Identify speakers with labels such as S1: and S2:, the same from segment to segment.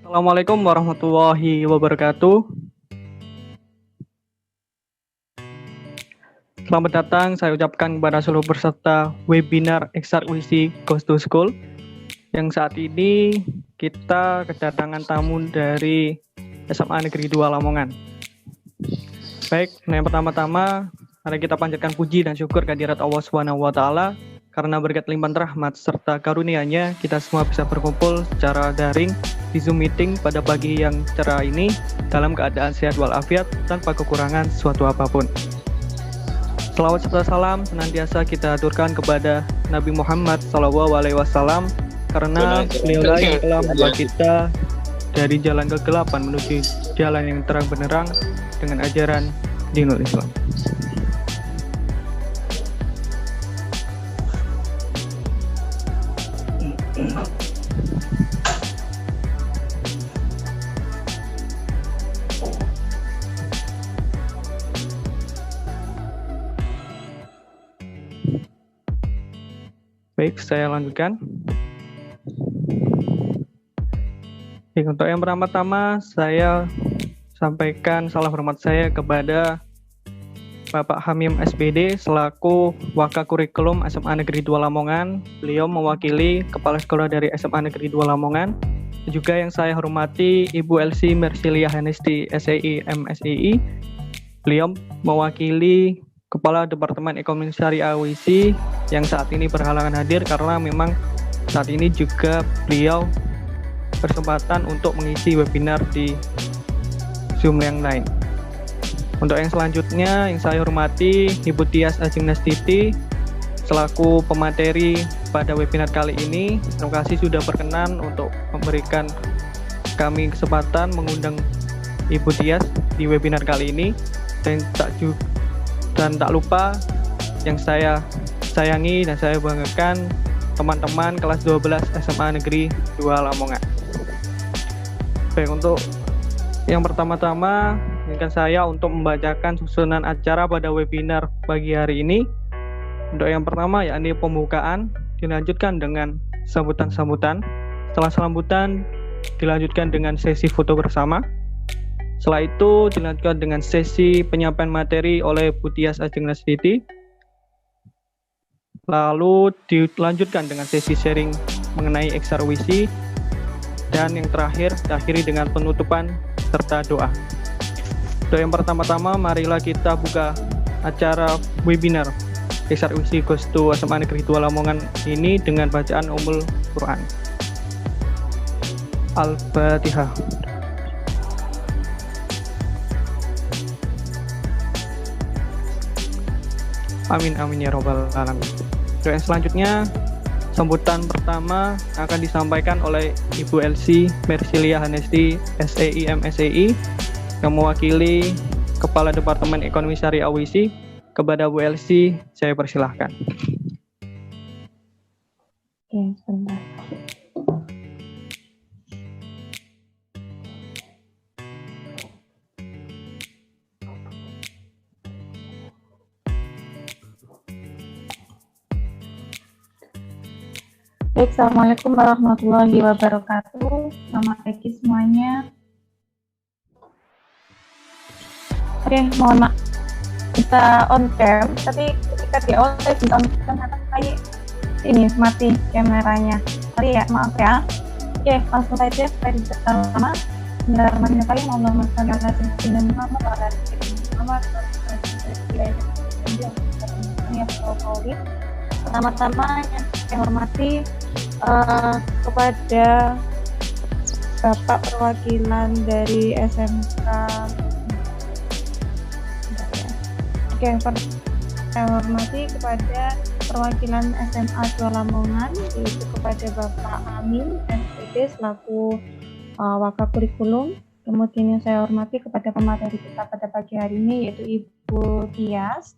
S1: Assalamualaikum warahmatullahi wabarakatuh. Selamat datang saya ucapkan kepada seluruh peserta webinar Eksarwisi Goes to School yang saat ini kita kedatangan tamu dari SMA Negeri 2 Lamongan. Baik, yang pertama-tama mari kita panjatkan puji dan syukur kehadirat Allah Subhanahu wa taala karena berkat limpahan rahmat serta karunia-Nya kita semua bisa berkumpul secara daring di Zoom meeting pada pagi yang cerah ini dalam keadaan sehat walafiat tanpa kekurangan suatu apapun. Selawat serta salam senantiasa kita aturkan kepada Nabi Muhammad SAW karena beliau yang telah membawa kita dari jalan kegelapan menuju jalan yang terang benderang dengan ajaran dinul Islam. Baik, saya lanjutkan. Untuk yang pertama-tama, saya sampaikan salam hormat saya kepada Bapak Hamim SPD selaku Wakakurikulum SMA Negeri 2 Lamongan. Beliau mewakili Kepala Sekolah dari SMA Negeri 2 Lamongan. Juga yang saya hormati Ibu Elsie Mersilia Hanesti SEI MSEI. Beliau mewakili Kepala Departemen Ekonomi Syariah WISI yang saat ini berhalangan hadir karena memang saat ini juga beliau berkesempatan untuk mengisi webinar di Zoom yang lain. Untuk yang selanjutnya yang saya hormati Ibu Tias Ajeng Nastiti selaku pemateri pada webinar kali ini. Terima kasih sudah berkenan untuk memberikan kami kesempatan mengundang Ibu Tias di webinar kali ini. Dan tak lupa yang saya sayangi dan saya banggakan teman-teman kelas 12 SMA Negeri 2 Lamongan. Baik, untuk yang pertama-tama izinkan saya untuk membacakan susunan acara pada webinar pagi hari ini. Untuk yang pertama yakni pembukaan dilanjutkan dengan sambutan-sambutan. Setelah sambutan dilanjutkan dengan sesi foto bersama. Setelah itu dilanjutkan dengan sesi penyampaian materi oleh Bu Tias Ajeng Nastiti. Lalu dilanjutkan dengan sesi sharing mengenai Eksarwisi. Dan yang terakhir diakhiri dengan penutupan serta doa. Untuk yang pertama-tama marilah kita buka acara webinar Eksarwisi Goes to SMA Negeri 2 Lamongan ini dengan bacaan Ummul Quran. Al-Fatihah. Amin amin ya robbal alamin. Yang selanjutnya sambutan pertama akan disampaikan oleh Ibu Elsie Mersilia Hanesti SEI MSEI yang mewakili Kepala Departemen Ekonomi Syariah WISI. Kepada Bu Elsie saya persilahkan.
S2: Oke, sebentar. Baik, Assalamualaikum warahmatullahi wabarakatuh. Selamat pagi semuanya. Oke, mohon maaf bisa on cam, tapi ketika di on bisa on cam kayak ini mati kameranya. Sorry ya, maaf ya. Oke, langsung saja kita bersama. Bismillahirrahmanirrahim. Allahumma shalli ala sayyidina Muhammad wa ala ali Muhammad. Pertama-tama yang saya hormati kepada Bapak perwakilan dari SMK. Oke, saya hormati kepada perwakilan SMA 2 Lamongan, yaitu kepada Bapak Amin SPD selaku Wakakurikulum. Kemudian yang saya hormati kepada pemateri kita pada pagi hari ini yaitu Ibu Tias.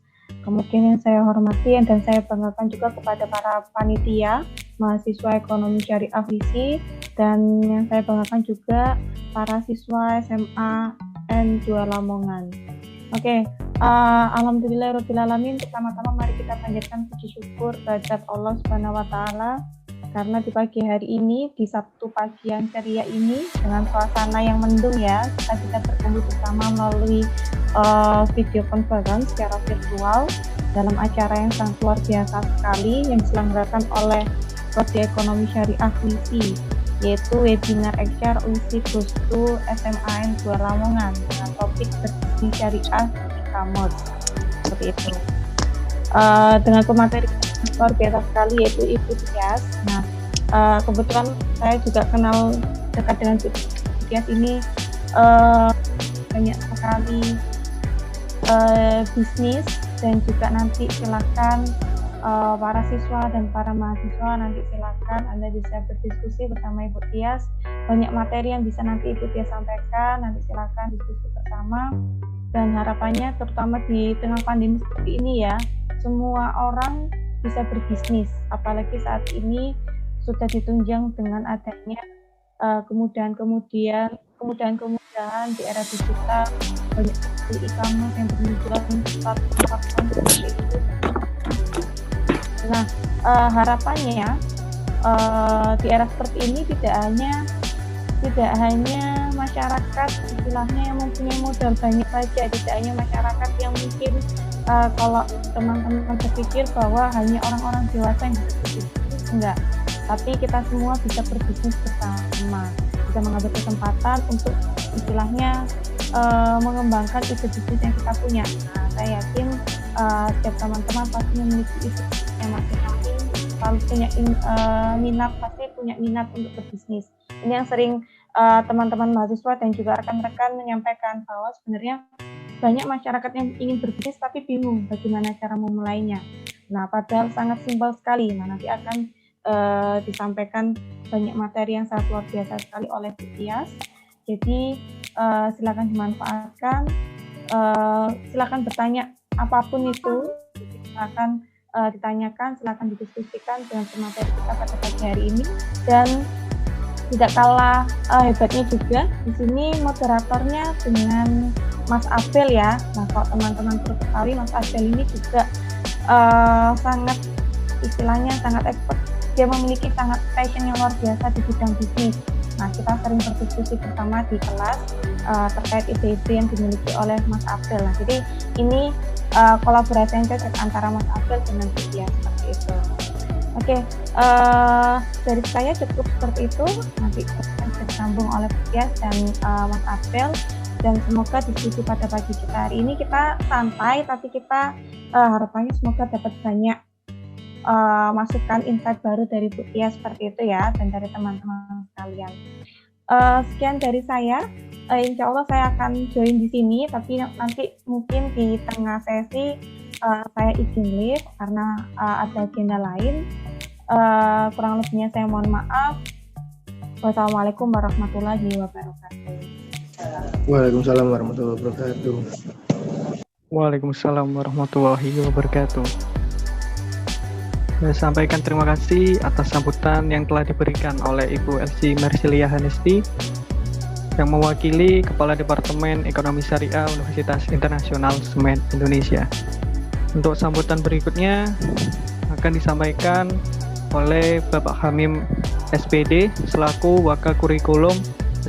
S2: Kemudian yang saya hormati dan saya banggakan juga kepada para panitia, mahasiswa ekonomi syariah WISI, dan yang saya banggakan juga para siswa SMA N2 Lamongan. Oke, alhamdulillahirabbil alamin. Pertama-tama mari kita panjatkan puji syukur kehadirat Allah Subhanahu wa taala karena di pagi hari ini, di Sabtu pagi yang ceria ini, dengan suasana yang mendung ya, kita bisa berkumpul bersama melalui video conference secara virtual dalam acara yang sangat luar biasa sekali yang diselenggarakan oleh Prodi Ekonomi Syariah UISI, yaitu webinar HR UISI Gustu SMAN 2 Lamongan dengan topik berbisnis syariah e-commerce, seperti itu. Dengan pemateri luar biasa sekali yaitu Ibu Tias. Nah, kebetulan saya juga kenal dekat dengan Ibu Tias ini, banyak sekali bisnis, dan juga nanti silakan para siswa dan para mahasiswa nanti silakan Anda bisa berdiskusi bersama Ibu Tias. Banyak materi yang bisa nanti Ibu Tias sampaikan, nanti silakan diskusi bersama. Dan harapannya terutama di tengah pandemi seperti ini ya, semua orang bisa berbisnis, apalagi saat ini sudah ditunjang dengan adanya kemudahan di era digital, banyak e-commerce yang bermunculan platform seperti itu. Nah, harapannya di era seperti ini tidak hanya masyarakat istilahnya yang mempunyai modal banyak saja, tidak hanya masyarakat yang mungkin kalau teman-teman berpikir bahwa hanya orang-orang dewasa yang bisa berbisnis, enggak, tapi kita semua bisa berbisnis bersama, bisa mengambil kesempatan untuk istilahnya mengembangkan ide bisnis yang kita punya. Nah, saya yakin setiap teman-teman pasti memiliki ide yang masing-masing, selalu punya minat untuk berbisnis. Ini yang sering teman-teman mahasiswa dan juga rekan-rekan menyampaikan bahwa sebenarnya banyak masyarakat yang ingin berbisnis tapi bingung bagaimana cara memulainya. Nah, padahal sangat simpel sekali. Nah, nanti akan disampaikan banyak materi yang sangat luar biasa sekali oleh Bu Tias. Jadi silakan dimanfaatkan, silakan bertanya apapun itu, silakan ditanyakan, silakan didiskusikan dengan materi kita pada pagi hari ini. Dan tidak kalah hebatnya juga di sini moderatornya dengan Mas Abel ya. Nah, kalau teman-teman perlu ketahui, Mas Abel ini juga sangat expert. Dia memiliki sangat passion yang luar biasa di bidang bisnis. Nah, kita sering berdiskusi bersama di kelas terkait ide-ide yang dimiliki oleh Mas Abel. Nah, jadi ini kolaborasi yang cocok antara Mas Abel dengan Bu Tias, seperti itu. Oke, dari saya cukup seperti itu. Nanti akan disambung oleh Bu Tias dan Mas Abel. Dan semoga diskusi pada pagi kita hari ini kita santai, tapi kita harapannya semoga dapat banyak masukan insight baru dari Bu Tias seperti itu ya, dan dari teman-teman sekalian. Sekian dari saya. Insya Allah saya akan join di sini, tapi nanti mungkin di tengah sesi saya izin leave karena ada agenda lain. Kurang lebihnya saya mohon maaf. Wassalamualaikum warahmatullahi wabarakatuh.
S3: Waalaikumsalam warahmatullahi wabarakatuh.
S1: Waalaikumsalam warahmatullahi wabarakatuh. Saya sampaikan terima kasih atas sambutan yang telah diberikan oleh Ibu Elsie Marsilia Hanesti yang mewakili Kepala Departemen Ekonomi Syariah Universitas Internasional Semen Indonesia. Untuk sambutan berikutnya akan disampaikan oleh Bapak Hamim SPD selaku Wakil Kurikulum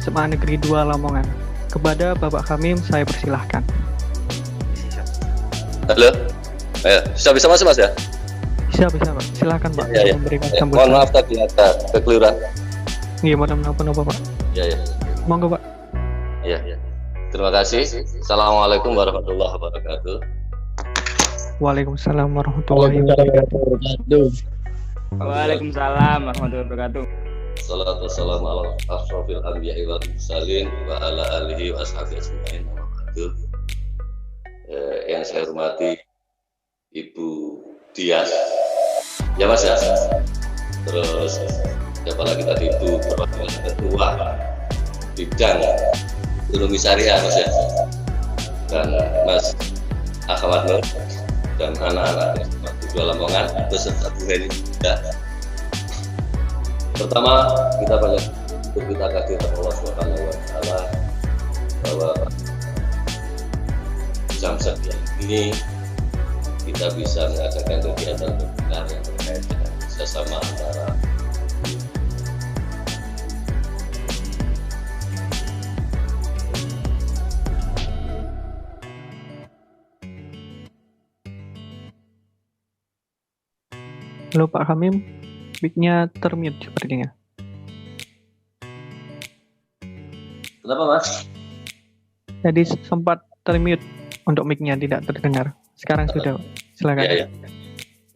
S1: SMA Negeri 2 Lamongan. Kepada Bapak Hamim saya persilahkan.
S4: Halo, bisa Mas ya?
S1: Bisa Pak, silakan Pak.
S4: Ya.
S1: Memberikan sambutan.
S4: Mohon maaf tadi ada kekeliruan.
S1: Iya, mohon maaf Pak.
S4: Ya.
S1: Monggo Pak.
S4: Ya. Terima kasih. Assalamualaikum warahmatullahi wabarakatuh.
S1: Waalaikumsalam warahmatullahi wabarakatuh.
S5: Waalaikumsalam warahmatullahi wabarakatuh.
S4: Salatu wassalamu ala asrofil anbiya'i wal mursalin wa ala alihi wa ashabihi ajma'in. Yang saya hormati Ibu Tias, ya Mas ya. Terus siapa lagi tadi, Ibu Perwakilan Ketua Bidang Ekonomi Syariah Mas ya, dan Mas Ahmad Nur dan anak-anak SMA 2 Lamongan beserta Bu Heni juga. Pertama kita banyak berterima kasih kepada Allah Subhanahu wa Ta'ala bahwa jam sekian ini kita bisa mengadakan kegiatan webinar yang terkait dengan kerjasama antara
S1: Halo Pak Hamim, mic-nya termute sepertinya.
S4: Kenapa Mas?
S1: Jadi sempat termute untuk mic-nya, tidak terdengar. Sekarang sudah, silakan.
S4: Iya.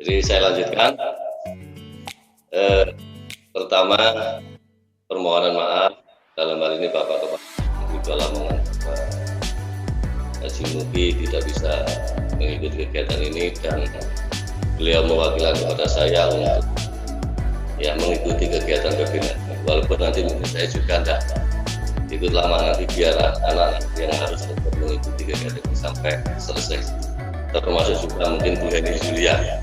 S4: Jadi saya lanjutkan. Pertama, permohonan maaf dalam hal ini Bapak Kepala Lamongan Pak Haji Muki tidak bisa mengikuti kegiatan ini dan beliau mewakilkan kepada saya untuk mengikuti kegiatan webinar. Walaupun nanti mungkin saya juga tidak ikut lama, nanti biar anak yang harus mengikuti kegiatan ini sampai selesai. Termasuk juga mungkin Bu Heni Julia.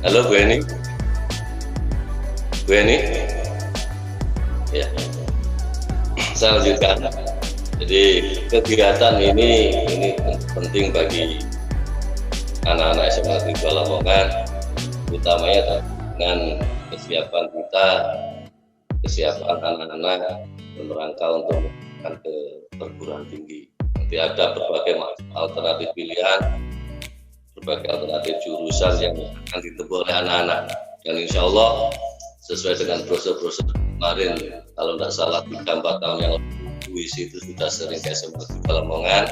S4: Halo Bu Heni. Bu Heni. Ya. Saya lanjutkan. Jadi kegiatan ini penting bagi anak-anak SMA Negeri 2 Lamongan, utamanya dengan kesiapan kita, kesiapan anak-anak merangka untuk melakukan ke perguruan tinggi. Nanti ada berbagai alternatif pilihan, berbagai alternatif jurusan yang akan ditempuh oleh anak-anak. Dan insya Allah sesuai dengan prosedur kemarin, kalau tidak salah 3-4 tahun yang lalu, UIS itu sudah sering ke SMA Negeri 2 Lamongan.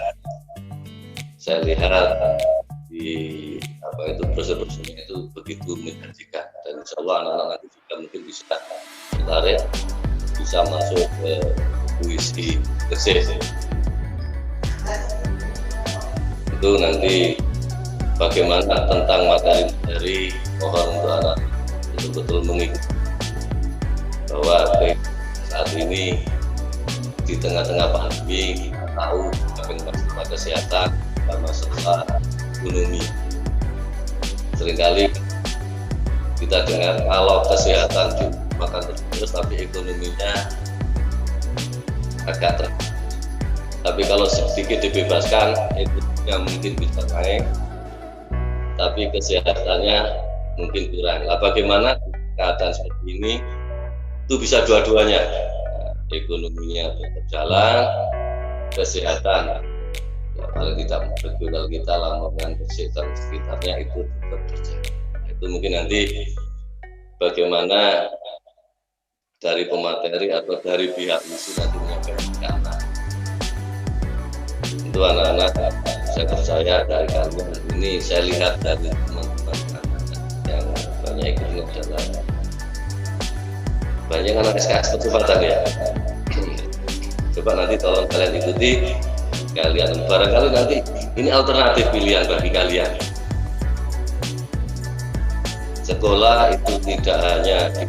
S4: Saya lihat di prosedur-prosedurnya itu begitu menjanjikan, dan insya Allah anak-anak nanti juga mungkin bisa tertarik, bisa masuk ke UIS Gresik. Itu nanti bagaimana tentang materi-materi, mohon untuk anak betul-betul mengikuti bahwa saat ini di tengah-tengah pandemi kita tahu masalah kesehatan dan masalah ekonomi. Seringkali kita dengar kalau kesehatan makan terus tapi ekonominya agak tapi kalau sedikit dibebaskan ekonominya mungkin bisa naik, tapi kesehatannya mungkin kurang. Nah, bagaimana keadaan seperti ini itu bisa dua-duanya, ekonominya tetap jalan, kesehatan paling tidak regional kita Lamongan, Gresik dan sekitarnya itu tetap berjalan. Itu mungkin nanti bagaimana dari pemateri atau dari pihak misi nanti menyampaikan ke anak. Itu anak-anak, saya percaya dari kalian ini, saya lihat dari teman-teman yang banyak ikut adalah banyak anak SKS percepatan ya. Coba nanti tolong kalian ikuti, kalian barangkali nanti ini alternatif pilihan bagi kalian. Sekolah itu tidak hanya di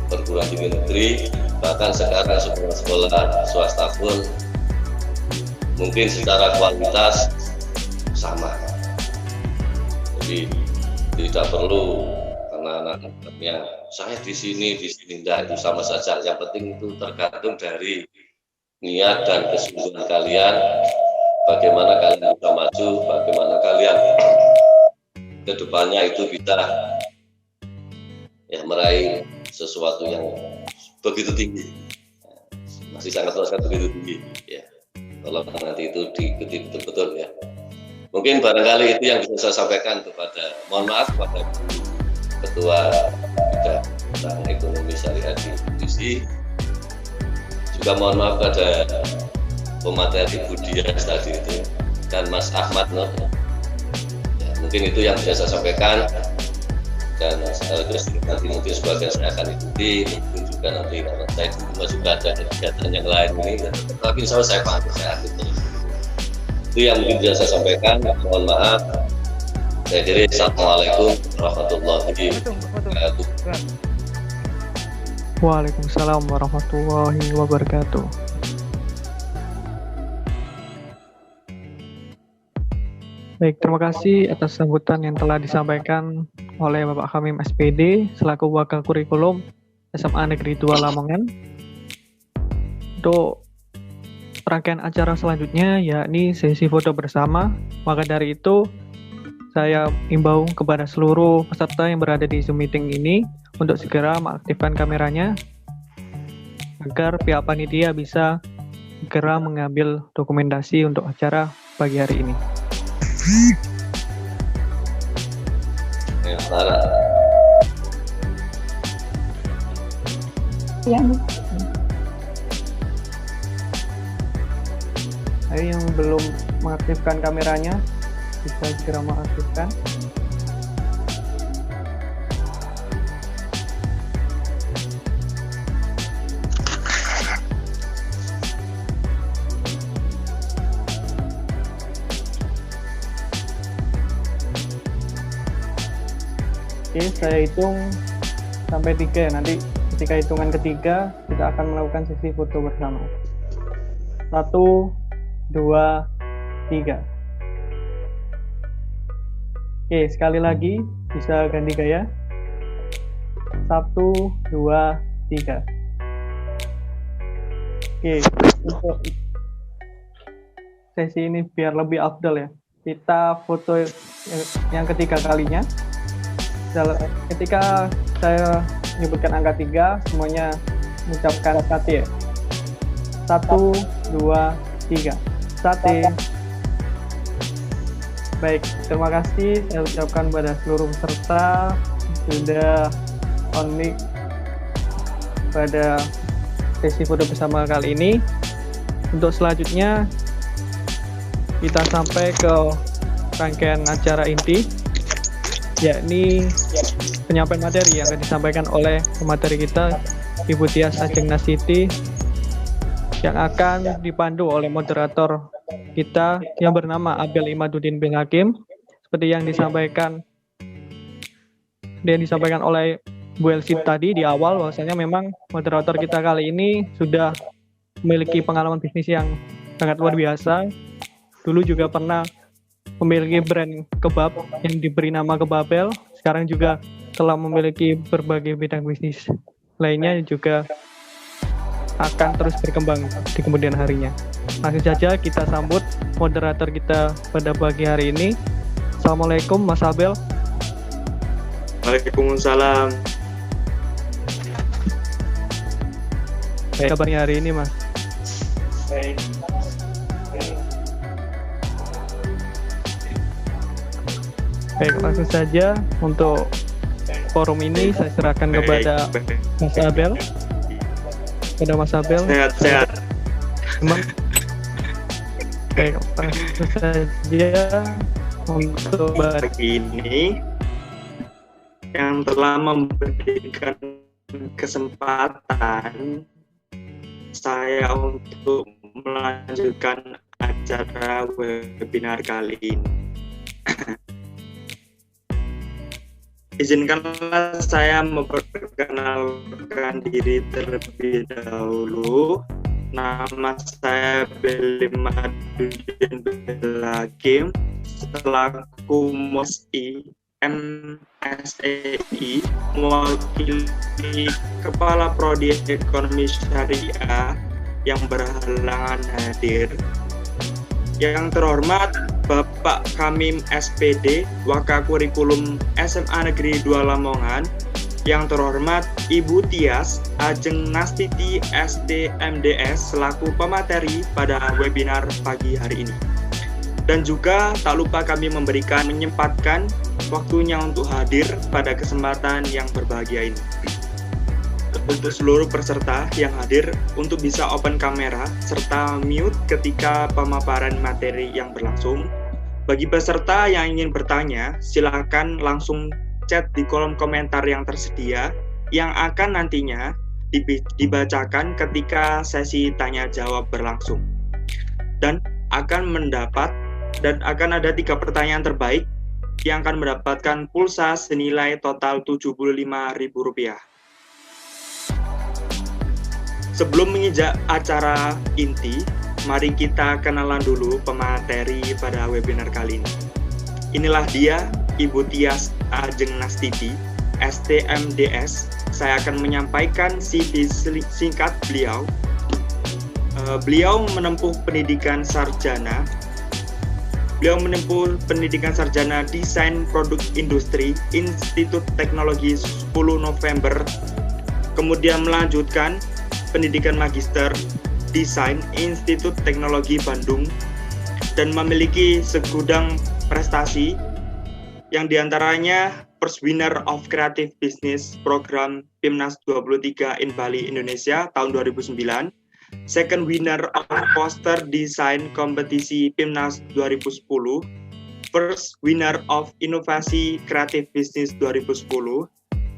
S4: perguruan tinggi negeri, bahkan sekarang sekolah swasta pun mungkin secara kualitas sama. Jadi tidak perlu anak-anaknya saya di sini enggak, itu sama saja. Yang penting itu tergantung dari niat dan kesungguhan kalian, bagaimana kalian bisa maju, bagaimana kalian ke depannya itu bisa meraih sesuatu yang begitu tinggi, masih sangat begitu tinggi ya. Kalau nanti itu diikuti betul-betul ya. Mungkin barangkali itu yang bisa saya sampaikan kepada, mohon maaf kepada Ketua Bidang tentang Ekonomi Syariah di Indonesia. Juga mohon maaf pada pemateri Budias tadi itu dan Mas Ahmad Nur. Ya, mungkin itu yang bisa saya sampaikan, dan sekaligus nanti mungkin sebagian saya akan ikuti, mungkin juga nanti karena saya juga ada kegiatan yang lain ini, tapi insya Allah saya paham, saya aktif terus. Itu yang mungkin bisa saya sampaikan. Mohon maaf. Saya kira Assalamualaikum warahmatullahi wabarakatuh.
S1: Waalaikumsalam warahmatullahi wabarakatuh. Baik, terima kasih atas sambutan yang telah disampaikan oleh Bapak Hamim SPD selaku Wakil Kurikulum SMA Negeri 2 Lamongan. Untuk rangkaian acara selanjutnya yakni sesi foto bersama. Maka dari itu saya imbau kepada seluruh peserta yang berada di Zoom meeting ini untuk segera mengaktifkan kameranya agar pihak panitia bisa segera mengambil dokumentasi untuk acara pagi hari ini.
S2: yang
S1: Ayo yang belum mengaktifkan kameranya bisa segera mengaktifkan. Oke, saya hitung sampai 3 ya. Nanti ketika hitungan ketiga kita akan melakukan sesi foto bersama. 1, 2, 3. Oke, sekali lagi bisa ganti gaya. 1, 2, 3. Oke, untuk sesi ini biar lebih afdal ya, kita foto yang ketiga kalinya. Ketika saya menyebutkan angka 3, semuanya mengucapkan sate ya. 1, 2, 3. Sate. Baik, terima kasih saya ucapkan pada seluruh peserta sudah on mic pada sesi foto bersama kali ini. Untuk selanjutnya kita sampai ke rangkaian acara inti, yakni penyampaian materi yang akan disampaikan oleh pemateri kita, Ibu Tias Ajeng Nastiti, yang akan dipandu oleh moderator kita yang bernama Abel Imaduddin bin Hakim. Seperti yang disampaikan oleh Bu Elsie tadi di awal, bahwasanya memang moderator kita kali ini sudah memiliki pengalaman bisnis yang sangat luar biasa. Dulu juga pernah memiliki brand kebab yang diberi nama Kebabel. Sekarang juga telah memiliki berbagai bidang bisnis lainnya juga akan terus berkembang di kemudian harinya. Langsung saja kita sambut moderator kita pada pagi hari ini. Assalamualaikum Mas Abel.
S6: Waalaikumsalam.
S1: Baik, kabarnya hari ini Mas? Baik, langsung saja untuk forum ini saya serahkan kepada Mas Abel.
S6: Sehat.
S1: Baik, langsung saja untuk
S6: Pagi ini yang telah memberikan kesempatan saya untuk melanjutkan acara webinar kali ini. Izinkanlah saya memperkenalkan diri terlebih dahulu. Nama saya Abel Imaduddin bin Hakim, selaku MOSI MSEI, mewakili Kepala Prodi Ekonomi Syariah yang berhalangan hadir. Yang terhormat Bapak Kamim SPD, Wakakurikulum SMA Negeri 2 Lamongan. Yang terhormat Ibu Tias Ajeng Nastiti STMDS selaku pemateri pada webinar pagi hari ini. Dan juga tak lupa kami menyempatkan waktunya untuk hadir pada kesempatan yang berbahagia ini. Untuk seluruh peserta yang hadir untuk bisa open kamera serta mute ketika pemaparan materi yang berlangsung. Bagi peserta yang ingin bertanya, silakan langsung chat di kolom komentar yang tersedia yang akan nantinya dibacakan ketika sesi tanya jawab berlangsung. Dan akan ada 3 pertanyaan terbaik yang akan mendapatkan pulsa senilai total Rp75.000. Sebelum menginjak acara inti, mari kita kenalan dulu pemateri pada webinar kali ini. Inilah dia, Ibu Tias Ajeng Nastiti, STMDS. Saya akan menyampaikan CV singkat beliau. Beliau menempuh pendidikan sarjana. Beliau menempuh pendidikan sarjana Desain Produk Industri, Institut Teknologi 10 November. Kemudian melanjutkan pendidikan magister Desain Institut Teknologi Bandung dan memiliki segudang prestasi yang diantaranya first winner of Creative Business Program PIMNAS 23 in Bali, Indonesia tahun 2009. Second winner of Poster Design Kompetisi PIMNAS 2010. First winner of Inovasi Creative Business 2010.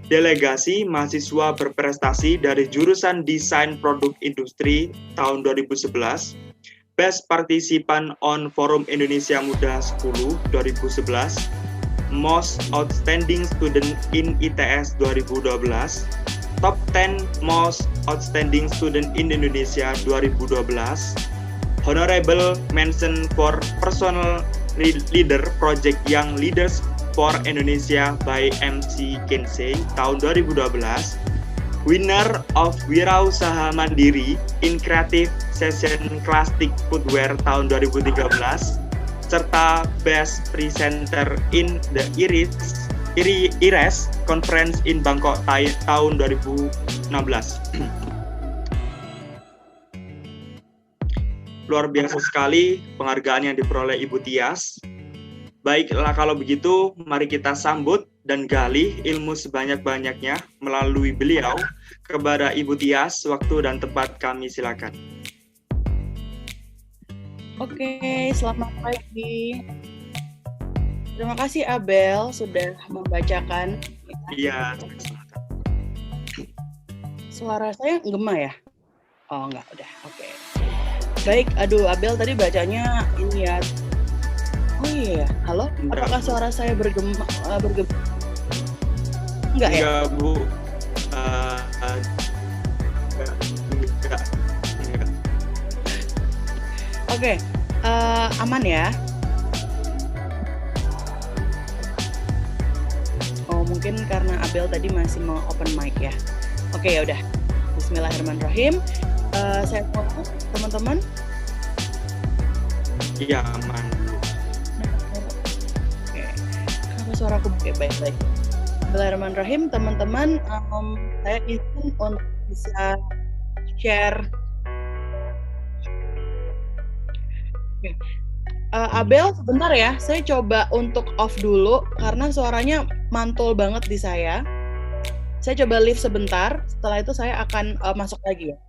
S6: Delegasi mahasiswa berprestasi dari jurusan Desain Produk Industri tahun 2011. Best Participant on Forum Indonesia Muda 10 2011. Most Outstanding Student in ITS 2012, Top 10 Most Outstanding Student in Indonesia 2012, Honorable Mention for Personal Leader Project Young Leaders for Indonesia by MC Kinsey tahun 2012, Winner of Wirausaha Mandiri in Creative Session Classic Footwear tahun 2013, serta Best Presenter in the IRIS Conference in Bangkok tahun 2016. Luar biasa sekali penghargaan yang diperoleh Ibu Tias. Baiklah kalau begitu, mari kita sambut dan gali ilmu sebanyak-banyaknya melalui beliau. Kepada Ibu Tias, waktu dan tempat kami silakan.
S7: Oke, selamat pagi. Terima kasih Abel sudah membacakan.
S6: Iya.
S7: Suara saya gema ya? Oh enggak, udah. Oke. Baik, aduh Abel tadi bacanya ini ya. Oh iya, halo? Apakah suara saya bergema? Enggak ya?
S6: Enggak, Bu. Enggak.
S7: Oke, aman ya? Oh, mungkin karena Abel tadi masih mau open mic ya. Oke, ya udah. Bismillahirrahmanirrahim. Saya mau teman-teman.
S6: Iya, aman.
S7: Oke. Kenapa suaraku baik-baik? Bismillahirrahmanirrahim, teman-teman. Saya izin untuk bisa share. Oke. Abel, sebentar ya. Saya coba untuk off dulu karena suaranya mantul banget di saya. Saya coba leave sebentar. Setelah itu saya akan masuk lagi ya.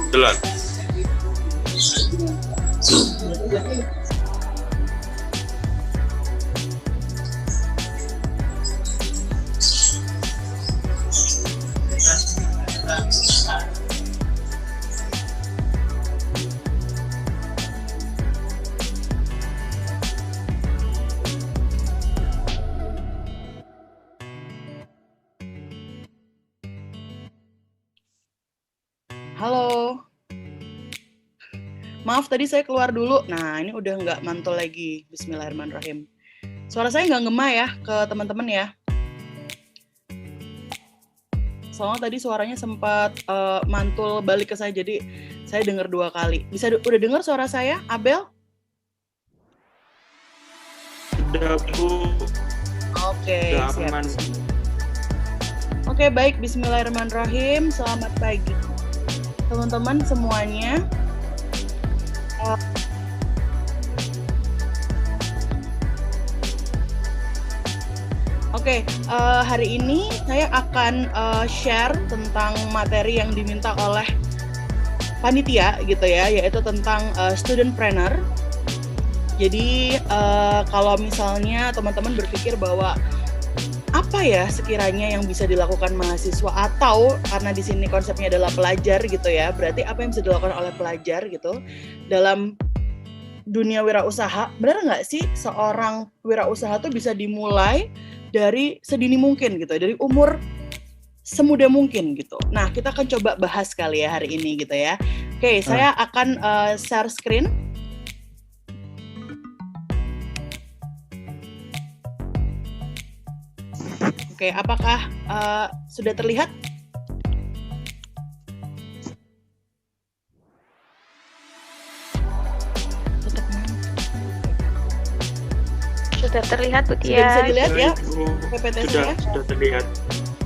S6: Jelas.
S7: Halo. Maaf tadi saya keluar dulu. Nah, ini udah nggak mantul lagi. Bismillahirrahmanirrahim. Suara saya nggak ngema ya ke teman-teman ya. Soalnya tadi suaranya sempat mantul balik ke saya, jadi saya dengar 2 kali. Udah dengar suara saya, Abel?
S6: Udah, Bu.
S7: Oke,
S6: Udah
S7: siap.
S6: aman.
S7: Oke, baik. Bismillahirrahmanirrahim. Selamat pagi, teman-teman semuanya. Oke, hari ini saya akan share tentang materi yang diminta oleh panitia gitu ya, yaitu tentang studentpreneur. Jadi kalau misalnya teman-teman berpikir bahwa apa ya sekiranya yang bisa dilakukan mahasiswa, atau karena di sini konsepnya adalah pelajar gitu ya, berarti apa yang bisa dilakukan oleh pelajar gitu dalam dunia wirausaha. Benar nggak sih seorang wirausaha tuh bisa dimulai dari sedini mungkin gitu, dari umur semuda mungkin gitu. Nah, kita akan coba bahas kali ya hari ini gitu ya. Oke, saya akan share screen. Oke, apakah sudah terlihat? Tetap
S8: Sudah terlihat Bu
S7: Sudah bisa
S8: Tia.
S7: dilihat ya
S6: Ibu.
S7: PPT
S6: Sudah
S7: saya?
S6: terlihat.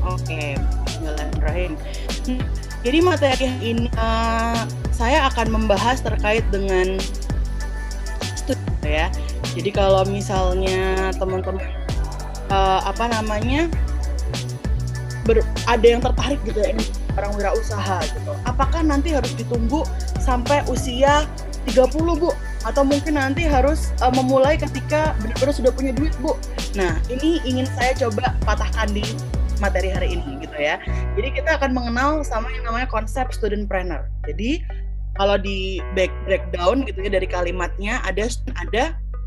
S7: Oke, bismillahirrahmanirrahim. Jadi materi ini saya akan membahas terkait dengan studi ya. Jadi kalau misalnya teman-teman ada yang tertarik gitu ya ini orang wirausaha gitu. Apakah nanti harus ditunggu sampai usia 30 Bu? Atau mungkin nanti harus memulai ketika benar-benar sudah punya duit Bu? Nah, ini ingin saya coba patahkan di materi hari ini gitu ya. Jadi kita akan mengenal sama yang namanya konsep studentpreneur. Jadi kalau di breakdown gitu ya dari kalimatnya ada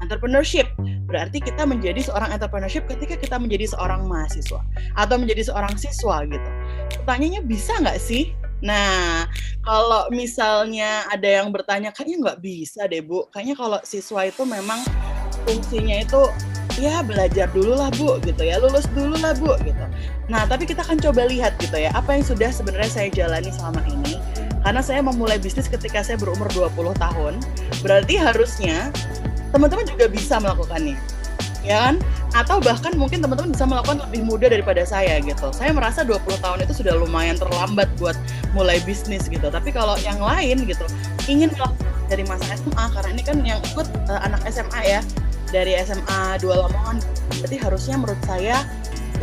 S7: entrepreneurship. Berarti kita menjadi seorang entrepreneurship ketika kita menjadi seorang mahasiswa atau menjadi seorang siswa gitu. Pertanyaannya bisa nggak sih? Nah, kalau misalnya ada yang bertanya, kayaknya nggak bisa deh Bu. Kayaknya kalau siswa itu memang fungsinya itu ya belajar dulu lah Bu gitu ya, lulus dulu lah Bu gitu. Nah, tapi kita akan coba lihat gitu ya, apa yang sudah sebenarnya saya jalani selama ini. Karena saya memulai bisnis ketika saya berumur 20 tahun, berarti harusnya teman-teman juga bisa melakukannya, ya kan? Atau bahkan mungkin teman-teman bisa melakukan lebih muda daripada saya gitu. Saya merasa 20 tahun itu sudah lumayan terlambat buat mulai bisnis gitu. Tapi kalau yang lain gitu, ingin melakukan dari masa SMA, karena ini kan yang ikut anak SMA ya, dari SMA 2 Lamongan, berarti harusnya menurut saya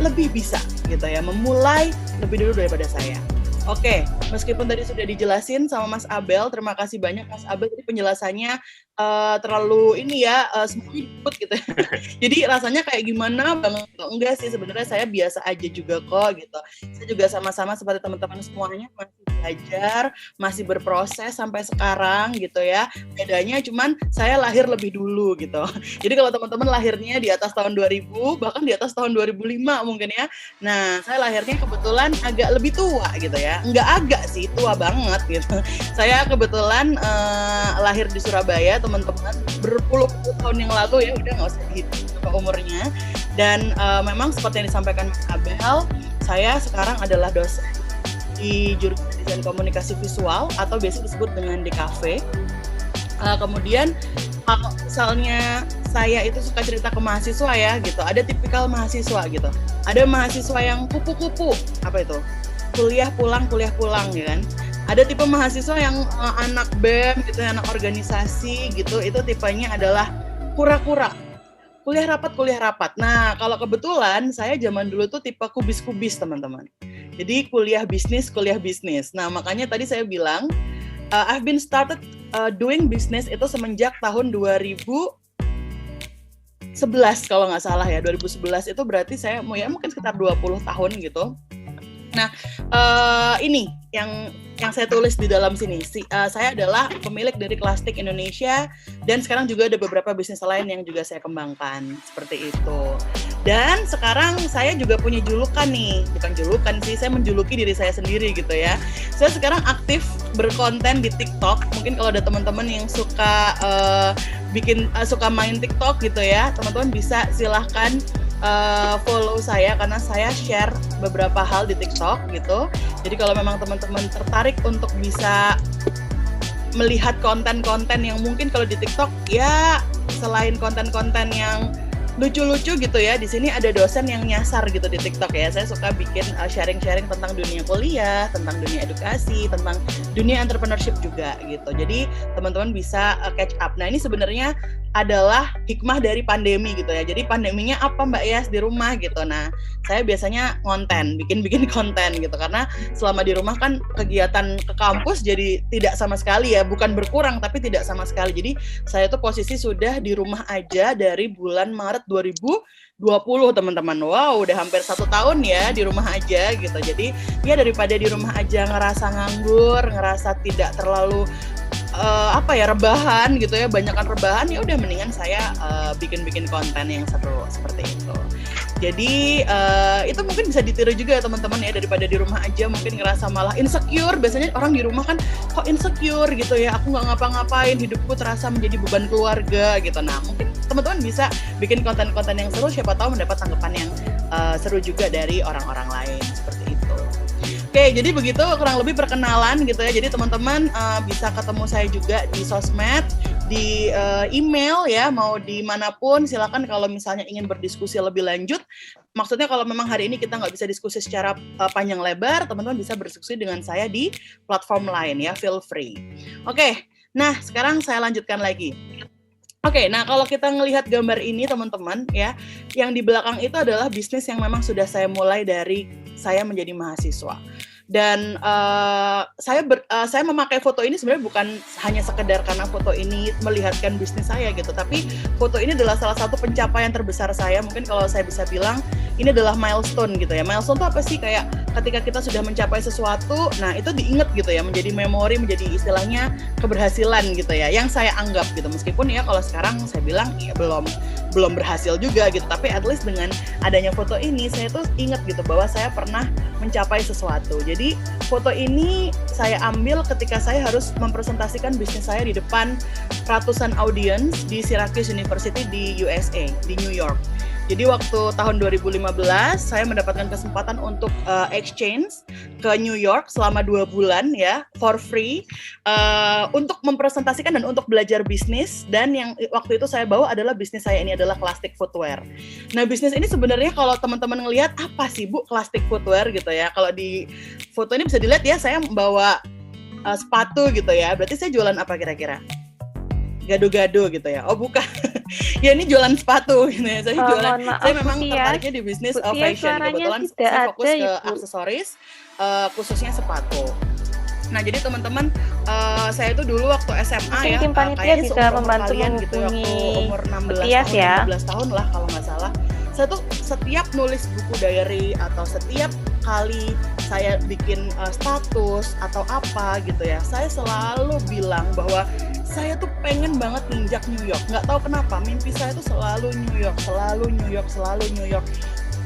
S7: lebih bisa gitu ya, memulai lebih dulu daripada saya. Oke, meskipun tadi sudah dijelasin sama Mas Abel, terima kasih banyak Mas Abel, tadi penjelasannya terlalu ini ya, semuanya ikut gitu. Jadi rasanya kayak gimana banget? Enggak sih, sebenarnya saya biasa aja juga kok gitu. Saya juga sama-sama seperti teman-teman semuanya masih belajar, masih berproses sampai sekarang gitu ya. Bedanya cuman saya lahir lebih dulu gitu. Jadi kalau teman-teman lahirnya di atas tahun 2000, bahkan di atas tahun 2005 mungkin ya. Nah, saya lahirnya kebetulan agak lebih tua gitu ya. Enggak agak sih, tua banget gitu. Saya kebetulan lahir di Surabaya, teman-teman, berpuluh-puluh tahun yang lalu ya, udah nggak usah dihitung umurnya. Dan memang seperti yang disampaikan Mas Abel, saya sekarang adalah dosen di jurusan desain komunikasi visual atau biasa disebut dengan DKV. Kemudian kalau misalnya saya itu suka cerita ke mahasiswa ya gitu, ada tipikal mahasiswa gitu. Ada mahasiswa yang kupu-kupu, apa itu? Kuliah pulang ya kan. Ada tipe mahasiswa yang anak BEM gitu, anak organisasi gitu, itu tipenya adalah kura-kura. Kuliah rapat. Nah, kalau kebetulan saya zaman dulu tuh tipe kubis-kubis, teman-teman. Jadi kuliah bisnis. Nah, makanya tadi saya bilang I've been started doing business itu semenjak tahun 2011 kalau nggak salah ya. 2011 itu berarti saya mungkin sekitar 20 tahun gitu. Nah, ini yang saya tulis di dalam sini. Saya adalah pemilik dari Klastik Indonesia dan sekarang juga ada beberapa bisnis lain yang juga saya kembangkan seperti itu. Dan sekarang saya juga punya julukan nih, bukan julukan sih, saya menjuluki diri saya sendiri gitu ya. Saya sekarang aktif berkonten di TikTok. Mungkin kalau ada teman-teman yang suka suka main TikTok gitu ya, teman-teman bisa silahkan follow saya karena saya share beberapa hal di TikTok gitu. Jadi kalau memang teman-teman tertarik untuk bisa melihat konten-konten yang mungkin kalau di TikTok ya selain konten-konten yang lucu-lucu gitu ya, di sini ada dosen yang nyasar gitu di TikTok ya. Saya suka bikin sharing-sharing tentang dunia kuliah, tentang dunia edukasi, tentang dunia entrepreneurship juga gitu. Jadi teman-teman bisa catch up. Nah, ini sebenarnya adalah hikmah dari pandemi gitu ya. Jadi pandeminya apa Mbak Yas di rumah gitu. Nah, saya biasanya bikin konten gitu karena selama di rumah kan kegiatan ke kampus jadi tidak sama sekali ya, bukan berkurang tapi tidak sama sekali. Jadi saya tuh posisi sudah di rumah aja dari bulan Maret 2020 teman-teman. Wow, udah hampir 1 tahun ya di rumah aja gitu. Jadi ya daripada di rumah aja ngerasa nganggur, ngerasa tidak terlalu rebahan gitu ya, banyakan rebahan, ya udah mendingan saya bikin konten yang seru seperti itu. Jadi itu mungkin bisa ditiru juga ya teman-teman ya, daripada di rumah aja mungkin ngerasa malah insecure. Biasanya orang di rumah kan kok insecure gitu ya, aku nggak ngapa-ngapain, hidupku terasa menjadi beban keluarga gitu. Nah, mungkin teman-teman bisa bikin konten-konten yang seru, siapa tahu mendapat tanggapan yang seru juga dari orang-orang lain seperti itu. Oke, jadi begitu kurang lebih perkenalan gitu ya. Jadi teman-teman bisa ketemu saya juga di sosmed, di email ya, mau dimanapun silakan kalau misalnya ingin berdiskusi lebih lanjut. Maksudnya kalau memang hari ini kita nggak bisa diskusi secara panjang lebar, teman-teman bisa berdiskusi dengan saya di platform lain ya, feel free. Oke, nah sekarang saya lanjutkan lagi. Oke, nah kalau kita ngelihat gambar ini teman-teman ya, yang di belakang itu adalah bisnis yang memang sudah saya mulai dari saya menjadi mahasiswa. Dan saya memakai foto ini sebenarnya bukan hanya sekedar karena foto ini melihatkan bisnis saya gitu, tapi foto ini adalah salah satu pencapaian terbesar saya. Mungkin kalau saya bisa bilang ini adalah milestone gitu ya. Milestone itu apa sih? Kayak ketika kita sudah mencapai sesuatu, nah itu diingat gitu ya, menjadi memori, menjadi istilahnya keberhasilan gitu ya, yang saya anggap gitu. Meskipun ya kalau sekarang saya bilang ya belum berhasil juga gitu, tapi at least dengan adanya foto ini saya tuh ingat gitu bahwa saya pernah mencapai sesuatu. Jadi foto ini saya ambil ketika saya harus mempresentasikan bisnis saya di depan ratusan audiens di Syracuse University di USA, di New York. Jadi waktu tahun 2015 saya mendapatkan kesempatan untuk exchange ke New York selama 2 bulan ya, for free, untuk mempresentasikan dan untuk belajar bisnis. Dan yang waktu itu saya bawa adalah bisnis saya ini adalah Classic Footwear. Nah bisnis ini sebenarnya kalau teman-teman ngelihat apa sih Bu Classic Footwear gitu ya, kalau di foto ini bisa dilihat ya saya membawa sepatu gitu ya, berarti saya jualan apa kira-kira? Gado-gado gitu ya? Oh bukan, ya ini jualan sepatu gitu ya. Saya jualan, saya memang tertariknya di bisnis fashion. Kebetulan saya fokus ke aksesoris, khususnya sepatu. Nah jadi teman-teman, saya itu dulu waktu SMA ya, kayaknya
S2: bisa membantu
S7: kalian gitu waktu umur 16 tahun,
S2: ya.
S7: 15 tahun lah kalau nggak salah. Saya tuh setiap nulis buku diary atau setiap kali saya bikin status atau apa gitu ya, saya selalu bilang bahwa saya tuh pengen banget nginjak New York. Nggak tahu kenapa, mimpi saya tuh selalu New York, selalu New York, selalu New York.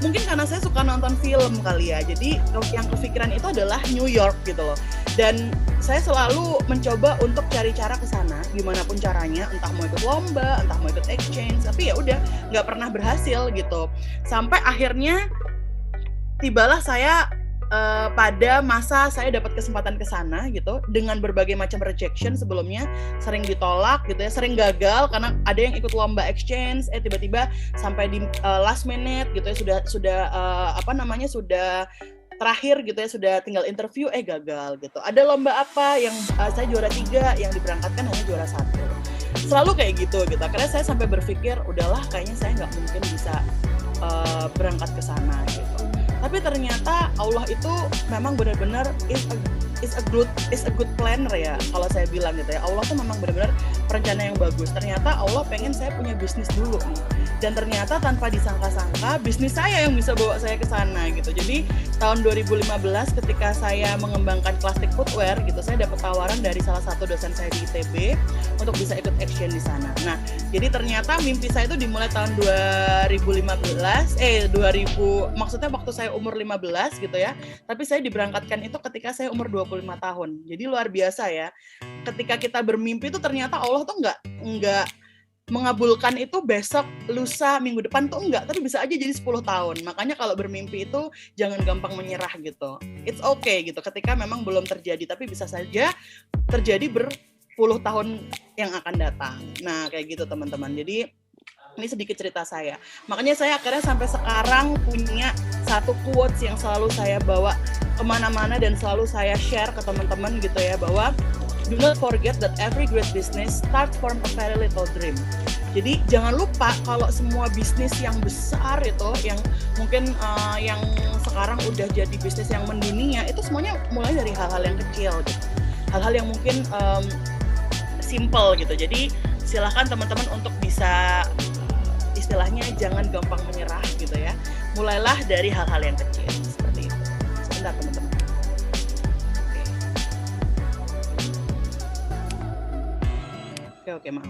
S7: Mungkin karena saya suka nonton film kali ya, jadi yang kepikiran itu adalah New York gitu loh. Dan saya selalu mencoba untuk cari cara ke sana, gimana pun caranya, entah mau ikut lomba, entah mau ikut exchange, tapi ya udah nggak pernah berhasil gitu. Sampai akhirnya tibalah saya pada masa saya dapat kesempatan ke sana gitu, dengan berbagai macam rejection sebelumnya, sering ditolak gitu ya, sering gagal karena ada yang ikut lomba exchange, tiba-tiba sampai di last minute gitu ya, sudah sudah terakhir gitu ya, sudah tinggal interview gagal gitu. Ada lomba apa yang saya juara 3, yang diberangkatkan hanya juara 1. Selalu kayak gitu. Akhirnya saya sampai berpikir udahlah kayaknya saya nggak mungkin bisa berangkat ke sana gitu. Tapi ternyata Allah itu memang benar-benar is a good planner ya, kalau saya bilang gitu ya. Allah tuh memang benar-benar perencana yang bagus. Ternyata Allah pengen saya punya bisnis dulu nih. Dan ternyata tanpa disangka-sangka bisnis saya yang bisa bawa saya ke sana gitu. Jadi tahun 2015 ketika saya mengembangkan Classic Footwear gitu, saya dapat tawaran dari salah satu dosen saya di ITB untuk bisa ikut exchange di sana. Nah, jadi ternyata mimpi saya itu dimulai tahun 2000, maksudnya waktu saya umur 15 gitu ya. Tapi saya diberangkatkan itu ketika saya umur 25 tahun. Jadi luar biasa ya. Ketika kita bermimpi itu ternyata Allah tuh enggak mengabulkan itu besok, lusa, minggu depan tuh enggak, tapi bisa aja jadi 10 tahun. Makanya kalau bermimpi itu jangan gampang menyerah gitu. It's okay gitu ketika memang belum terjadi, tapi bisa saja terjadi berpuluh tahun yang akan datang. Nah, kayak gitu teman-teman. Jadi ini sedikit cerita saya. Makanya saya akhirnya sampai sekarang punya satu quotes yang selalu saya bawa kemana-mana dan selalu saya share ke teman-teman gitu ya, bahwa do not forget that every great business starts from a very little dream. Jadi jangan lupa kalau semua bisnis yang besar itu, yang mungkin yang sekarang udah jadi bisnis yang mendunia, itu semuanya mulai dari hal-hal yang kecil gitu. Hal-hal yang mungkin simple gitu. Jadi silakan teman-teman untuk bisa istilahnya jangan gampang menyerah gitu ya. Mulailah dari hal-hal yang kecil seperti itu. Sebentar teman-teman. Oke, maaf.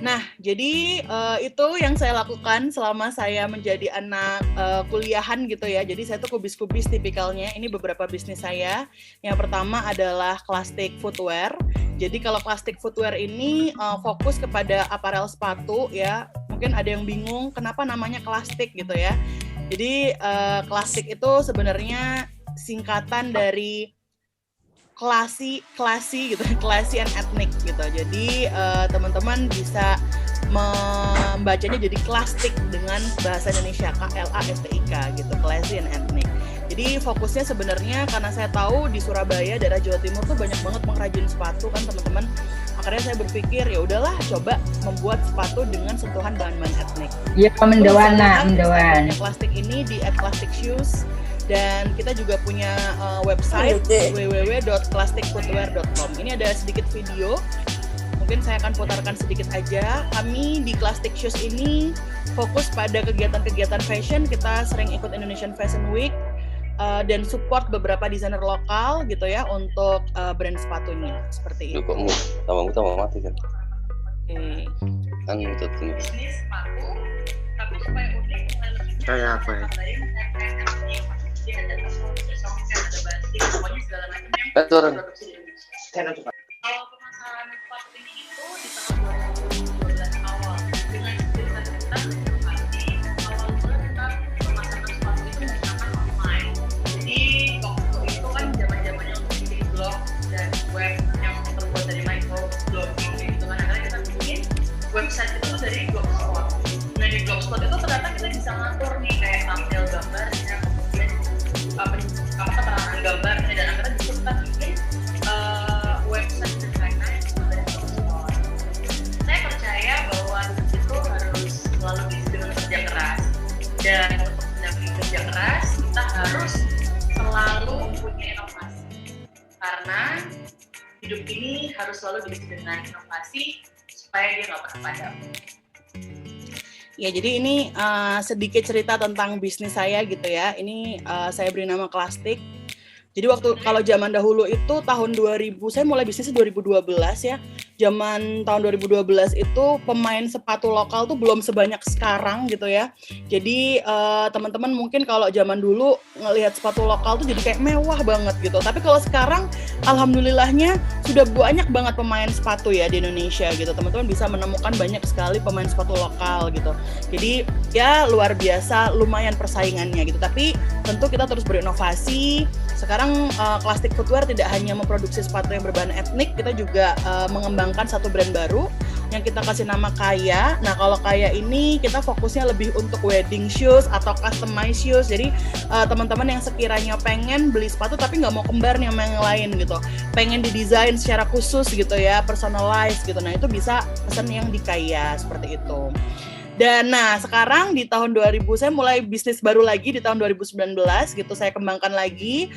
S7: Nah, jadi itu yang saya lakukan selama saya menjadi anak kuliahan gitu ya. Jadi saya tuh kubis-kubis tipikalnya. Ini beberapa bisnis saya. Yang pertama adalah Classic Footwear. Jadi kalau Classic Footwear ini fokus kepada aparel sepatu ya. Mungkin ada yang bingung kenapa namanya Classic gitu ya. Jadi Classic itu sebenarnya singkatan dari classy gitu, classy and ethnic gitu. Jadi teman-teman bisa membacanya jadi Clastic dengan bahasa Indonesia, KLASTIK gitu, classy and ethnic. Jadi fokusnya sebenarnya karena saya tahu di Surabaya, daerah Jawa Timur tuh banyak banget pengrajin sepatu kan teman-teman. Akhirnya saya berpikir ya udahlah coba membuat sepatu dengan sentuhan bahan-bahan etnik.
S8: Iya, mendawan.
S7: Plastik ini di @plasticshoes dan kita juga punya website www.plasticfootwear.com. Ini ada sedikit video. Mungkin saya akan putarkan sedikit aja. Kami di Plastic Shoes ini fokus pada kegiatan-kegiatan fashion. Kita sering ikut Indonesian Fashion Week dan support beberapa desainer lokal gitu ya untuk brand sepatunya seperti itu.
S4: Kok tamu mati kan?
S7: Oke.
S4: Kan itu
S7: Bisnis sepatu, tapi supaya unik
S6: Kayak apa ya?
S4: Turun.
S7: Kalau pemasaran sepatu ini itu di tahun 2012 awal dengan cerita-cerita inovasi awal mula kita memasarkan sepatu itu menggunakan online. Jadi waktu itu kan zaman-zamannya untuk bikin blog dan web yang terbuat dari microblogging gitu kan, akhirnya kita bikin website itu tuh dari Blogspot. Nah di Blogspot itu ternyata kita bisa ngatur nih kayak thumbnail gambarnya, kemudian keterangan gambar dan akhirnya kita bikin website desainer dari Blogspot. Saya percaya bahwa itu harus selalu diisi dengan kerja keras, dan untuk mendampingi kerja keras kita harus selalu punya inovasi karena hidup ini harus selalu diisi dengan inovasi supaya dia nggak pernah padam. Ya, jadi ini sedikit cerita tentang bisnis saya gitu ya. Ini saya beri nama Clastic. Jadi waktu kalau zaman dahulu itu tahun 2000, saya mulai bisnisnya 2012 ya. Zaman tahun 2012 itu pemain sepatu lokal tuh belum sebanyak sekarang gitu ya. Jadi teman-teman mungkin kalau zaman dulu ngelihat sepatu lokal tuh jadi kayak mewah banget gitu. Tapi kalau sekarang alhamdulillahnya sudah banyak banget pemain sepatu ya di Indonesia gitu. Teman-teman bisa menemukan banyak sekali pemain sepatu lokal gitu. Jadi ya luar biasa, lumayan persaingannya gitu. Tapi tentu kita terus berinovasi. Sekarang Plastic Footwear tidak hanya memproduksi sepatu yang berbahan etnik, kita juga mengembangkan satu brand baru yang kita kasih nama Kaya. Nah kalau Kaya ini kita fokusnya lebih untuk wedding shoes atau customized shoes. Jadi teman-teman yang sekiranya pengen beli sepatu tapi nggak mau kembar nih sama yang lain gitu, pengen didesain secara khusus gitu ya, personalized gitu. Nah itu bisa pesan yang di Kaya seperti itu. Dan nah sekarang di tahun 2000 saya mulai bisnis baru lagi di tahun 2019 gitu, saya kembangkan lagi.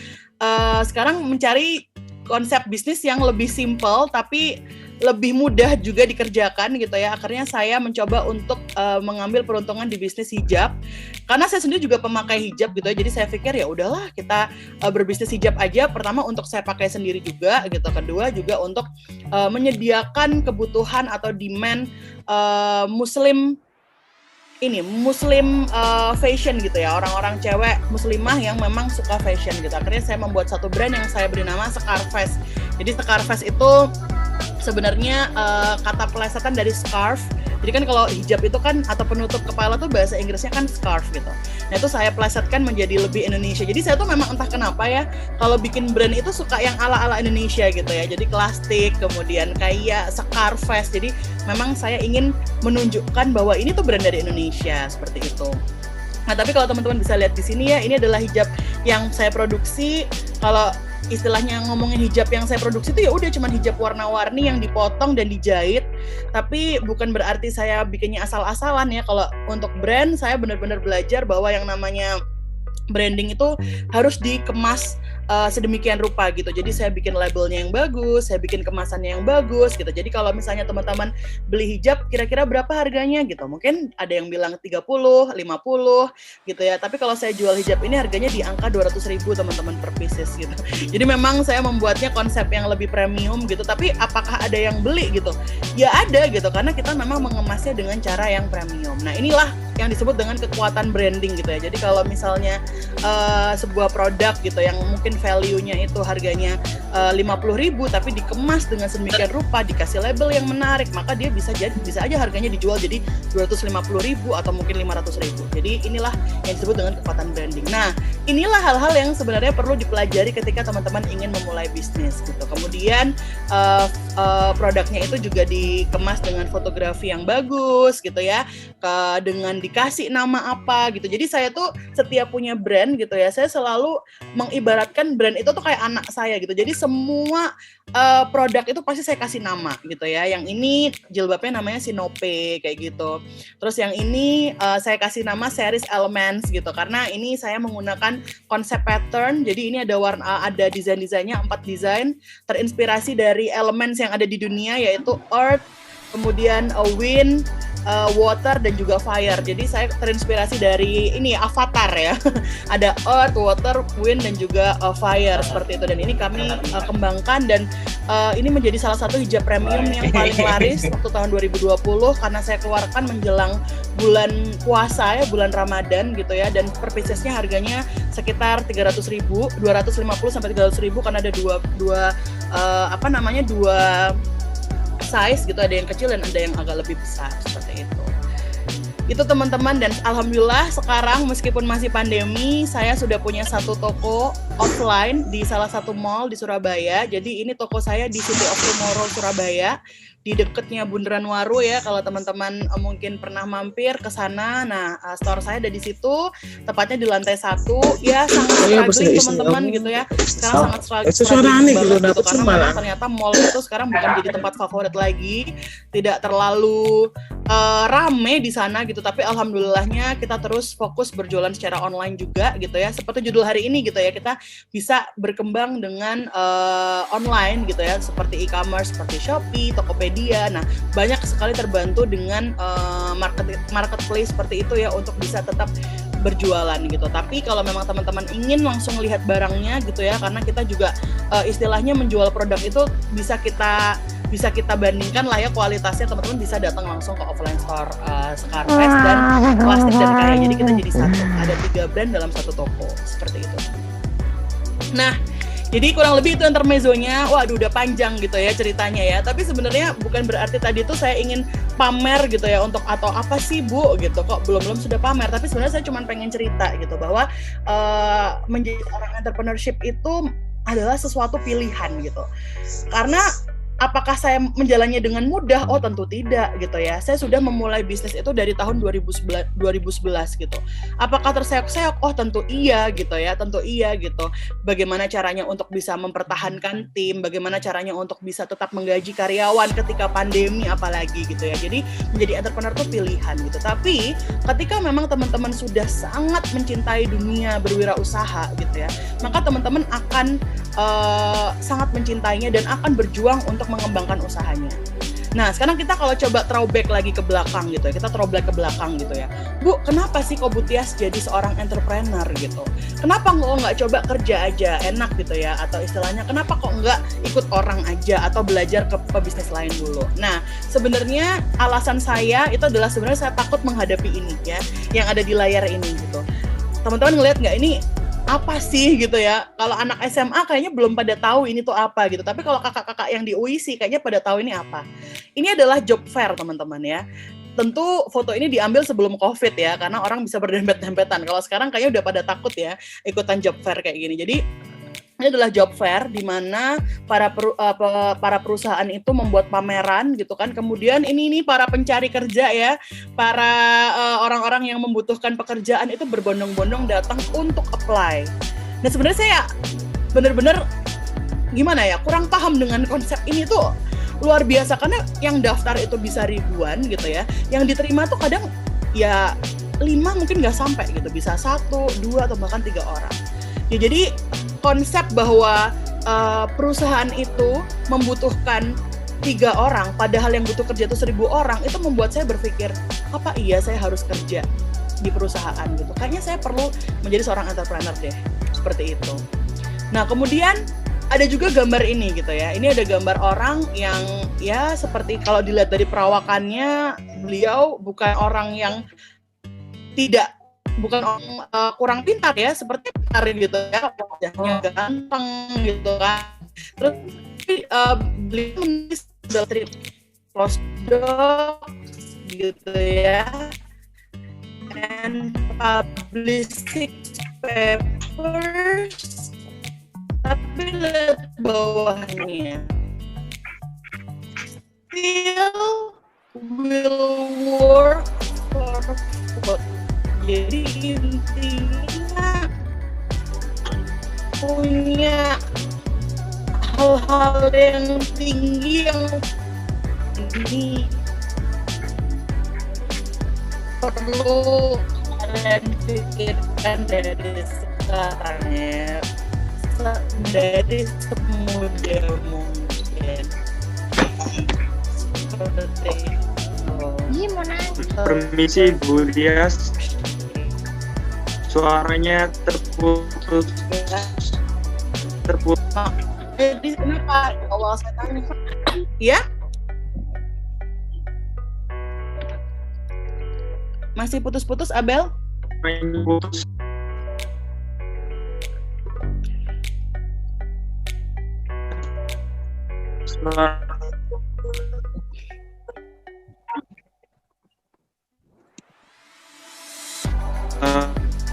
S7: Sekarang mencari konsep bisnis yang lebih simple tapi lebih mudah juga dikerjakan gitu ya. Akhirnya saya mencoba untuk mengambil peruntungan di bisnis hijab karena saya sendiri juga pemakai hijab gitu ya. Jadi saya pikir ya udahlah kita berbisnis hijab aja. Pertama untuk saya pakai sendiri juga gitu. Kedua juga untuk menyediakan kebutuhan atau demand Muslim fashion gitu ya, orang-orang cewek muslimah yang memang suka fashion gitu. Akhirnya saya membuat satu brand yang saya beri nama Scarfest. Jadi Scarfest itu sebenarnya kata pelesetan dari scarf. Jadi kan kalau hijab itu kan atau penutup kepala tuh bahasa Inggrisnya kan scarf gitu. Nah itu saya plesetkan menjadi lebih Indonesia. Jadi saya tuh memang entah kenapa ya, kalau bikin brand itu suka yang ala-ala Indonesia gitu ya. Jadi Clastic, kemudian kayak Scarfest. Jadi memang saya ingin menunjukkan bahwa ini tuh brand dari Indonesia seperti itu. Nah tapi kalau teman-teman bisa lihat di sini ya, ini adalah hijab yang saya produksi. Kalau istilahnya ngomongin hijab yang saya produksi itu ya udah cuman hijab warna-warni yang dipotong dan dijahit. Tapi bukan berarti saya bikinnya asal-asalan ya. Kalau untuk brand saya benar-benar belajar bahwa yang namanya branding itu harus dikemas sedemikian rupa gitu. Jadi saya bikin labelnya yang bagus, saya bikin kemasannya yang bagus gitu. Jadi kalau misalnya teman-teman beli hijab kira-kira berapa harganya gitu. Mungkin ada yang bilang 30, 50 gitu ya. Tapi kalau saya jual hijab ini harganya di angka 200.000 teman-teman per pieces gitu. Jadi memang saya membuatnya konsep yang lebih premium gitu. Tapi apakah ada yang beli gitu? Ya ada gitu, karena kita memang mengemasnya dengan cara yang premium. Nah inilah yang disebut dengan kekuatan branding gitu ya. Jadi kalau misalnya sebuah produk gitu yang mungkin value-nya itu harganya 50.000 tapi dikemas dengan sedemikian rupa, dikasih label yang menarik, maka dia bisa aja harganya dijual jadi 250.000 atau mungkin 500.000. Jadi inilah yang disebut dengan kekuatan branding. Nah, inilah hal-hal yang sebenarnya perlu dipelajari ketika teman-teman ingin memulai bisnis gitu. Kemudian produknya itu juga dikemas dengan fotografi yang bagus gitu ya, dengan dikasih nama apa gitu. Jadi saya tuh setiap punya brand gitu ya, saya selalu mengibaratkan brand itu tuh kayak anak saya gitu. Jadi semua produk itu pasti saya kasih nama gitu ya. Yang ini jilbabnya namanya Sinope kayak gitu. Terus yang ini saya kasih nama series Elements gitu, karena ini saya menggunakan konsep pattern. Jadi ini ada ada desain-desainnya 4 desain terinspirasi dari elements yang ada di dunia, yaitu earth, kemudian wind, water, dan juga fire. Jadi saya terinspirasi dari ini Avatar ya. Ada earth, water, wind, dan juga fire seperti itu. Dan ini kami kembangkan, dan ini menjadi salah satu hijab premium yang paling laris waktu tahun 2020 karena saya keluarkan menjelang bulan puasa ya, bulan Ramadan gitu ya. Dan per piecesnya harganya sekitar 300.000, 250 sampai 300.000 karena ada dua size gitu, ada yang kecil dan ada yang agak lebih besar seperti itu. Itu teman-teman, dan alhamdulillah sekarang meskipun masih pandemi, saya sudah punya satu toko offline di salah satu mall di Surabaya. Jadi ini toko saya di City of Tomorrow Surabaya, di dekatnya Bundaran Waru ya, kalau teman-teman mungkin pernah mampir ke sana. Nah, store saya ada di situ, tepatnya di lantai 1. Ya, sangat struggling teman-teman gitu ya. Sekarang sangat struggling banget gitu, karena ternyata mall itu sekarang bukan jadi tempat favorit lagi, tidak terlalu rame di sana gitu. Tapi alhamdulillahnya kita terus fokus berjualan secara online juga gitu ya. Seperti judul hari ini gitu ya, kita bisa berkembang dengan online gitu ya, seperti e-commerce, seperti Shopee, Tokopedia. Nah, banyak sekali terbantu dengan marketplace seperti itu ya, untuk bisa tetap berjualan gitu. Tapi kalau memang teman-teman ingin langsung lihat barangnya gitu ya, karena kita juga istilahnya menjual produk itu bisa kita bandingkan lah ya kualitasnya, teman-teman bisa datang langsung ke offline store Scarface dan Plastik dan Karya. Jadi kita jadi satu, ada 3 brand dalam satu toko seperti itu. Nah, jadi kurang lebih itu intermezzonya. Waduh, udah panjang gitu ya ceritanya ya. Tapi sebenarnya bukan berarti tadi tuh saya ingin pamer gitu ya, untuk atau apa sih Bu gitu, kok belum sudah pamer. Tapi sebenarnya saya cuma pengen cerita gitu bahwa menjadi orang entrepreneurship itu adalah sesuatu pilihan gitu. Karena apakah saya menjalannya dengan mudah? Oh, tentu tidak gitu ya. Saya sudah memulai bisnis itu dari tahun 2011 gitu. Apakah terseok-seok? Oh, tentu iya gitu ya, tentu iya gitu. Bagaimana caranya untuk bisa mempertahankan tim, bagaimana caranya untuk bisa tetap menggaji karyawan ketika pandemi apalagi gitu ya. Jadi menjadi entrepreneur itu pilihan gitu. Tapi ketika memang teman-teman sudah sangat mencintai dunia berwirausaha gitu ya, maka teman-teman akan sangat mencintainya dan akan berjuang untuk mengembangkan usahanya. Nah, sekarang kita kalau coba throwback lagi ke belakang gitu ya, kita throwback ke belakang gitu ya. Bu, kenapa sih kok Bu Tias jadi seorang entrepreneur gitu? Kenapa nggak coba kerja aja, enak gitu ya? Atau istilahnya, kenapa kok nggak ikut orang aja atau belajar ke bisnis lain dulu? Nah, sebenarnya alasan saya itu adalah sebenarnya saya takut menghadapi ini ya, yang ada di layar ini gitu. Teman-teman ngelihat nggak ini? Apa sih gitu ya, kalau anak SMA kayaknya belum pada tahu ini tuh apa gitu, tapi kalau kakak-kakak yang di UISI kayaknya pada tahu ini apa. Ini adalah job fair teman-teman ya. Tentu foto ini diambil sebelum COVID ya, karena orang bisa berdempet-dempetan. Kalau sekarang kayaknya udah pada takut ya ikutan job fair kayak gini. Jadi ini adalah job fair di mana para perusahaan itu membuat pameran gitu kan. Kemudian ini para pencari kerja ya, para orang-orang yang membutuhkan pekerjaan itu berbondong-bondong datang untuk apply. Nah, sebenarnya saya benar-benar gimana ya, kurang paham dengan konsep ini tuh luar biasa, karena yang daftar itu bisa ribuan gitu ya. Yang diterima tuh kadang ya 5 mungkin nggak sampai gitu, bisa 1, 2 atau bahkan 3 orang. Ya, jadi konsep bahwa perusahaan itu membutuhkan 3 orang, padahal yang butuh kerja itu 1.000 orang, itu membuat saya berpikir, apa iya saya harus kerja di perusahaan gitu? Kayaknya saya perlu menjadi seorang entrepreneur deh, seperti itu. Nah, kemudian ada juga gambar ini gitu ya. Ini ada gambar orang yang ya seperti kalau dilihat dari perawakannya, beliau bukan orang yang bukan orang kurang pintar ya, seperti pintar gitu ya, wajahnya ganteng gitu kan. Terus beliau menulis dari postdoc gitu ya, and published paper first, tapi lihat bawahnya. Still will work for food. Jadi intinya punya hal-hal yang tinggi yang ini perlu kalian pikirkan dari sekarang ya, dari semudah mungkin. Seperti itu.
S6: Permisi Bu Dias, suaranya terputus.
S7: Jadi kenapa awal saya tanya? Ya? Masih putus-putus, Abel?
S6: Putus.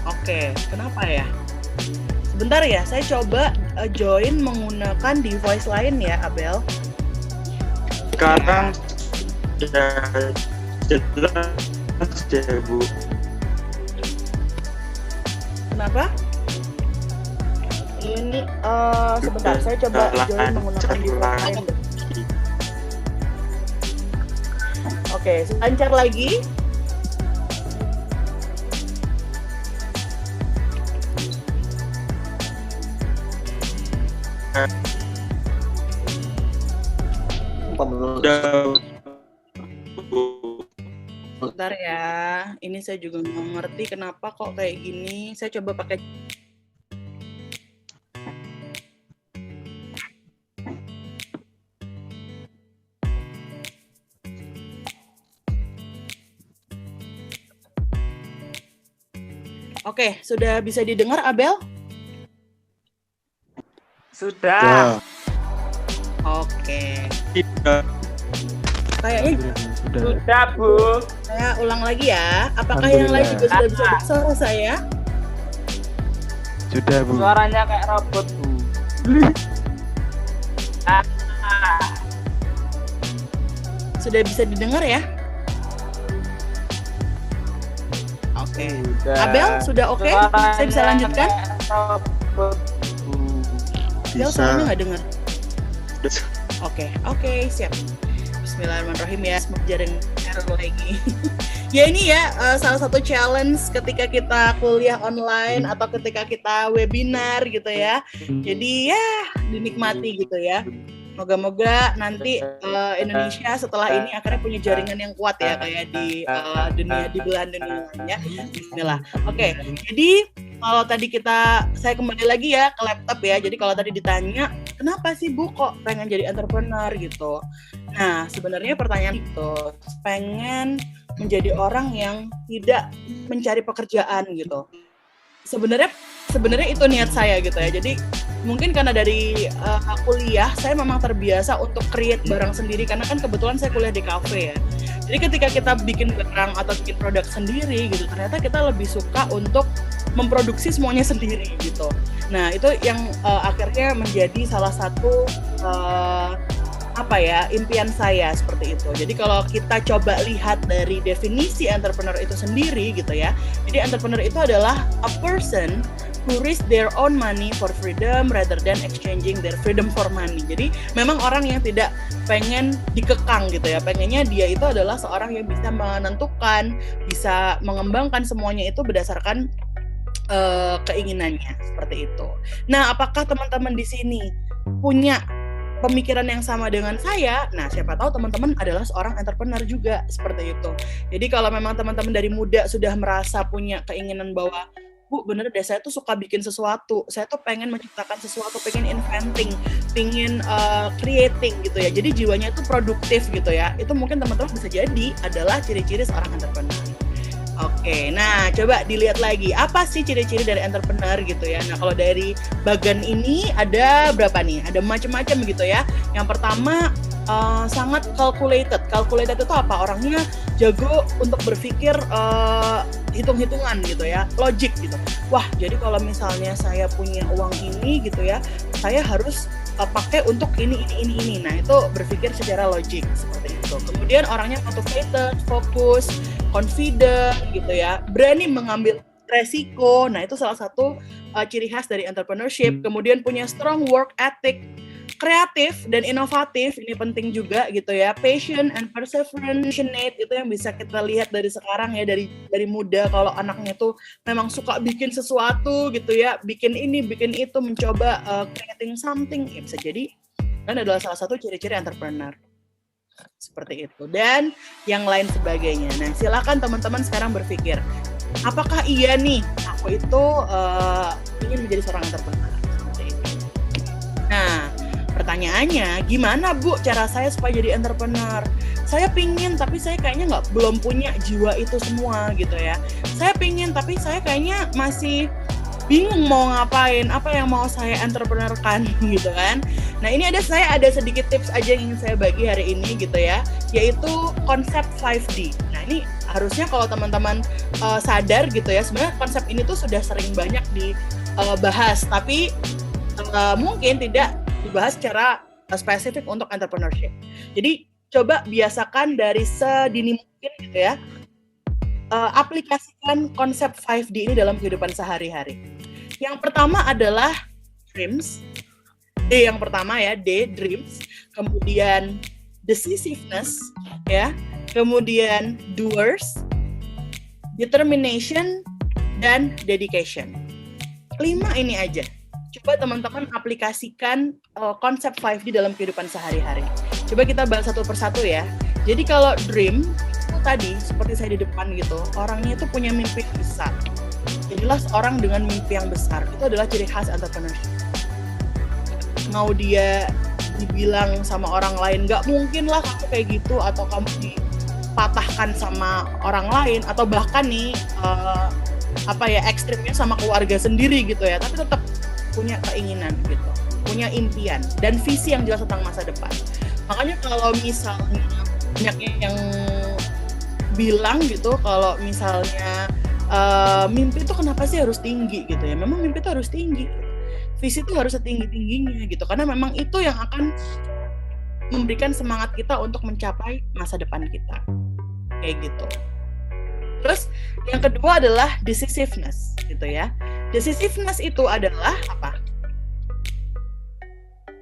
S7: Oke, kenapa ya? Sebentar ya, saya coba join menggunakan device lain ya, Abel.
S6: Sekarang sudah jelas ya, Bu.
S7: Kenapa? Ini sebentar, saya coba join menggunakan device lain. Oke, lancar lagi. Bentar ya, ini saya juga nggak ngerti kenapa kok kayak gini. Saya coba pakai. Oke, sudah bisa didengar, Abel?
S5: Sudah.
S7: Oke.
S6: Tidak.
S7: Kayaknya
S5: Sudah, Bu.
S7: saya ulang lagi ya. Apakah yang lain juga sudah bisa dengar suara saya?
S3: Sudah, Bu.
S5: Suaranya kayak robot, Bu.
S7: Sudah bisa didengar ya? Oke. Abel, sudah oke? Saya bisa lanjutkan? Abel, suaranya nggak dengar. Oke, siap. Bismillahirrahmanirrahim ya, semoga jaring error lagi. Ya ini ya, salah satu challenge ketika kita kuliah online atau ketika kita webinar gitu ya. Jadi ya, dinikmati gitu ya. Moga-moga nanti Indonesia setelah ini akhirnya punya jaringan yang kuat ya, kayak di dunia, di belahan dunia lainnya. Bismillah. Oke, jadi kalau tadi saya kembali lagi ya ke laptop ya. Jadi kalau tadi ditanya, kenapa sih Bu kok pengen jadi entrepreneur gitu? Nah, sebenarnya pertanyaan itu pengen menjadi orang yang tidak mencari pekerjaan gitu. Sebenarnya itu niat saya gitu ya. Jadi mungkin karena dari kuliah saya memang terbiasa untuk create barang sendiri, karena kan kebetulan saya kuliah di cafe ya. Jadi ketika kita bikin barang atau bikin produk sendiri gitu, ternyata kita lebih suka untuk memproduksi semuanya sendiri gitu. Nah itu yang akhirnya menjadi salah satu impian saya seperti itu. Jadi kalau kita coba lihat dari definisi entrepreneur itu sendiri gitu ya. Jadi entrepreneur itu adalah a person who risk their own money for freedom rather than exchanging their freedom for money. Jadi memang orang yang tidak pengen dikekang gitu ya. Pengennya dia itu adalah seorang yang bisa menentukan, bisa mengembangkan semuanya itu berdasarkan keinginannya seperti itu. Nah, apakah teman-teman di sini punya pemikiran yang sama dengan saya? Nah, siapa tahu teman-teman adalah seorang entrepreneur juga seperti itu. Jadi kalau memang teman-teman dari muda sudah merasa punya keinginan bahwa Bu, bener deh, saya tuh suka bikin sesuatu, saya tuh pengen menciptakan sesuatu, pengen inventing, pengen creating gitu ya. Jadi jiwanya itu produktif gitu ya. Itu mungkin teman-teman bisa jadi adalah ciri-ciri seorang entrepreneur. Oke, nah coba dilihat lagi, apa sih ciri-ciri dari entrepreneur gitu ya. Nah kalau dari bagan ini ada berapa nih? Ada macam-macam gitu ya. Yang pertama sangat calculated. Calculated itu apa? Orangnya jago untuk berpikir hitung-hitungan gitu ya, logik gitu. Wah, jadi kalau misalnya saya punya uang ini gitu ya, saya harus pakai untuk ini. Nah, itu berpikir secara logik seperti itu. Kemudian orangnya motivated, fokus, confident gitu ya, berani mengambil resiko. Nah, itu salah satu ciri khas dari entrepreneurship. Kemudian punya strong work ethic, kreatif dan inovatif, ini penting juga gitu ya. Patient and perseverance, itu yang bisa kita lihat dari sekarang ya, dari muda. Kalau anaknya tuh memang suka bikin sesuatu gitu ya, bikin ini, bikin itu, mencoba creating something, ya bisa jadi kan adalah salah satu ciri-ciri entrepreneur. Seperti itu. Dan yang lain sebagainya. Nah, silakan teman-teman sekarang berpikir, apakah iya nih aku itu ingin menjadi seorang entrepreneur? Seperti itu. Nah, pertanyaannya, gimana Bu cara saya supaya jadi entrepreneur? Saya pingin, tapi saya kayaknya belum punya jiwa itu semua gitu ya. Saya pingin, tapi saya kayaknya masih bingung mau ngapain, apa yang mau saya entrepreneurkan gitu kan. Nah, ini saya ada sedikit tips aja yang ingin saya bagi hari ini gitu ya, yaitu konsep 5D. Nah, ini harusnya kalau teman-teman sadar gitu ya, sebenarnya konsep ini tuh sudah sering banyak dibahas, tapi mungkin tidak dibahas secara spesifik untuk entrepreneurship. Jadi coba biasakan dari sedini mungkin gitu ya, aplikasikan konsep 5D ini dalam kehidupan sehari-hari. Yang pertama adalah dreams. D yang pertama ya, D, dreams. Kemudian decisiveness ya. Kemudian doers, determination, dan dedication. 5 ini aja. Coba teman-teman aplikasikan konsep 5D dalam kehidupan sehari-hari. Coba kita bahas satu persatu ya. Jadi kalau dream, itu tadi seperti saya di depan gitu, orangnya itu punya mimpi besar. Jadilah seorang dengan mimpi yang besar. Itu adalah ciri khas entrepreneurship. Mau dia dibilang sama orang lain, nggak mungkin lah kamu kayak gitu, atau kamu dipatahkan sama orang lain, atau bahkan nih ekstrimnya sama keluarga sendiri gitu ya, tapi tetap punya keinginan gitu, punya impian dan visi yang jelas tentang masa depan. Makanya kalau misalnya banyak yang bilang gitu, kalau misalnya mimpi itu kenapa sih harus tinggi gitu ya, memang mimpi itu harus tinggi, visi itu harus setinggi-tingginya gitu, karena memang itu yang akan memberikan semangat kita untuk mencapai masa depan kita, kayak gitu. Terus yang kedua adalah decisiveness gitu ya. Decisiveness itu adalah apa?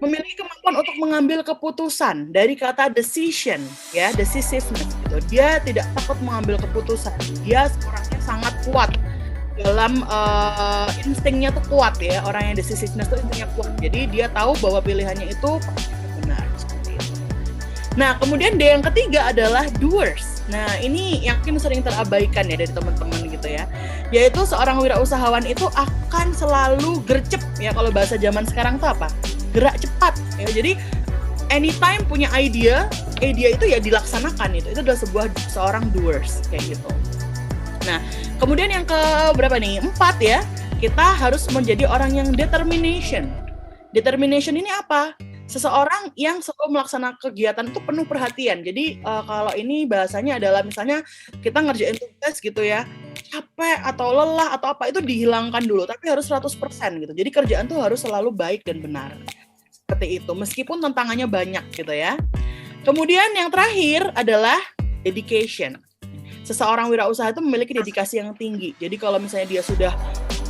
S7: Memiliki kemampuan untuk mengambil keputusan, dari kata decision ya, decisiveness gitu. Dia tidak takut mengambil keputusan. Dia orangnya sangat kuat dalam instingnya tuh kuat ya. Orang yang decisiveness itu instingnya kuat. Jadi dia tahu bahwa pilihannya itu benar seperti itu. Nah, kemudian yang ketiga adalah doers. Nah, ini yang mungkin sering terabaikan ya dari teman-teman gitu ya. Yaitu seorang wirausahawan itu akan selalu gercep ya, kalau bahasa zaman sekarang tuh apa? Gerak cepat ya. Jadi anytime punya idea itu ya dilaksanakan itu. Itu adalah seorang doers kayak gitu. Nah, kemudian yang ke berapa nih? 4 ya. Kita harus menjadi orang yang determination. Determination ini apa? Seseorang yang selalu melaksanakan kegiatan itu penuh perhatian. Jadi kalau ini bahasanya adalah misalnya kita ngerjain tugas gitu ya, capek atau lelah atau apa itu dihilangkan dulu, tapi harus 100% gitu. Jadi kerjaan tuh harus selalu baik dan benar. Seperti itu, meskipun tantangannya banyak gitu ya. Kemudian yang terakhir adalah dedication. Seseorang wirausaha itu memiliki dedikasi yang tinggi. Jadi kalau misalnya dia sudah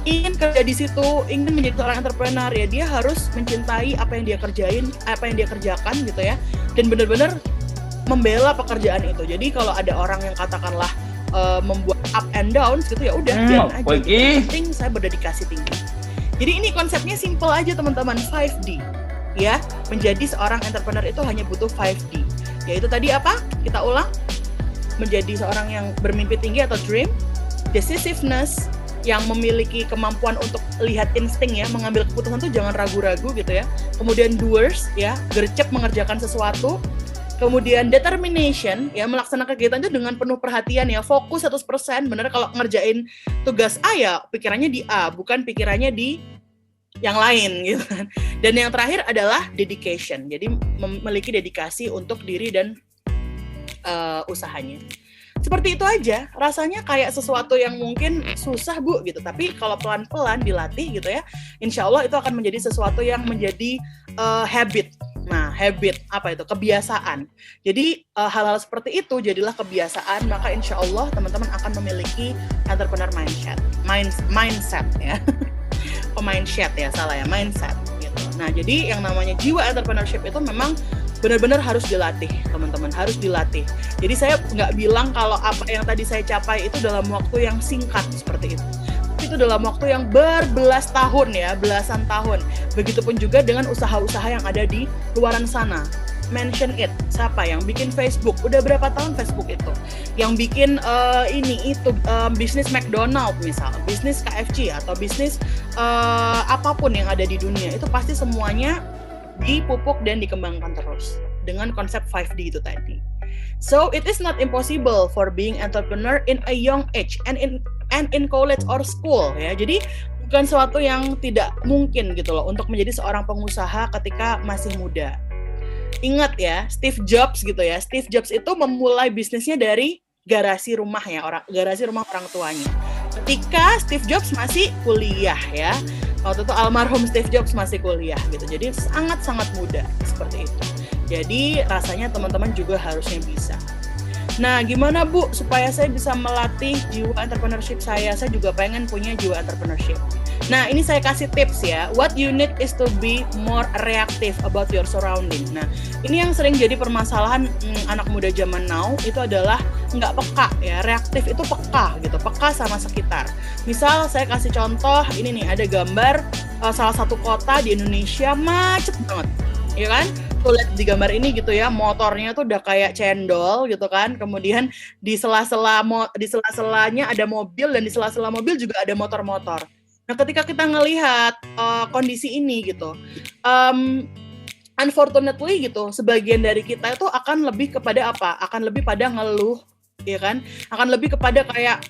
S7: ingin kerja di situ, ingin menjadi seorang entrepreneur ya, dia harus mencintai apa yang dia kerjain, apa yang dia kerjakan gitu ya, dan benar-benar membela pekerjaan itu. Jadi kalau ada orang yang katakanlah membuat up and downs gitu ya udah biarin aja. Yang penting saya berdedikasi tinggi. Jadi ini konsepnya simple aja teman-teman, 5D ya. Menjadi seorang entrepreneur itu hanya butuh 5D. Yaitu tadi apa? Kita ulang. Menjadi seorang yang bermimpi tinggi atau dream, decisiveness, yang memiliki kemampuan untuk lihat insting ya, mengambil keputusan tuh jangan ragu-ragu gitu ya. Kemudian doers ya, gercep mengerjakan sesuatu. Kemudian determination ya, melaksanakan kegiatan itu dengan penuh perhatian ya, fokus 100%. Bener kalau ngerjain tugas A ya pikirannya di A, bukan pikirannya di yang lain gitu kan. Dan yang terakhir adalah dedication. Jadi memiliki dedikasi untuk diri dan usahanya. Seperti itu aja, rasanya kayak sesuatu yang mungkin susah Bu gitu, tapi kalau pelan-pelan dilatih gitu ya, insya Allah itu akan menjadi sesuatu yang menjadi habit. Nah, habit apa itu? Kebiasaan. Jadi hal-hal seperti itu jadilah kebiasaan, maka insya Allah teman-teman akan memiliki entrepreneur mindset ya. Mindset ya, salah ya, mindset gitu. Nah, jadi yang namanya jiwa entrepreneurship itu memang benar-benar harus dilatih, teman-teman, harus dilatih. Jadi saya nggak bilang kalau apa yang tadi saya capai itu dalam waktu yang singkat seperti itu. Itu dalam waktu yang berbelas tahun ya, belasan tahun. Begitupun juga dengan usaha-usaha yang ada di luaran sana. Mention it, siapa yang bikin Facebook? Udah berapa tahun Facebook itu? Yang bikin bisnis McDonald misal, bisnis KFC atau bisnis apapun yang ada di dunia, itu pasti semuanya dipupuk dan dikembangkan terus dengan konsep 5D itu tadi. So it is not impossible for being entrepreneur in a young age and in college or school ya. Jadi bukan sesuatu yang tidak mungkin gitu loh untuk menjadi seorang pengusaha ketika masih muda. Ingat ya, Steve Jobs gitu ya. Steve Jobs itu memulai bisnisnya dari garasi rumah orang tuanya. Ketika Steve Jobs masih kuliah ya. Waktu itu almarhum Steve Jobs masih kuliah gitu. Jadi sangat-sangat muda seperti itu. Jadi rasanya teman-teman juga harusnya bisa. Nah, gimana Bu supaya saya bisa melatih jiwa entrepreneurship saya? Saya juga pengen punya jiwa entrepreneurship. Nah, ini saya kasih tips ya. What you need is to be more reactive about your surrounding. Nah, ini yang sering jadi permasalahan anak muda zaman now itu adalah nggak peka ya. Reaktif itu peka gitu, peka sama sekitar. Misal saya kasih contoh, ini nih ada gambar salah satu kota di Indonesia macet banget, ya kan? Tuh lihat di gambar ini gitu ya, motornya tuh udah kayak cendol gitu kan. Kemudian di sela-selanya ada mobil dan di sela-sela mobil juga ada motor-motor. Nah, ketika kita ngelihat kondisi ini gitu, unfortunately gitu, sebagian dari kita itu akan lebih kepada apa? Akan lebih pada ngeluh, ya kan? Akan lebih kepada kayak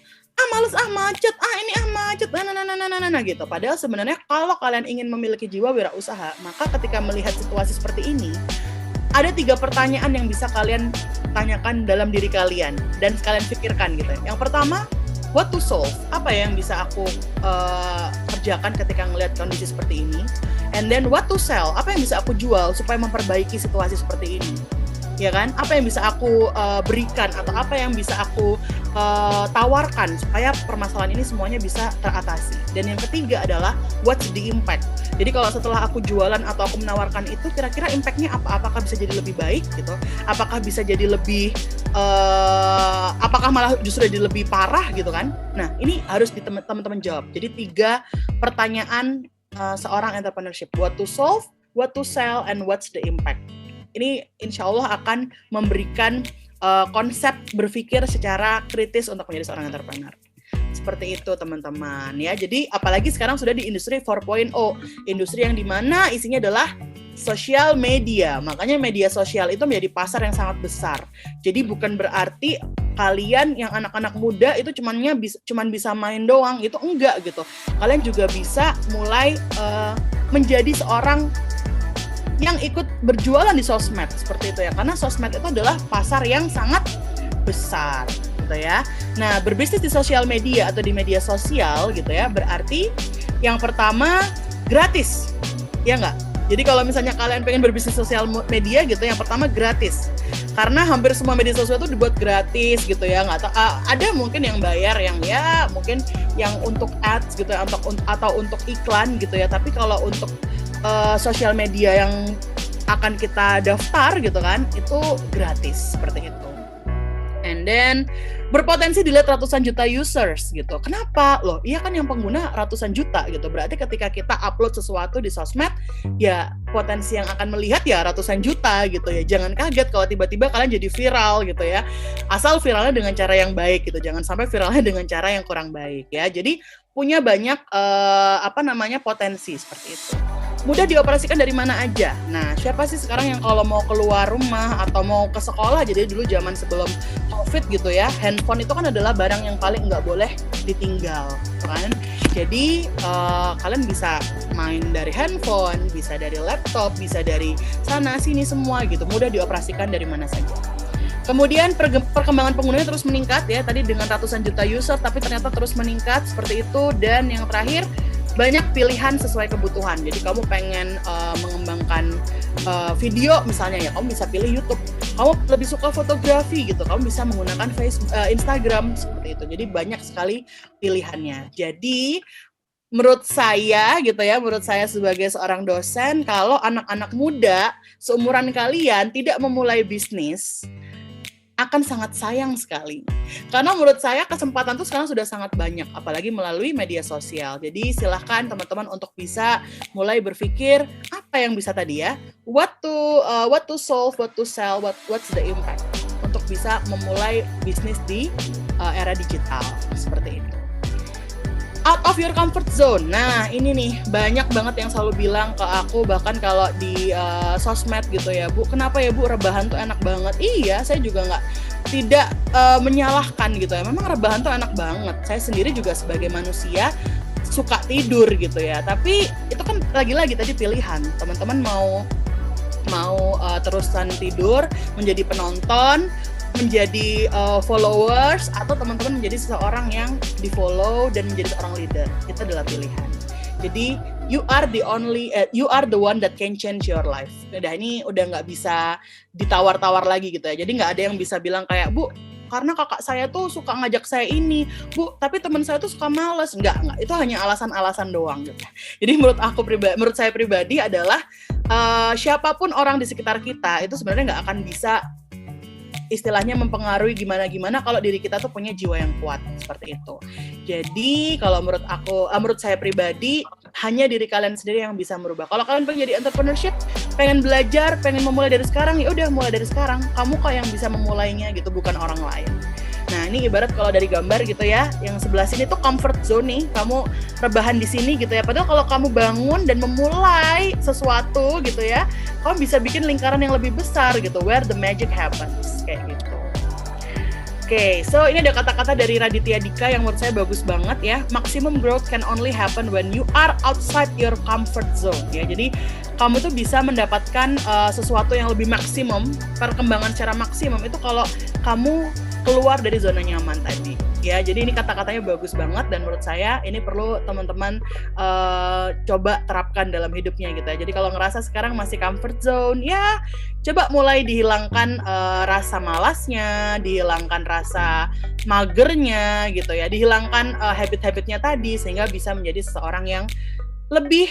S7: males macet, ini macet, nah gitu. Padahal sebenarnya kalau kalian ingin memiliki jiwa wirausaha, maka ketika melihat situasi seperti ini, ada 3 pertanyaan yang bisa kalian tanyakan dalam diri kalian dan kalian pikirkan gitu. Yang pertama, what to solve? Apa yang bisa aku kerjakan ketika ngelihat kondisi seperti ini? And then what to sell? Apa yang bisa aku jual supaya memperbaiki situasi seperti ini? Ya kan? Apa yang bisa aku berikan atau apa yang bisa aku tawarkan supaya permasalahan ini semuanya bisa teratasi. Dan yang ketiga adalah what's the impact? Jadi kalau setelah aku jualan atau aku menawarkan itu, kira-kira impact-nya apa? Apakah bisa jadi lebih baik gitu? Apakah bisa jadi lebih apakah malah justru jadi lebih parah gitu kan? Nah, ini harus teman-teman jawab. Jadi 3 pertanyaan seorang entrepreneurship. What to solve, what to sell, and what's the impact? Ini insya Allah akan memberikan konsep berpikir secara kritis untuk menjadi seorang entrepreneur. Seperti itu teman-teman ya. Jadi apalagi sekarang sudah di industri 4.0, industri yang dimana isinya adalah sosial media. Makanya media sosial itu menjadi pasar yang sangat besar. Jadi bukan berarti kalian yang anak-anak muda itu cuman bisa main doang, itu enggak gitu. Kalian juga bisa mulai menjadi seorang yang ikut berjualan di sosmed seperti itu ya, karena sosmed itu adalah pasar yang sangat besar gitu ya. Nah, berbisnis di sosial media atau di media sosial gitu ya, berarti yang pertama gratis, ya nggak? Jadi kalau misalnya kalian pengen berbisnis sosial media gitu, yang pertama gratis, karena hampir semua media sosial itu dibuat gratis gitu ya, nggak tahu ada mungkin yang bayar, yang ya mungkin yang untuk ads gitu ya, atau untuk iklan gitu ya, tapi kalau untuk sosial media yang akan kita daftar gitu kan, itu gratis seperti itu. And then berpotensi dilihat ratusan juta users gitu. Kenapa? Loh, iya kan yang pengguna ratusan juta gitu. Berarti ketika kita upload sesuatu di sosmed, ya potensi yang akan melihat ya ratusan juta gitu ya. Jangan kaget kalau tiba-tiba kalian jadi viral gitu ya. Asal viralnya dengan cara yang baik gitu. Jangan sampai viralnya dengan cara yang kurang baik ya. Jadi punya banyak potensi seperti itu. Mudah dioperasikan dari mana aja. Nah, siapa sih sekarang yang kalau mau keluar rumah atau mau ke sekolah, jadi dulu zaman sebelum COVID gitu ya, handphone itu kan adalah barang yang paling nggak boleh ditinggal, kan? Jadi kalian bisa main dari handphone, bisa dari laptop, bisa dari sana sini semua gitu. Mudah dioperasikan dari mana saja. Kemudian perkembangan penggunanya terus meningkat ya, tadi dengan ratusan juta user tapi ternyata terus meningkat seperti itu. Dan yang terakhir, banyak pilihan sesuai kebutuhan. Jadi kamu pengen mengembangkan video misalnya ya, kamu bisa pilih YouTube. Kamu lebih suka fotografi gitu, kamu bisa menggunakan Instagram seperti itu. Jadi banyak sekali pilihannya. Jadi menurut saya gitu ya, menurut saya sebagai seorang dosen, kalau anak-anak muda seumuran kalian tidak memulai bisnis, akan sangat sayang sekali. Karena menurut saya kesempatan tuh sekarang sudah sangat banyak, apalagi melalui media sosial. Jadi silahkan teman-teman untuk bisa mulai berpikir apa yang bisa tadi ya, what to solve, what to sell, what's the impact, untuk bisa memulai bisnis di era digital seperti itu. Out of your comfort zone. Nah, ini nih banyak banget yang selalu bilang ke aku, bahkan kalau di sosmed gitu ya, Bu, kenapa ya Bu rebahan tuh enak banget? Iya, saya juga tidak menyalahkan gitu ya. Memang rebahan tuh enak banget. Saya sendiri juga sebagai manusia suka tidur gitu ya. Tapi itu kan lagi-lagi tadi pilihan. Teman-teman mau terusan tidur, menjadi penonton, menjadi followers, atau teman-teman menjadi seseorang yang di-follow dan menjadi seorang leader. Itu adalah pilihan. Jadi you are the one that can change your life. Udah, ini udah nggak bisa ditawar-tawar lagi gitu ya. Jadi nggak ada yang bisa bilang kayak, Bu, karena kakak saya tuh suka ngajak saya ini, Bu, tapi teman saya tuh suka males. Enggak, itu hanya alasan-alasan doang gitu. Jadi menurut saya pribadi adalah siapapun orang di sekitar kita itu sebenarnya nggak akan bisa istilahnya mempengaruhi gimana-gimana kalau diri kita tuh punya jiwa yang kuat seperti itu. Jadi kalau menurut saya pribadi, hanya diri kalian sendiri yang bisa merubah. Kalau kalian pengen jadi entrepreneurship, pengen belajar, pengen memulai dari sekarang, ya udah mulai dari sekarang. Kamu kok yang bisa memulainya gitu, bukan orang lain. Nah, ini ibarat kalau dari gambar gitu ya, yang sebelah sini tuh comfort zone nih, kamu rebahan di sini gitu ya. Padahal kalau kamu bangun dan memulai sesuatu gitu ya, kamu bisa bikin lingkaran yang lebih besar gitu, where the magic happens, kayak gitu. Oke, so ini ada kata-kata dari Raditya Dika yang menurut saya bagus banget ya. Maximum growth can only happen when you are outside your comfort zone ya. Jadi kamu tuh bisa mendapatkan sesuatu yang lebih maksimum, perkembangan secara maksimum itu kalau kamu keluar dari zona nyaman tadi ya. Jadi ini kata-katanya bagus banget dan menurut saya ini perlu teman-teman coba terapkan dalam hidupnya gitu ya. Jadi kalau ngerasa sekarang masih comfort zone ya, coba mulai dihilangkan rasa malasnya, dihilangkan rasa magernya gitu ya, dihilangkan habit-habitnya tadi sehingga bisa menjadi seseorang yang lebih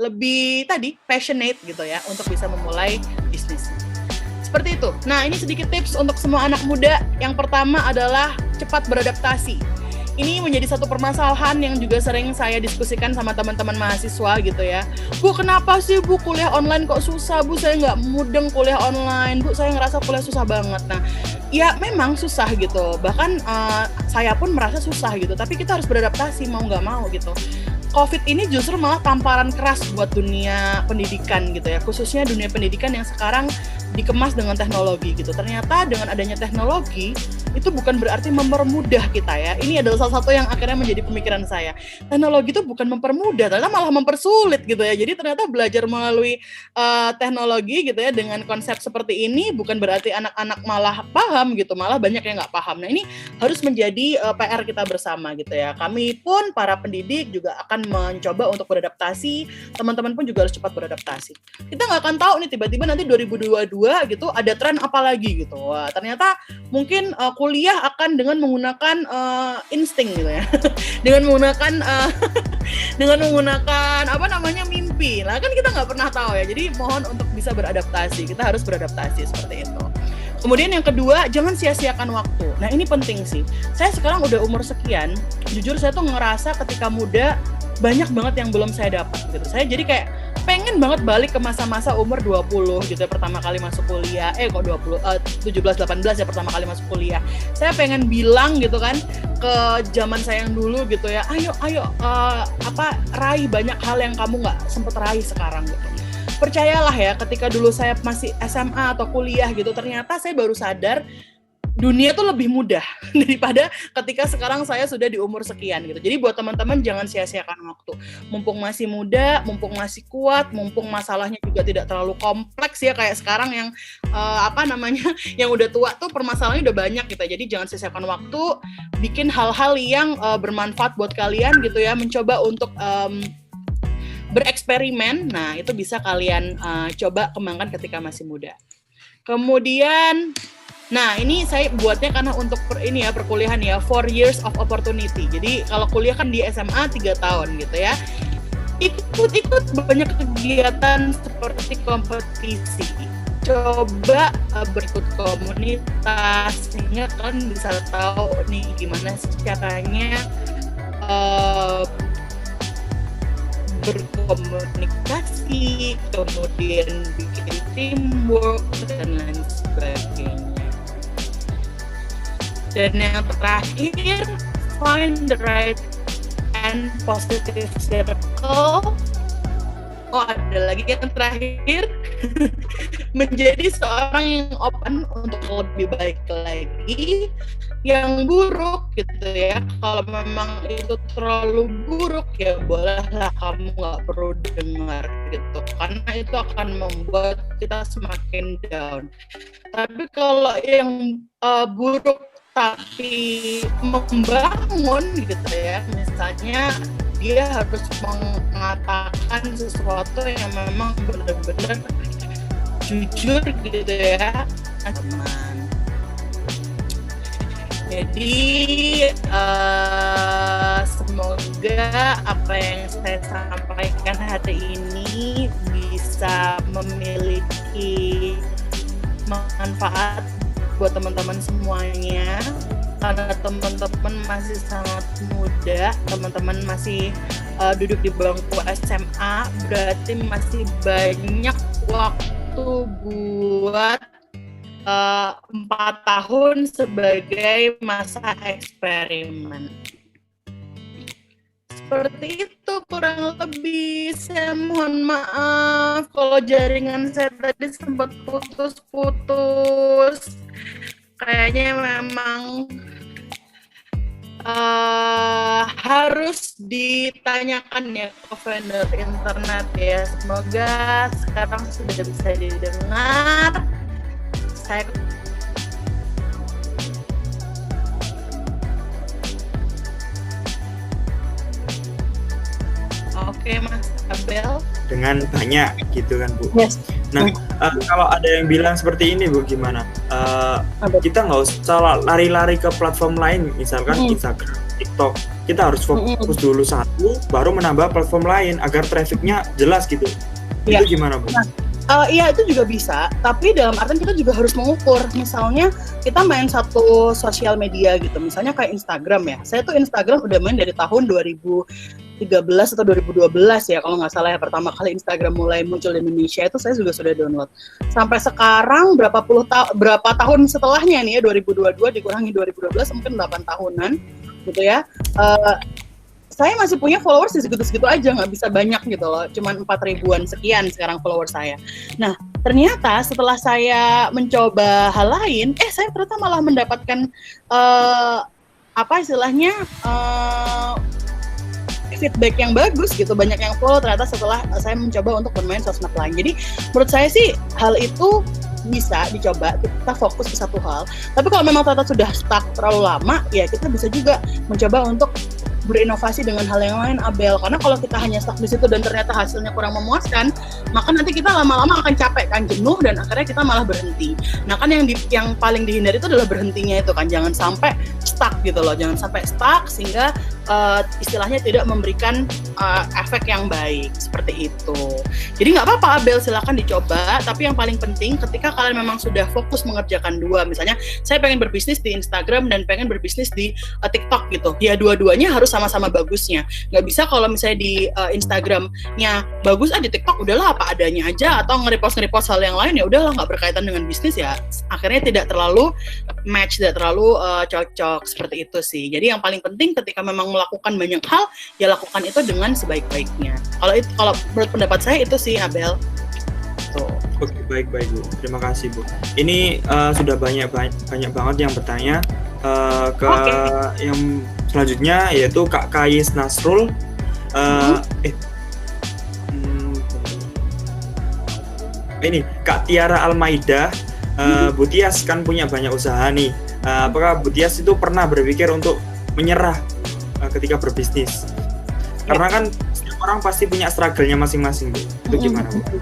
S7: lebih tadi passionate gitu ya untuk bisa memulai bisnis. Seperti itu. Nah, ini sedikit tips untuk semua anak muda. Yang pertama adalah cepat beradaptasi. Ini menjadi satu permasalahan yang juga sering saya diskusikan sama teman-teman mahasiswa gitu ya. Bu, kenapa sih Bu kuliah online kok susah? Bu, saya nggak mudeng kuliah online. Bu, saya ngerasa kuliah susah banget. Nah, ya memang susah gitu. Bahkan saya pun merasa susah gitu. Tapi kita harus beradaptasi mau nggak mau gitu. COVID ini justru malah tamparan keras buat dunia pendidikan gitu ya, khususnya dunia pendidikan yang sekarang dikemas dengan teknologi gitu. Ternyata dengan adanya teknologi itu bukan berarti mempermudah kita ya. Ini adalah salah satu yang akhirnya menjadi pemikiran saya. Teknologi itu bukan mempermudah, ternyata malah mempersulit gitu ya. Jadi ternyata belajar melalui teknologi gitu ya dengan konsep seperti ini bukan berarti anak-anak malah paham gitu, malah banyak yang nggak paham. Nah, ini harus menjadi PR kita bersama gitu ya. Kami pun para pendidik juga akan mencoba untuk beradaptasi, teman-teman pun juga harus cepat beradaptasi. Kita nggak akan tahu nih tiba-tiba nanti 2022 gitu ada tren apa lagi gitu. Wah, ternyata mungkin kuliah akan dengan menggunakan insting gitu ya. dengan menggunakan mimpi. Nah, kan kita nggak pernah tahu ya. Jadi mohon untuk bisa beradaptasi. Kita harus beradaptasi seperti itu. Kemudian yang kedua, jangan sia-siakan waktu. Nah, ini penting sih. Saya sekarang udah umur sekian, jujur saya tuh ngerasa ketika muda banyak banget yang belum saya dapat gitu. Saya jadi kayak pengen banget balik ke masa-masa umur 20 gitu ya, pertama kali masuk kuliah. 17-18 ya pertama kali masuk kuliah. Saya pengen bilang gitu kan ke zaman saya yang dulu gitu ya, ayo raih banyak hal yang kamu nggak sempet raih sekarang gitu. Percayalah ya, ketika dulu saya masih SMA atau kuliah gitu, ternyata saya baru sadar dunia tuh lebih mudah daripada ketika sekarang saya sudah di umur sekian gitu. Jadi buat teman-teman jangan sia-siakan waktu. Mumpung masih muda, mumpung masih kuat, mumpung masalahnya juga tidak terlalu kompleks ya kayak sekarang yang yang udah tua tuh permasalahannya udah banyak gitu. Jadi jangan sia-siakan waktu, bikin hal-hal yang bermanfaat buat kalian gitu ya, mencoba untuk bereksperimen. Nah, itu bisa kalian coba kembangkan ketika masih muda. Kemudian nah, ini saya buatnya karena untuk perkuliahan ya, 4 years of opportunity. Jadi kalau kuliah kan di SMA 3 tahun gitu ya. Ikut banyak kegiatan seperti kompetisi. Coba berikut komunitas sehingga kalian bisa tahu nih gimana caranya berkomunikasi, kemudian bikin teamwork dan lain sebagainya. Dan yang terakhir, find the right and positive circle. Oh, ada lagi yang terakhir, menjadi seorang yang open untuk lebih baik lagi. Yang buruk gitu ya, kalau memang itu terlalu buruk ya bolehlah kamu nggak perlu dengar gitu, karena itu akan membuat kita semakin down. Tapi kalau yang buruk tapi membangun gitu ya, misalnya dia harus mengatakan sesuatu yang memang benar-benar jujur gitu ya, teman. Jadi semoga apa yang saya sampaikan hari ini bisa memiliki manfaat buat teman-teman semuanya, karena teman-teman masih sangat muda, teman-teman masih duduk di bangku SMA, berarti masih banyak waktu buat 4 tahun sebagai masa eksperimen. Seperti itu kurang lebih. Saya mohon maaf kalau jaringan saya tadi sempat putus-putus. Kayaknya memang harus ditanyakan ya ke vendor internet ya. Semoga sekarang sudah bisa didengar. Saya Oke, Mas Abel.
S6: Dengan banyak gitu kan, Bu.
S7: Yes.
S6: Nah, kalau ada yang bilang seperti ini, Bu, gimana? Kita nggak usah lari-lari ke platform lain, misalkan Instagram, TikTok. Kita harus fokus dulu satu, baru menambah platform lain agar trafficnya jelas gitu. Itu gimana, Bu?
S7: Iya, itu juga bisa, tapi dalam artian kita juga harus mengukur. Misalnya kita main satu sosial media gitu, misalnya kayak Instagram ya. Saya tuh Instagram udah main dari tahun 2013 atau 2012 ya, kalau nggak salah ya, pertama kali Instagram mulai muncul di Indonesia itu saya juga sudah download. Sampai sekarang berapa tahun setelahnya nih ya, 2022 dikurangi 2012 mungkin 8 tahunan gitu ya. Saya masih punya followers segitu-segitu aja, nggak bisa banyak gitu loh, cuman 4.000-an sekian sekarang followers saya. Nah, ternyata setelah saya mencoba hal lain, saya ternyata malah mendapatkan feedback yang bagus gitu, banyak yang follow ternyata setelah saya mencoba untuk bermain sosmed lain. Jadi menurut saya sih hal itu bisa dicoba, kita fokus ke satu hal. Tapi kalau memang ternyata sudah stuck terlalu lama, ya kita bisa juga mencoba untuk berinovasi dengan hal yang lain, Abel. Karena kalau kita hanya stuck di situ dan ternyata hasilnya kurang memuaskan, maka nanti kita lama-lama akan capek kan, jenuh, dan akhirnya kita malah berhenti. Nah kan yang paling dihindari itu adalah berhentinya itu kan, jangan sampai stuck gitu loh, jangan sampai stuck sehingga istilahnya tidak memberikan efek yang baik seperti itu. Jadi nggak apa-apa Abel, silakan dicoba. Tapi yang paling penting ketika kalian memang sudah fokus mengerjakan dua, misalnya saya pengen berbisnis di Instagram dan pengen berbisnis di TikTok gitu, ya dua-duanya harus sama-sama bagusnya. Nggak bisa kalau misalnya di Instagramnya bagus, di TikTok udahlah apa adanya aja, atau nge-repost hal yang lain ya udahlah nggak berkaitan dengan bisnis, ya akhirnya tidak terlalu match, tidak terlalu cocok seperti itu sih. Jadi yang paling penting ketika memang melakukan banyak hal, ya lakukan itu dengan sebaik-baiknya. Kalau menurut pendapat saya itu sih Abel. Tuh.
S6: Oke, baik Bu. Terima kasih Bu. Ini sudah banyak banget yang bertanya ke yang selanjutnya, yaitu Kak Kais Nasrul. Ini Kak Tiara Almaida. Bu Tias kan punya banyak usaha nih. Apakah Bu Tias itu pernah berpikir untuk menyerah ketika berbisnis? Karena kan setiap orang pasti punya struggle-nya masing-masing, Bu. Itu gimana, Bu?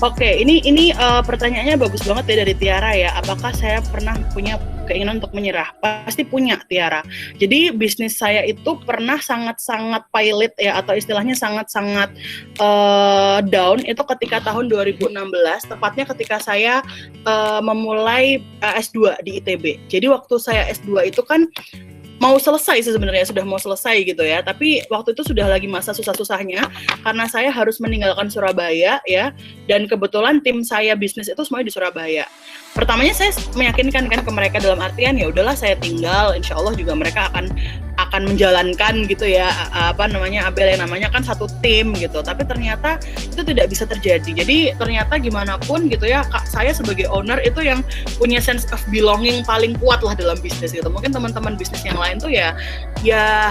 S7: Oke, ini pertanyaannya bagus banget ya dari Tiara ya. Apakah saya pernah punya keinginan untuk menyerah? Pasti punya, Tiara. Jadi bisnis saya itu pernah sangat-sangat pilot ya, atau istilahnya sangat-sangat down itu ketika tahun 2016, tepatnya ketika saya memulai S2 di ITB. Jadi waktu saya S2 itu kan mau selesai sih sebenarnya, sudah mau selesai gitu ya, tapi waktu itu sudah lagi masa susah-susahnya karena saya harus meninggalkan Surabaya ya, dan kebetulan tim saya bisnis itu semuanya di Surabaya. Pertamanya saya meyakinkan kan ke mereka dalam artian ya udahlah saya tinggal, insya Allah juga mereka akan menjalankan gitu ya, Abel yang namanya kan satu tim gitu, tapi ternyata itu tidak bisa terjadi. Jadi ternyata gimana pun gitu ya, saya sebagai owner itu yang punya sense of belonging paling kuat lah dalam bisnis gitu. Mungkin teman-teman bisnis yang lain tuh ya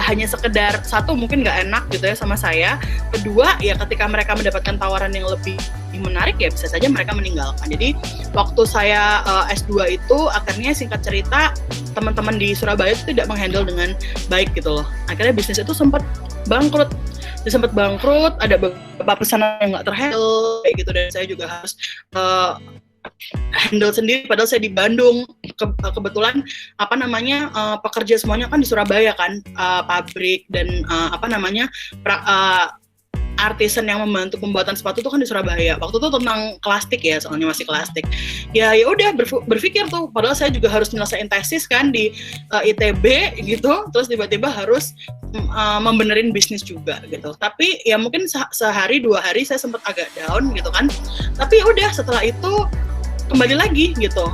S7: hanya sekedar satu mungkin nggak enak gitu ya sama saya, kedua ya ketika mereka mendapatkan tawaran yang lebih menarik ya bisa saja mereka meninggalkan. Jadi waktu saya S2 itu akhirnya singkat cerita teman-teman di Surabaya itu tidak menghandle dengan baik gitu loh. Akhirnya bisnis itu sempat bangkrut, ada beberapa pesanan yang nggak terhandle kayak gitu, dan saya juga harus handle sendiri padahal saya di Bandung. Kebetulan pekerja semuanya kan di Surabaya kan, pabrik dan artisan yang membantu pembuatan sepatu itu kan di Surabaya. Waktu itu tentang plastik ya, soalnya masih plastik. Ya udah berpikir tuh, padahal saya juga harus nyelesain tesis kan di ITB gitu, terus tiba-tiba harus membenerin bisnis juga gitu. Tapi ya mungkin sehari 2 hari saya sempat agak down gitu kan. Tapi udah setelah itu kembali lagi gitu,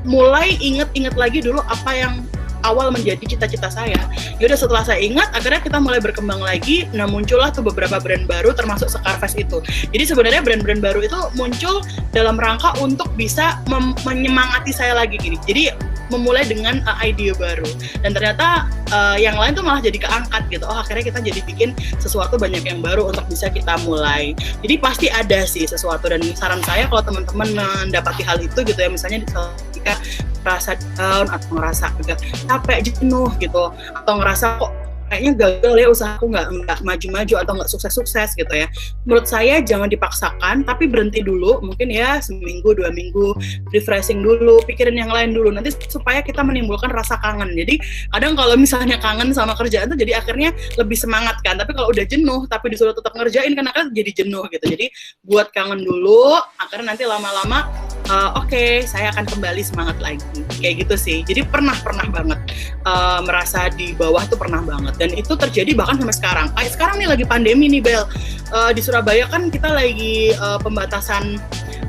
S7: mulai inget lagi dulu apa yang awal menjadi cita-cita saya. Yaudah setelah saya ingat, akhirnya kita mulai berkembang lagi. Nah muncullah tuh beberapa brand baru termasuk Scarfest itu. Jadi sebenarnya brand-brand baru itu muncul dalam rangka untuk bisa menyemangati saya lagi gini. Jadi memulai dengan ide baru. Dan ternyata yang lain tuh malah jadi keangkat gitu. Oh akhirnya kita jadi bikin sesuatu banyak yang baru untuk bisa kita mulai. Jadi pasti ada sih sesuatu, dan saran saya kalau teman-teman mendapati hal itu gitu ya, misalnya ketika merasa down atau ngerasa agak capek, jenuh gitu, atau ngerasa kok kayaknya gagal ya usahaku, nggak maju-maju atau nggak sukses-sukses gitu ya. Menurut saya jangan dipaksakan, tapi berhenti dulu, mungkin ya seminggu 2 minggu, refreshing dulu, pikirin yang lain dulu, nanti supaya kita menimbulkan rasa kangen. Jadi kadang kalau misalnya kangen sama kerjaan tuh jadi akhirnya lebih semangat kan, tapi kalau udah jenuh tapi disuruh tetap ngerjain kan akan jadi jenuh gitu. Jadi buat kangen dulu, akhirnya nanti lama-lama oke, saya akan kembali semangat lagi kayak gitu sih. Jadi pernah banget merasa di bawah tuh pernah banget, dan itu terjadi bahkan sampai sekarang. Kayak sekarang nih lagi pandemi nih Bel, di Surabaya kan kita lagi pembatasan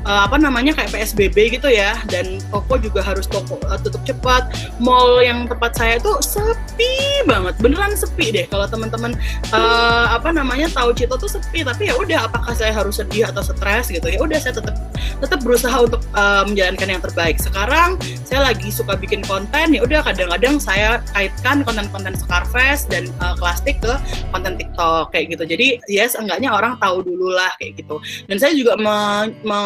S7: kayak PSBB gitu ya, dan toko juga harus tutup cepat. Mall yang tempat saya tuh sepi banget, beneran sepi deh. Kalau teman-teman tahu Cito tuh sepi, tapi ya udah, apakah saya harus sedih atau stres gitu? Ya udah, saya tetap berusaha untuk menjalankan yang terbaik. Sekarang saya lagi suka bikin konten, ya udah kadang-kadang saya kaitkan konten-konten Scarfest dan plastik ke konten TikTok kayak gitu. Jadi ya seenggaknya orang tahu dulu lah kayak gitu. Dan saya juga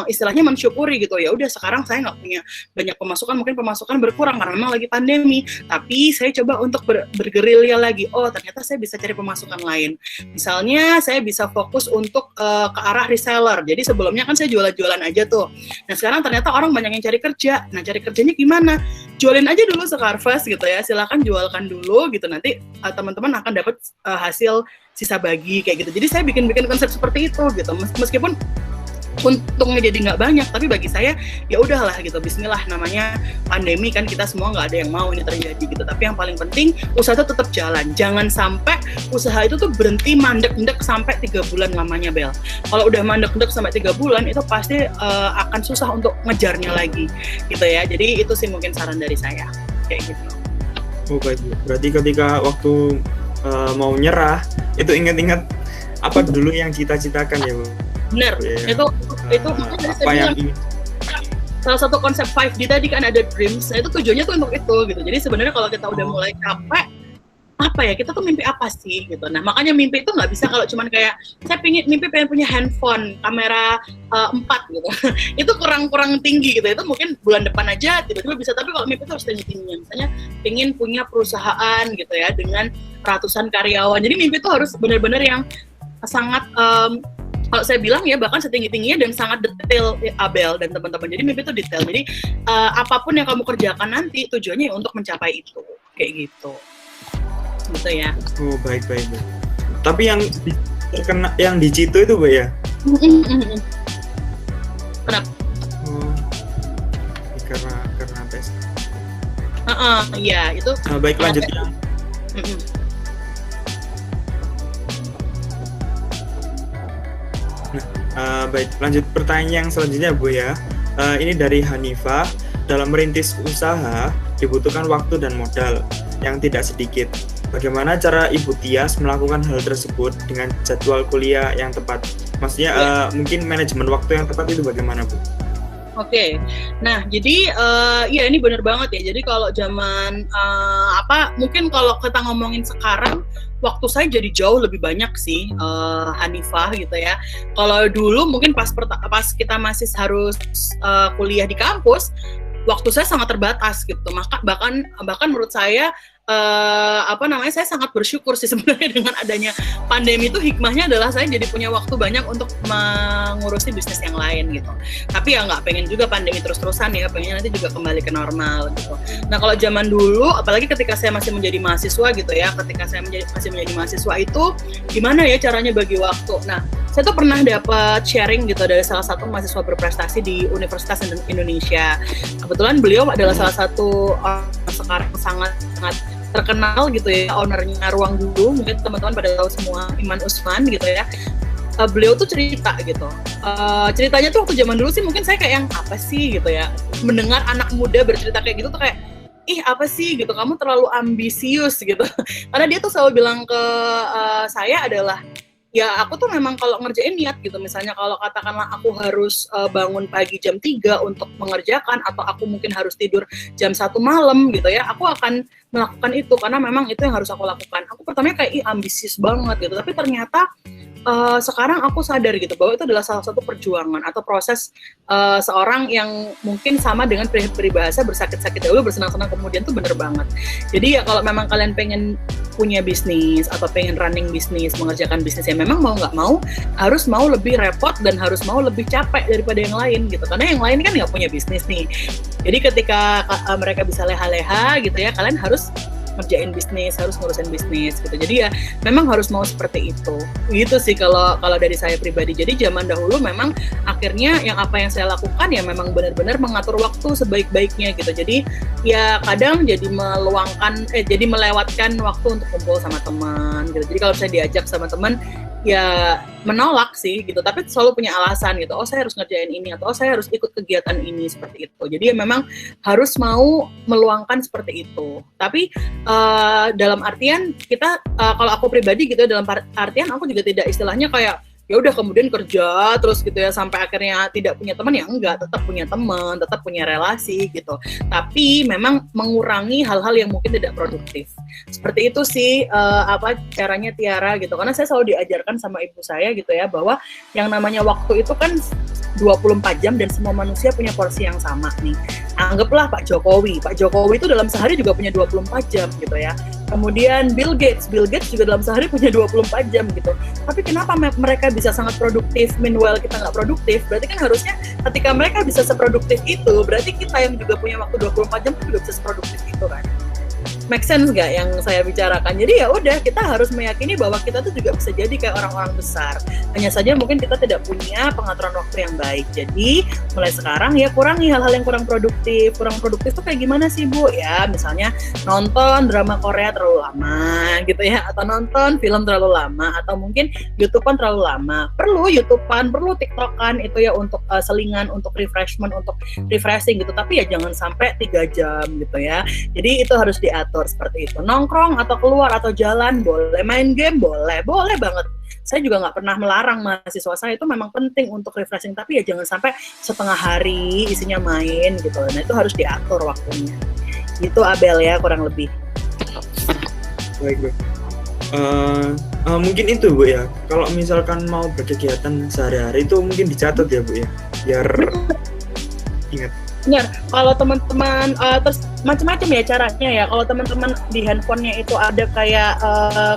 S7: istilahnya mensyukuri gitu, ya udah sekarang saya nggak punya banyak pemasukan, mungkin pemasukan berkurang karena memang lagi pandemi, tapi saya coba untuk bergerilya lagi. Oh ternyata saya bisa cari pemasukan lain, misalnya saya bisa fokus untuk ke arah reseller. Jadi sebelumnya kan saya jualan aja tuh, nah sekarang ternyata orang banyak yang cari kerja. Nah cari kerjanya gimana? Jualin aja dulu Scarfest gitu ya, silakan jualkan dulu gitu, nanti teman-teman akan dapat hasil sisa bagi kayak gitu. Jadi saya bikin konsep seperti itu gitu, meskipun untungnya jadi nggak banyak, tapi bagi saya ya udahlah gitu, bismillah, namanya pandemi kan, kita semua nggak ada yang mau ini terjadi gitu. Tapi yang paling penting usaha itu tetap jalan, jangan sampai usaha itu tuh berhenti mandek-ndek sampai 3 bulan lamanya Bel. Kalau udah mandek-ndek sampai 3 bulan itu pasti akan susah untuk ngejarnya lagi gitu ya. Jadi itu sih mungkin saran dari saya kayak gitu.
S6: Oh baik, berarti ketika waktu mau nyerah itu ingat-ingat apa dulu yang cita-citakan ya Bu?
S7: Bener, itu Itu makanya
S6: apa yang ingin
S7: salah satu konsep 5D tadi kan ada dreams. Nah itu tujuannya tuh untuk itu gitu. Jadi sebenarnya kalau kita udah mulai capek, apa ya, kita tuh mimpi apa sih gitu. Nah makanya mimpi itu nggak bisa kalau cuman kayak saya mimpi pengen punya handphone kamera 4 gitu. Itu kurang tinggi gitu. Itu mungkin bulan depan aja tiba-tiba bisa. Tapi kalau mimpi itu harus tinggi-tingginya. Misalnya pengen punya perusahaan gitu ya dengan ratusan karyawan. Jadi mimpi itu harus benar-benar yang sangat kalau saya bilang ya bahkan setinggi-tingginya dan sangat detail Abel dan teman-teman. Jadi mimpi itu detail. Jadi apapun yang kamu kerjakan nanti tujuannya untuk mencapai itu. Kayak gitu. Gitu ya.
S6: Oh, baik. Tapi yang terkena yang di Cito itu, Mbak ya?
S7: Kenapa?
S6: Oh. Karena tes.
S7: Iya, itu.
S6: Baik, lanjut yang baik, lanjut pertanyaan yang selanjutnya, Bu ya. Ini dari Hanifah. Dalam merintis usaha dibutuhkan waktu dan modal yang tidak sedikit. Bagaimana cara Ibu Tias melakukan hal tersebut dengan jadwal kuliah yang tepat? Maksudnya mungkin manajemen waktu yang tepat itu bagaimana, Bu?
S7: Oke. Nah, jadi ya ini benar banget ya. Jadi kalau zaman mungkin kalau kita ngomongin sekarang, waktu saya jadi jauh lebih banyak sih, Hanifah gitu ya. Kalau dulu mungkin pas kita masih harus kuliah di kampus, waktu saya sangat terbatas gitu. Maka bahkan menurut saya saya sangat bersyukur sih sebenarnya dengan adanya pandemi itu. Hikmahnya adalah saya jadi punya waktu banyak untuk mengurusi bisnis yang lain gitu. Tapi ya nggak pengen juga pandemi terus-terusan ya, pengen nanti juga kembali ke normal gitu. Nah kalau zaman dulu, apalagi ketika saya masih menjadi mahasiswa gitu ya, ketika saya masih menjadi mahasiswa itu gimana ya caranya bagi waktu. Nah saya tuh pernah dapat sharing gitu dari salah satu mahasiswa berprestasi di Universitas Indonesia. Kebetulan beliau adalah salah satu orang sekarang sangat terkenal gitu ya, ownernya Ruang Guru, mungkin teman-teman pada tahu semua, Iman Usman gitu ya. Beliau tuh cerita gitu, ceritanya tuh waktu zaman dulu sih mungkin saya kayak yang apa sih gitu ya, mendengar anak muda bercerita kayak gitu tuh kayak apa sih gitu, kamu terlalu ambisius gitu. Karena dia tuh selalu bilang ke saya adalah ya aku tuh memang kalau ngerjain niat gitu, misalnya kalau katakanlah aku harus bangun pagi jam 3 untuk mengerjakan, atau aku mungkin harus tidur jam 1 malam gitu ya, aku akan melakukan itu karena memang itu yang harus aku lakukan. Aku pertamanya kayak ambisius banget gitu, tapi ternyata sekarang aku sadar gitu bahwa itu adalah salah satu perjuangan atau proses seorang yang mungkin sama dengan peribahasa bersakit-sakit dahulu bersenang-senang kemudian, tuh bener banget. Jadi ya kalau memang kalian pengen punya bisnis atau pengen running bisnis, mengerjakan bisnis, ya memang mau nggak mau harus mau lebih repot dan harus mau lebih capek daripada yang lain gitu, karena yang lain kan nggak punya bisnis nih. Jadi ketika mereka bisa leha-leha gitu ya, kalian harus ngerjain bisnis, harus ngurusin bisnis gitu. Jadi ya memang harus mau seperti itu. Gitu sih kalau dari saya pribadi. Jadi zaman dahulu memang akhirnya yang saya lakukan ya memang benar-benar mengatur waktu sebaik-baiknya gitu. Jadi ya kadang jadi jadi melewatkan waktu untuk kumpul sama teman gitu. Jadi kalau saya diajak sama teman ya menolak sih gitu, tapi selalu punya alasan gitu, saya harus ngerjain ini, atau saya harus ikut kegiatan ini, seperti itu. Jadi ya memang harus mau meluangkan seperti itu. Tapi dalam artian kita, kalau aku pribadi gitu, dalam artian aku juga tidak istilahnya kayak ya udah kemudian kerja terus gitu ya sampai akhirnya tidak punya teman, ya enggak, tetap punya teman, tetap punya relasi gitu. Tapi memang mengurangi hal-hal yang mungkin tidak produktif. Seperti itu sih caranya Tiara gitu. Karena saya selalu diajarkan sama ibu saya gitu ya, bahwa yang namanya waktu itu kan 24 jam dan semua manusia punya porsi yang sama nih. Anggaplah Pak Jokowi itu dalam sehari juga punya 24 jam gitu ya. Kemudian Bill Gates juga dalam sehari punya 24 jam gitu. Tapi kenapa mereka bisa sangat produktif, meanwhile kita nggak produktif? Berarti kan harusnya ketika mereka bisa seproduktif itu, berarti kita yang juga punya waktu 24 jam juga bisa seproduktif itu kan? Make sense nggak yang saya bicarakan? Jadi ya udah, kita harus meyakini bahwa kita tuh juga bisa jadi kayak orang-orang besar. Hanya saja mungkin kita tidak punya pengaturan waktu yang baik. Jadi mulai sekarang ya kurangi hal-hal yang kurang produktif. Kurang produktif tuh kayak gimana sih Bu? Ya misalnya nonton drama Korea terlalu lama gitu ya, atau nonton film terlalu lama, atau mungkin YouTubean terlalu lama. Perlu YouTubean, perlu TikTokan itu ya untuk selingan, untuk refreshment, untuk refreshing gitu. Tapi ya jangan sampai 3 jam gitu ya. Jadi itu harus diatur seperti itu. Nongkrong atau keluar atau jalan boleh, main game boleh banget. saya juga nggak pernah melarang mahasiswa saya itu memang penting untuk refreshing, tapi ya jangan sampai setengah hari isinya main gitu. Nah itu harus diatur waktunya. Itu Abel ya kurang lebih.
S6: Baik. Mungkin itu Bu ya. Kalau misalkan mau berkegiatan sehari-hari itu mungkin dicatat ya Bu ya, biar ingat.
S7: Benar, kalau teman-teman terus macam-macam ya caranya ya. Kalau teman-teman di handphonenya itu ada kayak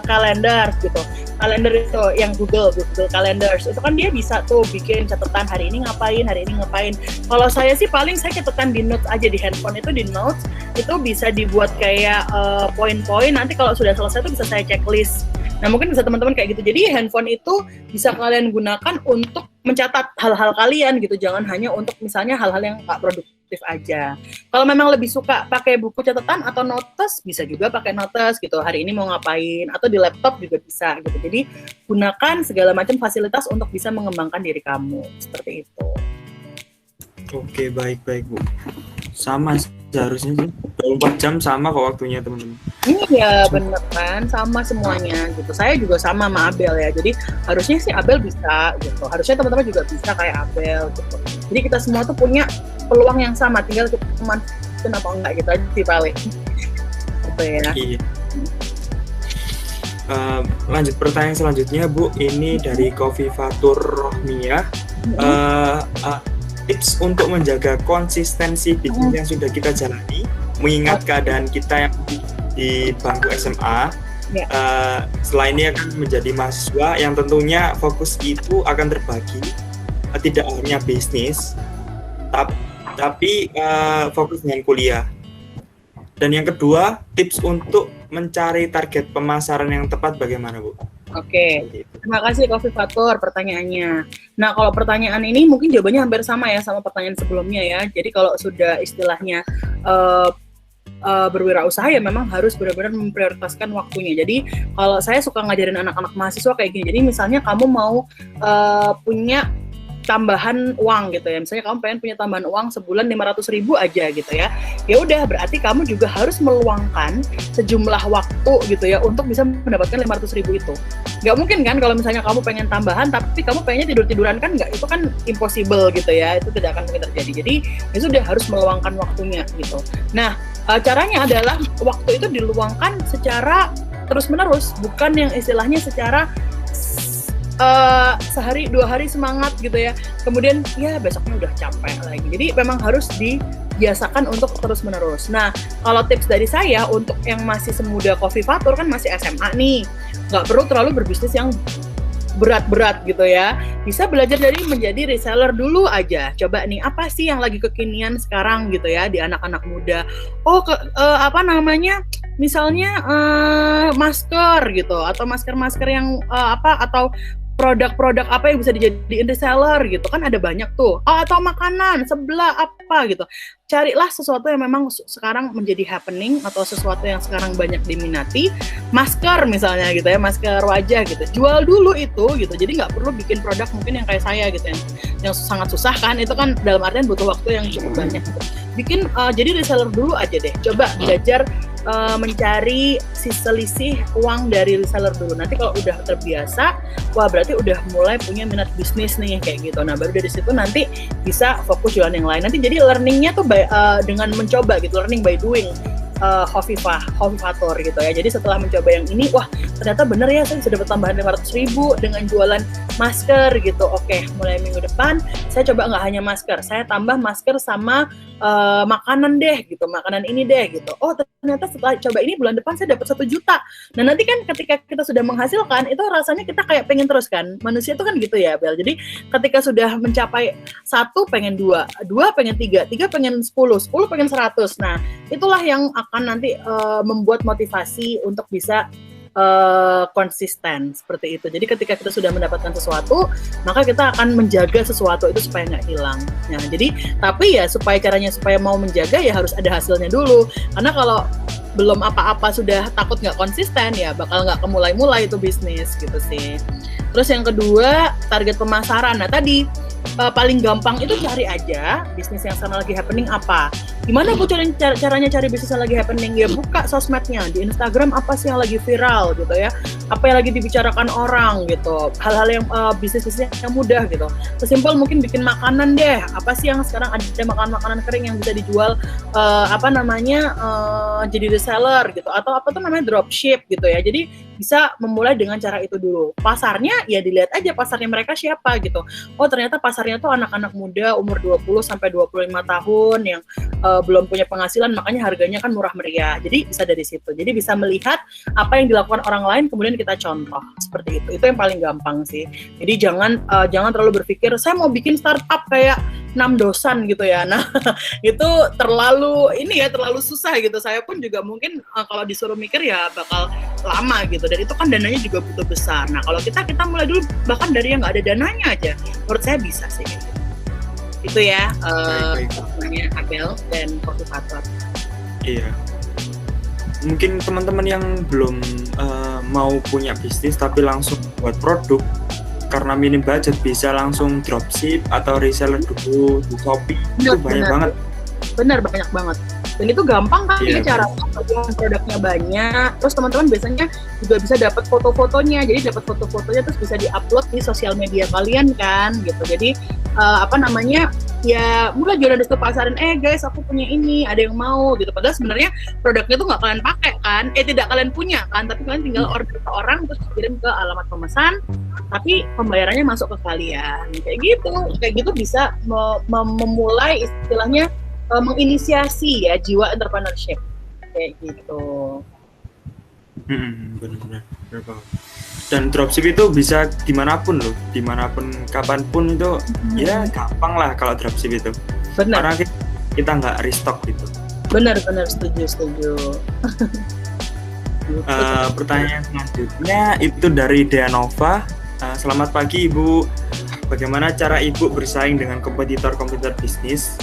S7: kalender gitu. Kalender itu yang Google Calendars, itu kan dia bisa tuh bikin catatan hari ini ngapain. Kalau saya sih paling saya catatan di notes aja di handphone, itu di notes itu bisa dibuat kayak poin-poin, nanti kalau sudah selesai itu bisa saya checklist. Nah mungkin bisa teman-teman kayak gitu. Jadi handphone itu bisa kalian gunakan untuk mencatat hal-hal kalian gitu, jangan hanya untuk misalnya hal-hal yang nggak produktif aja. Kalau memang lebih suka pakai buku catatan atau notes, bisa juga pakai notes gitu, hari ini mau ngapain, atau di laptop juga bisa gitu. Jadi gunakan segala macam fasilitas untuk bisa mengembangkan diri kamu, seperti itu.
S6: Oke, baik Bu. Sama seharusnya sih, 24 jam sama kok waktunya teman-teman.
S7: Iya bener kan, sama semuanya gitu. Saya juga sama Abel ya, jadi harusnya sih Abel bisa gitu, harusnya teman-teman juga bisa kayak Abel gitu. Jadi kita semua tuh punya peluang yang sama, tinggal kita manfaatin apa enggak gitu aja sih paling gitu ya.
S6: Iya. Lanjut pertanyaan selanjutnya Bu, ini dari Kofifatur Rohmiyah. Tips untuk menjaga konsistensi bisnis yang sudah kita jalani, mengingat keadaan kita yang di bangku SMA. Setelah ini akan menjadi mahasiswa yang tentunya fokus itu akan terbagi, tidak hanya bisnis, tapi fokus dengan kuliah. Dan yang kedua, tips untuk mencari target pemasaran yang tepat bagaimana Bu?
S7: Oke, terima kasih Kofifatur pertanyaannya. Nah kalau pertanyaan ini mungkin jawabannya hampir sama ya sama pertanyaan sebelumnya ya. Jadi kalau sudah istilahnya berwirausaha ya memang harus benar-benar memprioritaskan waktunya. Jadi kalau saya suka ngajarin anak-anak mahasiswa kayak gini. Jadi misalnya kamu mau punya tambahan uang gitu ya, misalnya kamu pengen punya tambahan uang sebulan 500.000 aja gitu ya, ya udah berarti kamu juga harus meluangkan sejumlah waktu gitu ya untuk bisa mendapatkan 500.000 itu. Nggak mungkin kan kalau misalnya kamu pengen tambahan tapi kamu pengennya tidur-tiduran, kan nggak, itu kan impossible gitu ya, itu tidak akan mungkin terjadi. Jadi ya sudah harus meluangkan waktunya gitu. Nah caranya adalah waktu itu diluangkan secara terus-menerus, bukan yang istilahnya secara sehari 2 hari semangat gitu ya, kemudian ya besoknya udah capek lagi. Jadi memang harus dibiasakan untuk terus menerus. Nah kalau tips dari saya untuk yang masih semuda Kofifatur, kan masih SMA nih, nggak perlu terlalu berbisnis yang berat-berat gitu ya, bisa belajar dari menjadi reseller dulu aja. Coba nih apa sih yang lagi kekinian sekarang gitu ya di anak-anak muda. Misalnya masker gitu, atau masker-masker yang atau produk-produk apa yang bisa dijadiin reseller gitu kan, ada banyak tuh. Atau makanan sebelah apa gitu. Carilah sesuatu yang memang sekarang menjadi happening atau sesuatu yang sekarang banyak diminati. Masker misalnya gitu ya, masker wajah gitu, jual dulu itu gitu. Jadi nggak perlu bikin produk mungkin yang kayak saya gitu yang sangat susah kan, itu kan dalam artian butuh waktu yang cukup banyak gitu. Bikin jadi reseller dulu aja deh, coba belajar mencari selisih uang dari reseller dulu. Nanti kalau udah terbiasa, wah berarti udah mulai punya minat bisnis nih kayak gitu. Nah baru dari situ nanti bisa fokus jualan yang lain. Nanti jadi learningnya tuh dengan mencoba gitu, learning by doing. Kofifatur gitu ya. Jadi setelah mencoba yang ini, wah ternyata bener ya saya bisa dapat tambahan 500.000 dengan jualan masker gitu. Oke, mulai minggu depan saya coba nggak hanya masker, saya tambah masker sama makanan deh gitu, makanan ini deh gitu. Oh ternyata setelah coba ini bulan depan saya dapat 1 juta. Nah nanti kan ketika kita sudah menghasilkan itu rasanya kita kayak pengen terus kan. Manusia itu kan gitu ya Bel. Jadi ketika sudah mencapai 1 pengen 2 pengen 3 pengen 10 pengen 100. Nah itulah yang akan nanti membuat motivasi untuk bisa konsisten seperti itu. Jadi ketika kita sudah mendapatkan sesuatu, maka kita akan menjaga sesuatu itu supaya nggak hilang. Nah, jadi tapi ya supaya mau menjaga ya harus ada hasilnya dulu. Karena kalau belum apa-apa sudah takut nggak konsisten ya bakal nggak kemulai-mulai itu bisnis gitu sih. Terus yang kedua, target pemasaran. Nah tadi paling gampang itu cari aja bisnis yang sekarang lagi happening apa. Gimana Bu caranya cari bisnis yang lagi happening? Ya buka sosmednya, di Instagram apa sih yang lagi viral gitu ya, apa yang lagi dibicarakan orang gitu, hal-hal yang bisnis-bisnis yang mudah gitu. Sesimpel mungkin bikin makanan deh, apa sih yang sekarang ada makanan kering yang bisa dijual jadi reseller gitu, atau apa tuh namanya dropship gitu ya. Jadi bisa memulai dengan cara itu dulu. Pasarnya ya dilihat aja pasarnya mereka siapa gitu. Oh ternyata pasarnya tuh anak-anak muda umur 20 sampai 25 tahun yang belum punya penghasilan, makanya harganya kan murah meriah. Jadi bisa dari situ. Jadi bisa melihat apa yang dilakukan orang lain, kemudian kita contoh seperti itu. Itu yang paling gampang sih. Jadi jangan terlalu berpikir saya mau bikin startup kayak 6 dosan gitu ya. Nah itu terlalu susah gitu. Saya pun juga mungkin kalau disuruh mikir ya bakal lama gitu. Dan itu kan dananya juga butuh besar. Nah kalau kita mulai dulu bahkan dari yang nggak ada dananya aja, menurut saya bisa sih. Itu ya namanya Abel dan Kultivator.
S6: Iya. Mungkin teman-teman yang belum mau punya bisnis tapi langsung buat produk karena minim budget, bisa langsung dropship atau reseller dulu di Shopee. Itu banyak banget.
S7: Benar, banyak banget. Dan itu gampang kan ya caranya, produknya banyak. Terus teman-teman biasanya juga bisa dapat foto-fotonya. Jadi dapat foto-fotonya terus bisa diupload di sosial media kalian kan gitu. Jadi ya mulai jualan di pasaran, guys aku punya ini, ada yang mau gitu. Padahal sebenarnya produknya tuh nggak kalian pakai kan, tidak kalian punya kan, tapi kalian tinggal order ke orang terus kirim ke alamat pemesan, tapi pembayarannya masuk ke kalian. Kayak gitu bisa memulai istilahnya menginisiasi ya jiwa entrepreneurship kayak gitu.
S6: Benar-benar. Dan dropship itu bisa dimanapun loh, kapanpun itu ya gampang lah kalau dropship itu.
S7: Benar.
S6: Karena kita nggak restock gitu.
S7: Benar, setuju.
S6: Pertanyaan selanjutnya itu dari Deanova. Selamat pagi Ibu. Bagaimana cara Ibu bersaing dengan kompetitor bisnis?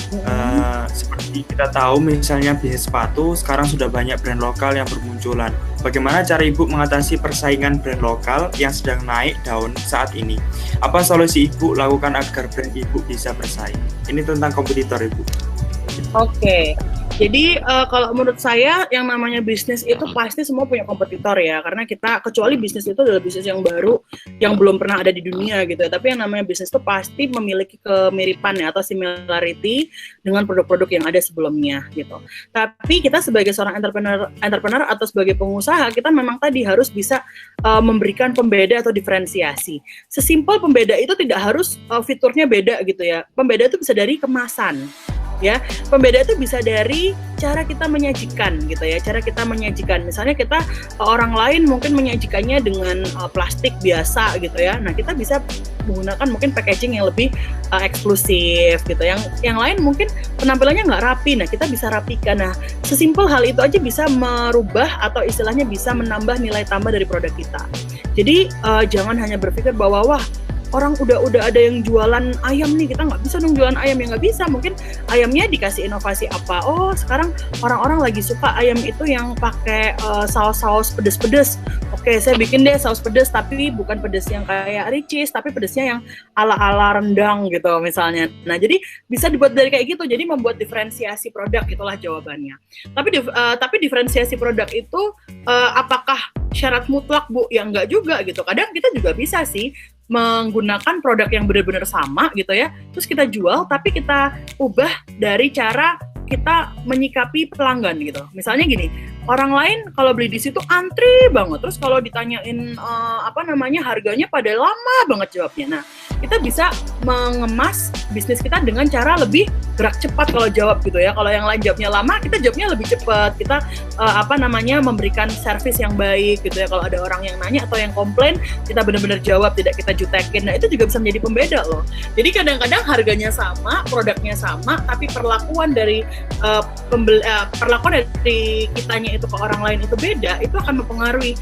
S6: Seperti kita tahu misalnya bisnis sepatu, sekarang sudah banyak brand lokal yang bermunculan. Bagaimana cara Ibu mengatasi persaingan brand lokal yang sedang naik daun saat ini? Apa solusi Ibu lakukan agar brand Ibu bisa bersaing? Ini tentang kompetitor Ibu.
S7: Oke. Jadi kalau menurut saya yang namanya bisnis itu pasti semua punya kompetitor ya, karena kita kecuali bisnis itu adalah bisnis yang baru yang belum pernah ada di dunia gitu ya. Tapi yang namanya bisnis itu pasti memiliki kemiripan ya atau similarity dengan produk-produk yang ada sebelumnya gitu. Tapi kita sebagai seorang entrepreneur atau sebagai pengusaha, kita memang tadi harus bisa memberikan pembeda atau diferensiasi. Sesimpel pembeda itu tidak harus fiturnya beda gitu ya. Pembeda itu bisa dari kemasan. Ya, pembeda itu bisa dari cara kita menyajikan gitu ya, misalnya kita orang lain mungkin menyajikannya dengan plastik biasa gitu ya, nah kita bisa menggunakan mungkin packaging yang lebih eksklusif gitu, yang lain mungkin penampilannya nggak rapi, nah kita bisa rapikan. Nah sesimpel hal itu aja bisa merubah atau istilahnya bisa menambah nilai tambah dari produk kita. Jadi jangan hanya berpikir bahwa wah orang udah ada yang jualan ayam nih, kita nggak bisa dong jualan ayam, ya nggak bisa. Mungkin ayamnya dikasih inovasi apa, oh sekarang orang-orang lagi suka ayam itu yang pakai saus-saus pedes-pedes, oke saya bikin deh saus pedes, tapi bukan pedes yang kayak Ricis, tapi pedesnya yang ala-ala rendang gitu misalnya. Nah jadi bisa dibuat dari kayak gitu, jadi membuat diferensiasi produk, itulah jawabannya. Tapi diferensiasi produk itu apakah syarat mutlak Bu? Ya enggak juga gitu, kadang kita juga bisa sih menggunakan produk yang benar-benar sama gitu ya, terus kita jual tapi kita ubah dari cara kita menyikapi pelanggan gitu. Misalnya gini, orang lain kalau beli di situ antri banget, terus kalau ditanyain harganya pada lama banget jawabnya. Nah kita bisa mengemas bisnis kita dengan cara lebih gerak cepat kalau jawab gitu ya. Kalau yang lain jawabnya lama, kita jawabnya lebih cepat. Kita memberikan servis yang baik gitu ya. Kalau ada orang yang nanya atau yang komplain, kita benar-benar jawab, tidak kita jutekin. Nah itu juga bisa menjadi pembeda loh. Jadi kadang-kadang harganya sama, produknya sama, tapi perlakuan dari kitanya itu ke orang lain itu beda, itu akan mempengaruhi.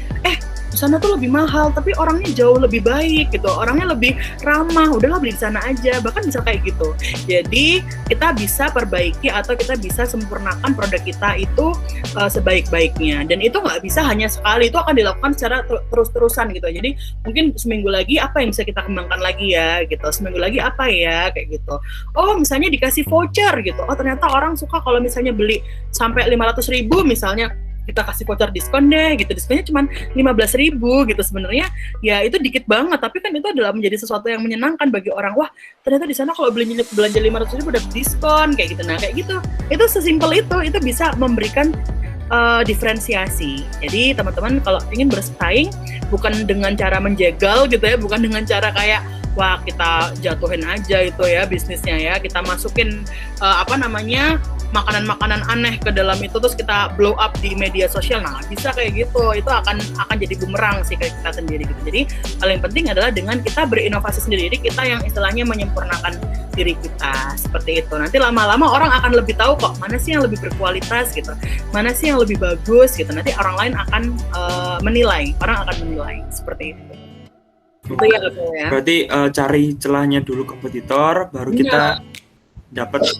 S7: sana tuh lebih mahal, tapi orangnya jauh lebih baik gitu, orangnya lebih ramah, udahlah beli di sana aja, bahkan bisa kayak gitu. Jadi kita bisa perbaiki atau kita bisa sempurnakan produk kita itu sebaik-baiknya, dan itu nggak bisa hanya sekali, itu akan dilakukan secara terus-terusan gitu. Jadi mungkin seminggu lagi apa yang bisa kita kembangkan lagi ya gitu, seminggu lagi apa ya kayak gitu. Oh misalnya dikasih voucher gitu, oh ternyata orang suka kalau misalnya beli sampai 500.000 misalnya, kita kasih voucher diskon deh gitu, diskonnya cuma 15.000 gitu. Sebenarnya ya itu dikit banget, tapi kan itu adalah menjadi sesuatu yang menyenangkan bagi orang. Wah ternyata di sana kalau belanja 500.000 udah diskon kayak gitu. Nah kayak gitu, itu sesimpel itu bisa memberikan diferensiasi. Jadi teman-teman kalau ingin bersaing bukan dengan cara menjegal gitu ya, bukan dengan cara kayak wah kita jatuhin aja itu ya bisnisnya ya, kita masukin makanan-makanan aneh ke dalam itu terus kita blow up di media sosial. Nah bisa kayak gitu, itu akan jadi bumerang sih kayak kita sendiri gitu. Jadi paling penting adalah dengan kita berinovasi sendiri, kita yang istilahnya menyempurnakan diri kita seperti itu. Nanti lama-lama orang akan lebih tahu kok mana sih yang lebih berkualitas gitu, mana sih yang lebih bagus gitu. Nanti orang lain akan menilai, orang akan menilai seperti itu. Itu ya.
S6: Berarti cari celahnya dulu kompetitor, baru kita dapat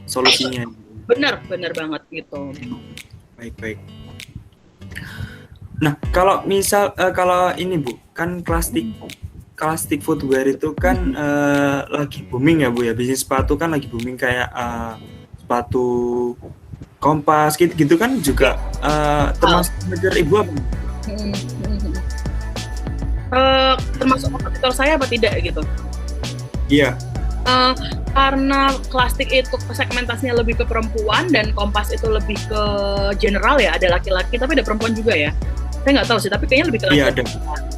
S6: solusinya.
S7: Benar banget gitu.
S6: Baik. Nah, kalau misal kalau ini Bu, kan Classic Footwear itu kan lagi booming ya Bu ya. Bisnis sepatu kan lagi booming kayak sepatu Kompas gitu kan juga termasuk major Ibu apa?
S7: Termasuk kompetitor saya apa tidak gitu?
S6: Iya.
S7: Karena Classic itu segmentasinya lebih ke perempuan dan Kompas itu lebih ke general ya, ada laki-laki tapi ada perempuan juga ya. Saya nggak tahu sih, tapi kayaknya lebih ke laki-laki.
S6: Iya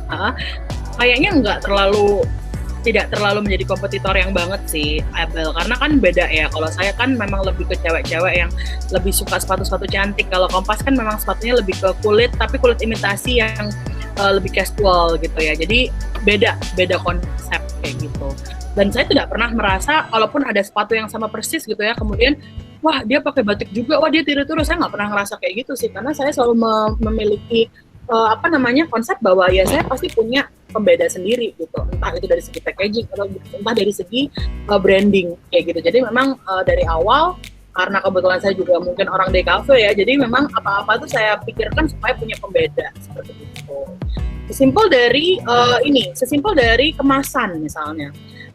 S6: ada.
S7: Kayaknya tidak terlalu menjadi kompetitor yang banget sih, Abel, karena kan beda ya. Kalau saya kan memang lebih ke cewek-cewek yang lebih suka sepatu-sepatu cantik. Kalau Kompas kan memang sepatunya lebih ke kulit, tapi kulit imitasi yang lebih casual gitu ya. Jadi beda konsep kayak gitu. Dan saya tidak pernah merasa kalaupun ada sepatu yang sama persis gitu ya, kemudian wah dia pakai batik juga, wah dia tiru-tiru. Saya nggak pernah ngerasa kayak gitu sih, karena saya selalu memiliki konsep bahwa ya saya pasti punya pembeda sendiri gitu, entah itu dari segi packaging atau entah dari segi branding kayak gitu. Jadi memang dari awal, karena kebetulan saya juga mungkin orang DKV ya, jadi memang apa-apa tuh saya pikirkan supaya punya pembeda seperti itu. Sesimpel dari kemasan misalnya.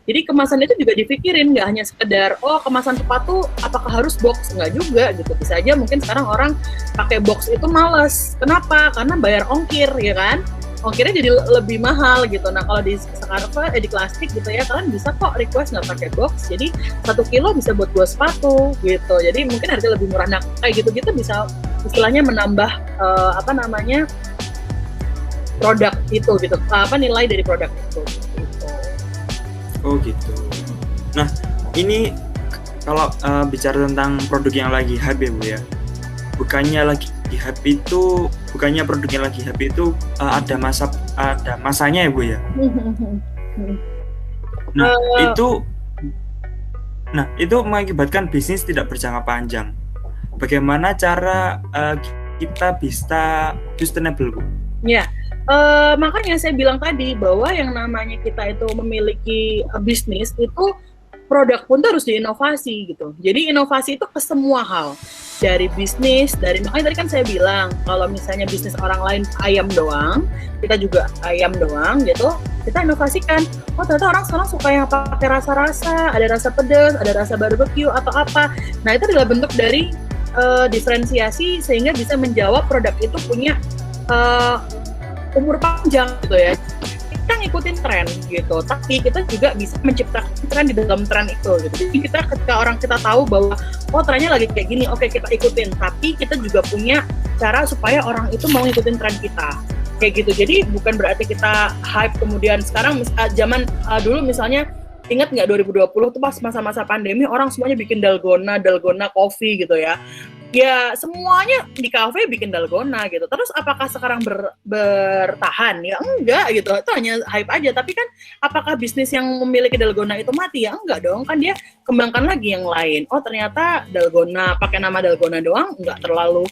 S7: Jadi kemasan itu juga dipikirin, nggak hanya sekedar kemasan sepatu apakah harus box, nggak juga gitu. Bisa aja mungkin sekarang orang pakai box itu males. Kenapa? Karena bayar ongkir ya kan. Ongkirnya jadi lebih mahal gitu. Nah kalau di sekarang di Classic gitu ya, kalian bisa kok request nggak pakai box. Jadi 1 kilo bisa buat 2 sepatu gitu. Jadi mungkin harga lebih murah. Nah kayak gitu-gitu bisa istilahnya menambah produk itu gitu. Nilai dari produk itu.
S6: Oh gitu. Nah ini kalau bicara tentang produk yang lagi hype ya Bu ya, bukannya produk yang lagi hype itu ada masanya ya Bu ya. Nah itu mengakibatkan bisnis tidak berjangka panjang. Bagaimana cara kita bisa sustainable Bu?
S7: Ya. Makanya saya bilang tadi bahwa yang namanya kita itu memiliki bisnis itu produk pun tuh harus diinovasi gitu. Jadi inovasi itu ke semua hal, dari bisnis, makanya tadi kan saya bilang kalau misalnya bisnis orang lain ayam doang, kita juga ayam doang gitu, kita inovasikan. Oh ternyata orang sekarang suka yang pakai rasa-rasa, ada rasa pedas, ada rasa barbecue atau apa. Nah itu adalah bentuk dari diferensiasi sehingga bisa menjawab produk itu punya umur panjang gitu ya. Kita ngikutin tren gitu, tapi kita juga bisa menciptakan tren di dalam tren itu gitu. Jadi ketika orang kita tahu bahwa trennya lagi kayak gini, oke kita ikutin, tapi kita juga punya cara supaya orang itu mau ngikutin tren kita kayak gitu. Jadi bukan berarti kita hype kemudian sekarang zaman dulu misalnya, ingat nggak 2020 tuh pas masa-masa pandemi orang semuanya bikin dalgona coffee gitu ya. Ya semuanya di kafe bikin dalgona gitu. Terus apakah sekarang bertahan? Ya enggak gitu. Itu hanya hype aja. Tapi kan apakah bisnis yang memiliki dalgona itu mati? Ya enggak dong. Kan dia kembangkan lagi yang lain. Oh ternyata dalgona pakai nama dalgona doang enggak terlalu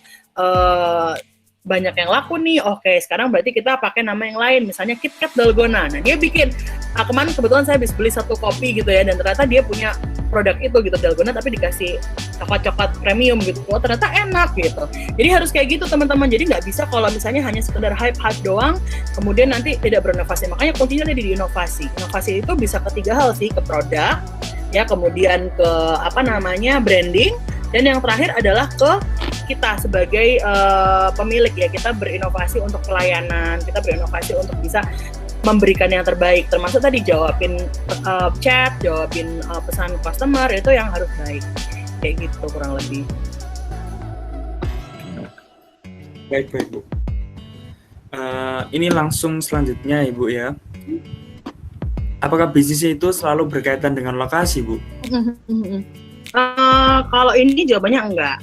S7: banyak yang laku nih, oke sekarang berarti kita pakai nama yang lain, misalnya KitKat Dalgona. Nah dia bikin, kemarin kebetulan saya habis beli 1 kopi gitu ya, dan ternyata dia punya produk itu gitu, Dalgona, tapi dikasih coklat premium gitu, oh ternyata enak gitu. Jadi harus kayak gitu teman-teman, jadi nggak bisa kalau misalnya hanya sekedar hype doang, kemudian nanti tidak berinovasi. Makanya kuncinya ada di inovasi. Inovasi itu bisa ke 3 hal sih, ke produk, ya kemudian ke branding, dan yang terakhir adalah ke kita sebagai pemilik ya, kita berinovasi untuk pelayanan, kita berinovasi untuk bisa memberikan yang terbaik, termasuk tadi jawabin chat, jawabin pesan customer, itu yang harus baik, kayak gitu kurang lebih.
S6: Baik Bu. Ini langsung selanjutnya Ibu ya. Apakah bisnisnya itu selalu berkaitan dengan lokasi Bu?
S7: Kalau ini jawabannya enggak.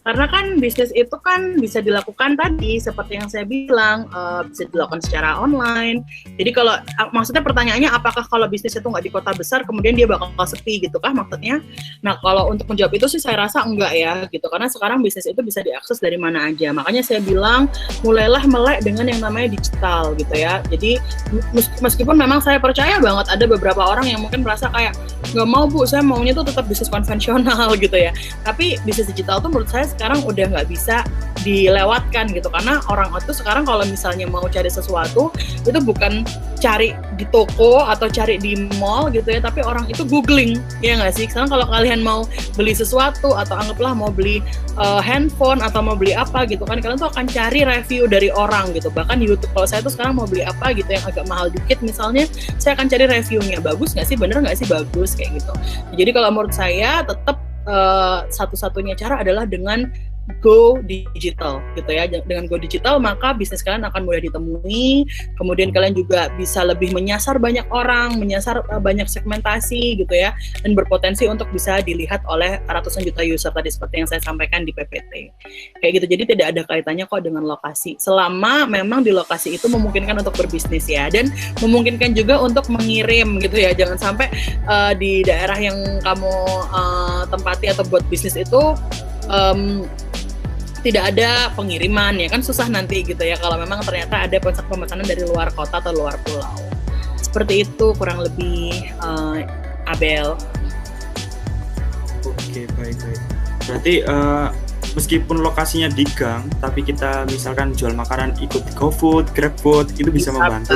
S7: Karena kan bisnis itu kan bisa dilakukan tadi seperti yang saya bilang, bisa dilakukan secara online. Jadi kalau maksudnya pertanyaannya apakah kalau bisnis itu nggak di kota besar kemudian dia bakal sepi gitu kah maksudnya? Nah kalau untuk menjawab itu sih saya rasa enggak ya gitu, karena sekarang bisnis itu bisa diakses dari mana aja. Makanya saya bilang mulailah melek dengan yang namanya digital gitu ya. Jadi meskipun memang saya percaya banget ada beberapa orang yang mungkin merasa kayak nggak mau Bu, saya maunya tuh tetap bisnis konvensional gitu ya. Tapi bisnis digital tuh menurut saya sekarang udah nggak bisa dilewatkan gitu, karena orang itu sekarang kalau misalnya mau cari sesuatu itu bukan cari di toko atau cari di mall gitu ya, tapi orang itu googling, ya nggak sih? Sekarang kalau kalian mau beli sesuatu atau anggaplah mau beli handphone atau mau beli apa gitu kan, kalian tuh akan cari review dari orang gitu. Bahkan di YouTube kalau saya tuh sekarang mau beli apa gitu yang agak mahal dikit misalnya, saya akan cari reviewnya, bagus nggak sih, bener nggak sih, bagus kayak gitu. Jadi kalau menurut saya tetap satu-satunya cara adalah dengan go digital gitu ya. Dengan go digital maka bisnis kalian akan mudah ditemui, kemudian kalian juga bisa lebih menyasar banyak orang, menyasar banyak segmentasi gitu ya, dan berpotensi untuk bisa dilihat oleh ratusan juta user tadi seperti yang saya sampaikan di PPT kayak gitu. Jadi tidak ada kaitannya kok dengan lokasi, selama memang di lokasi itu memungkinkan untuk berbisnis ya, dan memungkinkan juga untuk mengirim gitu ya. Jangan sampai di daerah yang kamu tempati atau buat bisnis itu tidak ada pengiriman ya kan, susah nanti gitu ya kalau memang ternyata ada pemesanan dari luar kota atau luar pulau. Seperti itu kurang lebih Abel.
S6: Oke, baik. Berarti meskipun lokasinya di gang, tapi kita misalkan jual makanan ikut GoFood, GrabFood, itu bisa membantu.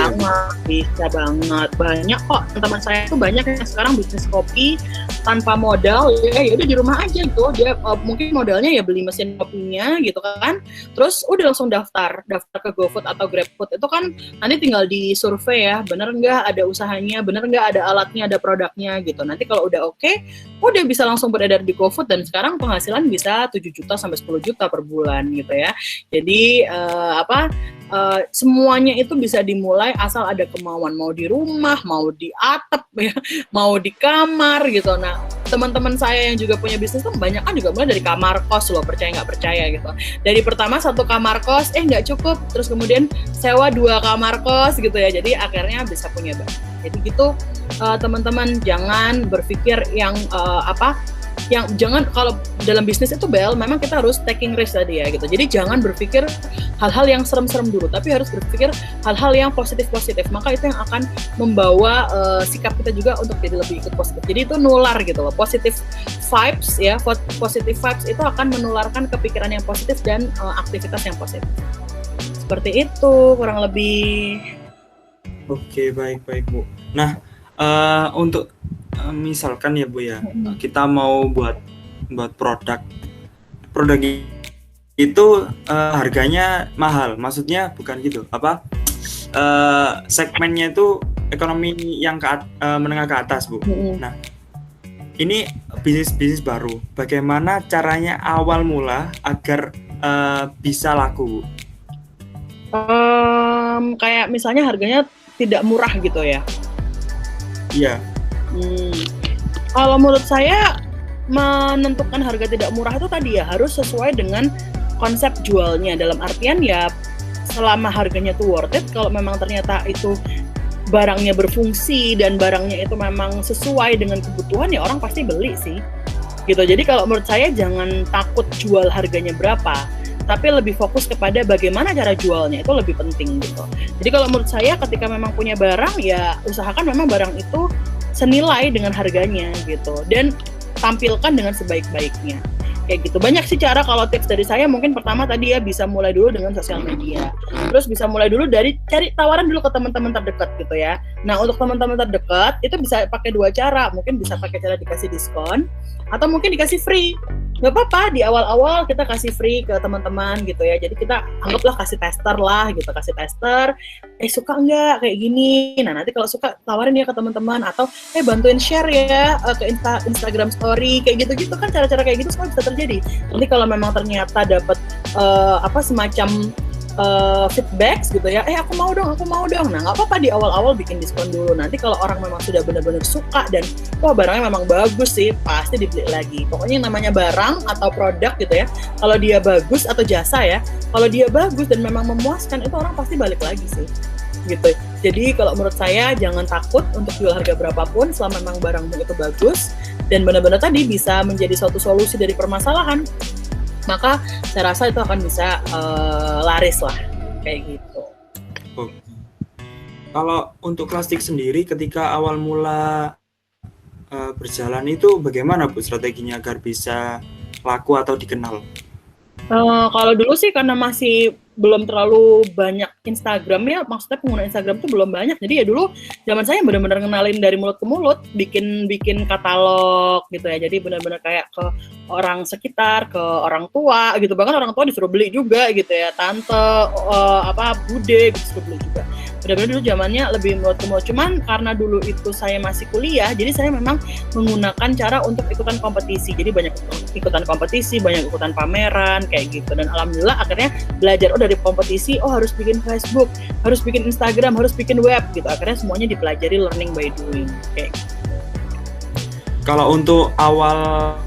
S7: Bisa banget. Banyak kok teman saya tuh banyak yang sekarang bisnis kopi tanpa modal ya udah di rumah aja gitu. Dia mungkin modalnya ya beli mesin kopinya gitu kan. Terus udah langsung daftar ke GoFood atau GrabFood. Itu kan nanti tinggal di survei ya, bener nggak ada usahanya, bener nggak ada alatnya, ada produknya gitu. Nanti kalau udah oke, udah bisa langsung beredar di GoFood, dan sekarang penghasilan bisa 7 juta sampai 10 juta per bulan gitu ya. Jadi semuanya itu bisa dimulai asal ada kemauan, mau di rumah, mau di atap ya, mau di kamar gitu. Nah teman-teman saya yang juga punya bisnis tuh banyak kan juga mulai dari kamar kos loh, percaya nggak percaya gitu. Dari pertama 1 kamar kos nggak cukup, terus kemudian sewa 2 kamar kos gitu ya, jadi akhirnya bisa punya banyak. Jadi gitu teman-teman, jangan berpikir yang jangan, kalau dalam bisnis itu Bel, memang kita harus taking risk tadi ya gitu. Jadi jangan berpikir hal-hal yang serem-serem dulu, tapi harus berpikir hal-hal yang positif-positif. Maka itu yang akan membawa sikap kita juga untuk jadi lebih ikut positif. Jadi itu nular gitu loh, positive vibes ya. Positive vibes itu akan menularkan kepikiran yang positif dan aktivitas yang positif. Seperti itu kurang lebih.
S6: Oke, baik Bu. Nah, untuk misalkan ya Bu ya, kita mau buat produk itu harganya mahal, maksudnya bukan gitu, segmennya itu ekonomi yang menengah ke atas Bu. Nah ini bisnis baru, bagaimana caranya awal mula agar bisa laku Bu?
S7: Kayak misalnya harganya tidak murah gitu ya?
S6: Iya.
S7: Kalau menurut saya menentukan harga tidak murah itu tadi ya harus sesuai dengan konsep jualnya, dalam artian ya selama harganya tuh worth it, kalau memang ternyata itu barangnya berfungsi dan barangnya itu memang sesuai dengan kebutuhan ya orang pasti beli sih gitu. Jadi kalau menurut saya jangan takut jual harganya berapa, tapi lebih fokus kepada bagaimana cara jualnya, itu lebih penting gitu. Jadi kalau menurut saya ketika memang punya barang, ya usahakan memang barang itu senilai dengan harganya gitu, dan tampilkan dengan sebaik-baiknya. Kayak gitu. Banyak sih cara. Kalau tips dari saya mungkin pertama tadi ya bisa mulai dulu dengan sosial media. Terus bisa mulai dulu dari cari tawaran dulu ke teman-teman terdekat gitu ya. Nah, untuk teman-teman terdekat itu bisa pakai 2 cara. Mungkin bisa pakai cara dikasih diskon atau mungkin dikasih free. Gak apa-apa, di awal-awal kita kasih free ke teman-teman gitu ya. Jadi kita anggaplah kasih tester lah gitu, kasih tester. Suka nggak kayak gini? Nah, nanti kalau suka tawarin ya ke teman-teman, atau bantuin share ya ke Instagram story kayak gitu-gitu kan, cara-cara kayak gitu semua bisa terjadi. Nanti kalau memang ternyata dapat semacam feedback gitu ya, aku mau dong. Nah, nggak apa-apa di awal-awal bikin diskon dulu. Nanti kalau orang memang sudah benar-benar suka dan wah barangnya memang bagus sih, pasti dibeli lagi. Pokoknya yang namanya barang atau produk gitu ya, kalau dia bagus atau jasa ya, kalau dia bagus dan memang memuaskan, itu orang pasti balik lagi sih gitu. Jadi kalau menurut saya jangan takut untuk jual harga berapapun selama memang barangmu itu bagus dan benar-benar tadi bisa menjadi suatu solusi dari permasalahan, maka saya rasa itu akan bisa laris lah kayak gitu.
S6: Oke. Kalau untuk Klastik sendiri ketika awal mula berjalan itu bagaimana Bu strateginya agar bisa laku atau dikenal?
S7: Kalau dulu sih karena masih belum terlalu banyak Instagram ya, maksudnya pengguna Instagram tuh belum banyak. Jadi ya dulu zaman saya benar-benar ngenalin dari mulut ke mulut, bikin katalog gitu ya. Jadi benar-benar kayak ke orang sekitar, ke orang tua gitu. Bahkan orang tua disuruh beli juga gitu ya. Tante, bude gitu disuruh beli juga. Benar-benar dulu zamannya lebih mulut ke mulut. Cuman karena dulu itu saya masih kuliah, jadi saya memang menggunakan cara untuk ikutan kompetisi. Jadi banyak ikutan kompetisi, banyak ikutan pameran kayak gitu. Dan alhamdulillah akhirnya belajar dari kompetisi, harus bikin Facebook, harus bikin Instagram, harus bikin web gitu. Akhirnya semuanya dipelajari learning by doing kayak gitu.
S6: Kalau untuk awal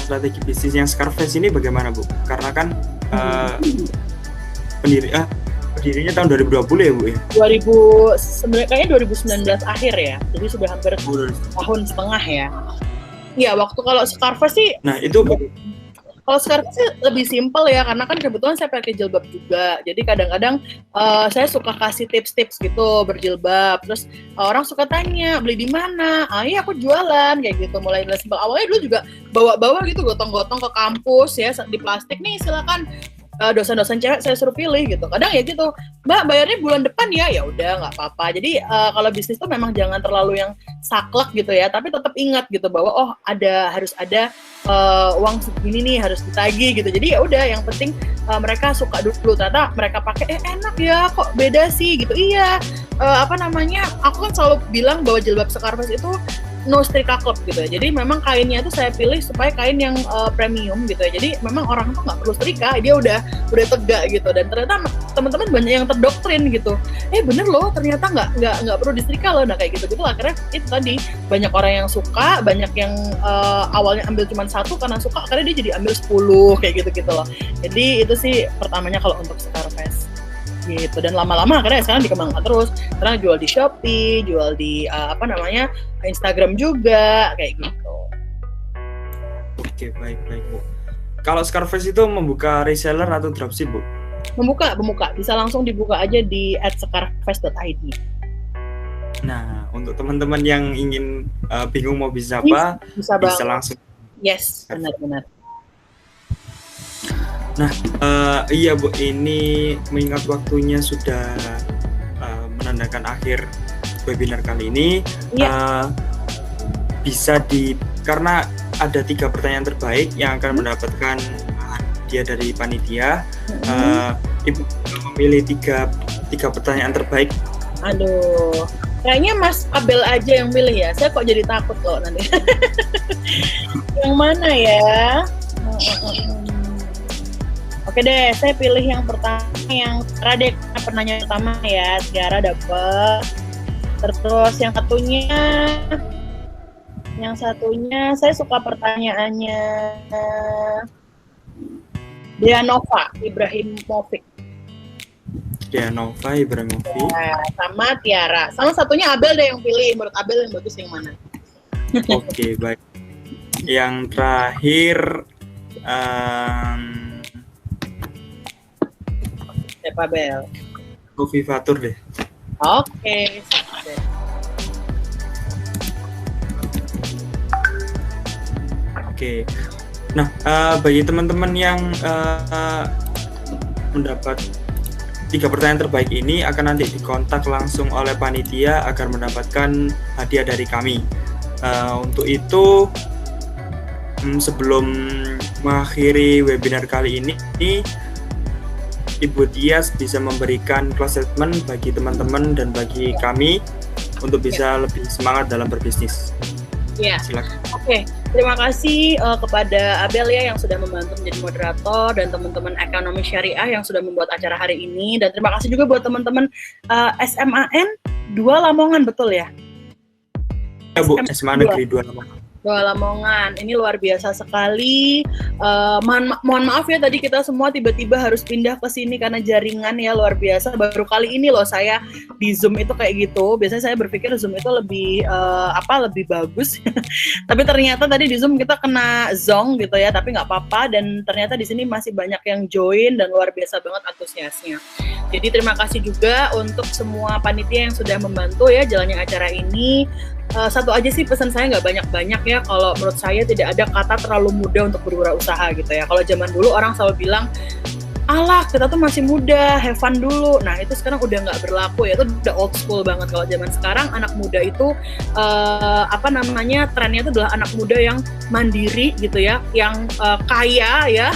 S6: strategi bisnis yang Scarface ini bagaimana Bu? Karena kan pendirinya tahun 2020 ya Bu ya?
S7: Sebenarnya kayaknya 2019 akhir ya. Jadi sudah hampir tahun setengah ya. Ya waktu kalau Scarface sih.
S6: Nah itu
S7: kalau sekarang sih lebih simpel ya, karena kan kebetulan saya pakai jilbab juga. Jadi kadang-kadang saya suka kasih tips-tips gitu berjilbab. Terus orang suka tanya, beli di mana? Iya aku jualan kayak gitu. Mulai dari simpel. Awalnya dulu juga bawa-bawa gitu, gotong-gotong ke kampus ya di plastik nih, silakan. Dosen-dosen cewek saya suruh pilih gitu. Kadang ya gitu, Mbak bayarnya bulan depan ya udah nggak apa-apa. Jadi kalau bisnis tuh memang jangan terlalu yang saklek gitu ya, tapi tetap ingat gitu bahwa harus ada uang segini nih harus ditagih gitu. Jadi ya udah, yang penting mereka suka dulu. Ternyata mereka pakai enak ya, kok beda sih gitu. Iya, aku kan selalu bilang bahwa jilbab Scarface itu no setrika club gitu ya. Jadi memang kainnya itu saya pilih supaya kain yang premium gitu ya. Jadi memang orang tuh nggak perlu setrika, dia udah tegak gitu. Dan ternyata teman-teman banyak yang terdoktrin gitu. Bener loh, ternyata nggak perlu disetrika loh. Nah kayak gitu akhirnya itu tadi banyak orang yang suka, banyak yang awalnya ambil cuma 1 karena suka, akhirnya dia jadi ambil 10 kayak gitu loh. Jadi itu sih pertamanya kalau untuk Scarface gitu. Dan lama-lama akhirnya sekarang dikembangkan terus. Sekarang jual di Shopee, jual di Instagram juga kayak gitu.
S6: Oke, baik Bu. Kalau Scarface itu membuka reseller atau dropship Bu?
S7: Membuka. Bisa langsung dibuka aja di @scarface.id.
S6: Nah, untuk teman-teman yang ingin bingung mau bisnis apa, bisa langsung.
S7: Yes, benar.
S6: Nah, iya Bu, ini mengingat waktunya sudah menandakan akhir webinar kali ini. Karena ada 3 pertanyaan terbaik yang akan mendapatkan hadiah dari panitia. Ibu memilih 3 pertanyaan terbaik.
S7: Aduh, kayaknya Mas Abel aja yang milih ya. Saya kok jadi takut loh nanti. Yang mana ya? Oke deh, saya pilih yang pertama, yang Tiara deh, penanya pertama ya. Tiara dapet. Terus yang satunya saya suka pertanyaannya Dianova Ibrahimovic.
S6: Ya,
S7: sama Tiara. Sama satunya Abel deh yang pilih. Menurut Abel yang bagus yang mana?
S6: Oke, baik. Yang terakhir
S7: Pak Bel?
S6: Kofifatur deh.
S7: Oke.
S6: Oke. Nah, bagi teman-teman yang mendapat 3 pertanyaan terbaik ini akan nanti dikontak langsung oleh panitia agar mendapatkan hadiah dari kami. Untuk itu, sebelum mengakhiri webinar kali ini, Ibu Tias bisa memberikan close statement bagi teman-teman dan bagi kami untuk bisa lebih semangat dalam berbisnis.
S7: Ya.
S6: Silakan.
S7: Oke, terima kasih kepada Abel ya yang sudah membantu menjadi moderator dan teman-teman ekonomi syariah yang sudah membuat acara hari ini, dan terima kasih juga buat teman-teman SMAN 2 Lamongan, betul ya?
S6: Ya Bu, SMA Negeri 2 Lamongan.
S7: Lamongan, ini luar biasa sekali. Mohon maaf ya tadi kita semua tiba-tiba harus pindah ke sini karena jaringan ya luar biasa. Baru kali ini loh saya di Zoom itu kayak gitu. Biasanya saya berpikir Zoom itu lebih lebih bagus. Tapi ternyata tadi di Zoom kita kena zong gitu ya. Tapi nggak apa-apa, dan ternyata di sini masih banyak yang join dan luar biasa banget antusiasnya. Jadi terima kasih juga untuk semua panitia yang sudah membantu ya jalannya acara ini. Satu aja sih pesan saya, nggak banyak-banyak ya. Kalau menurut saya tidak ada kata terlalu muda untuk berwirausaha gitu ya. Kalau zaman dulu orang selalu bilang, alah kita tuh masih muda, have fun dulu. Nah itu sekarang udah nggak berlaku ya, itu udah old school banget. Kalau zaman sekarang anak muda itu trennya itu adalah anak muda yang mandiri gitu ya, yang kaya ya,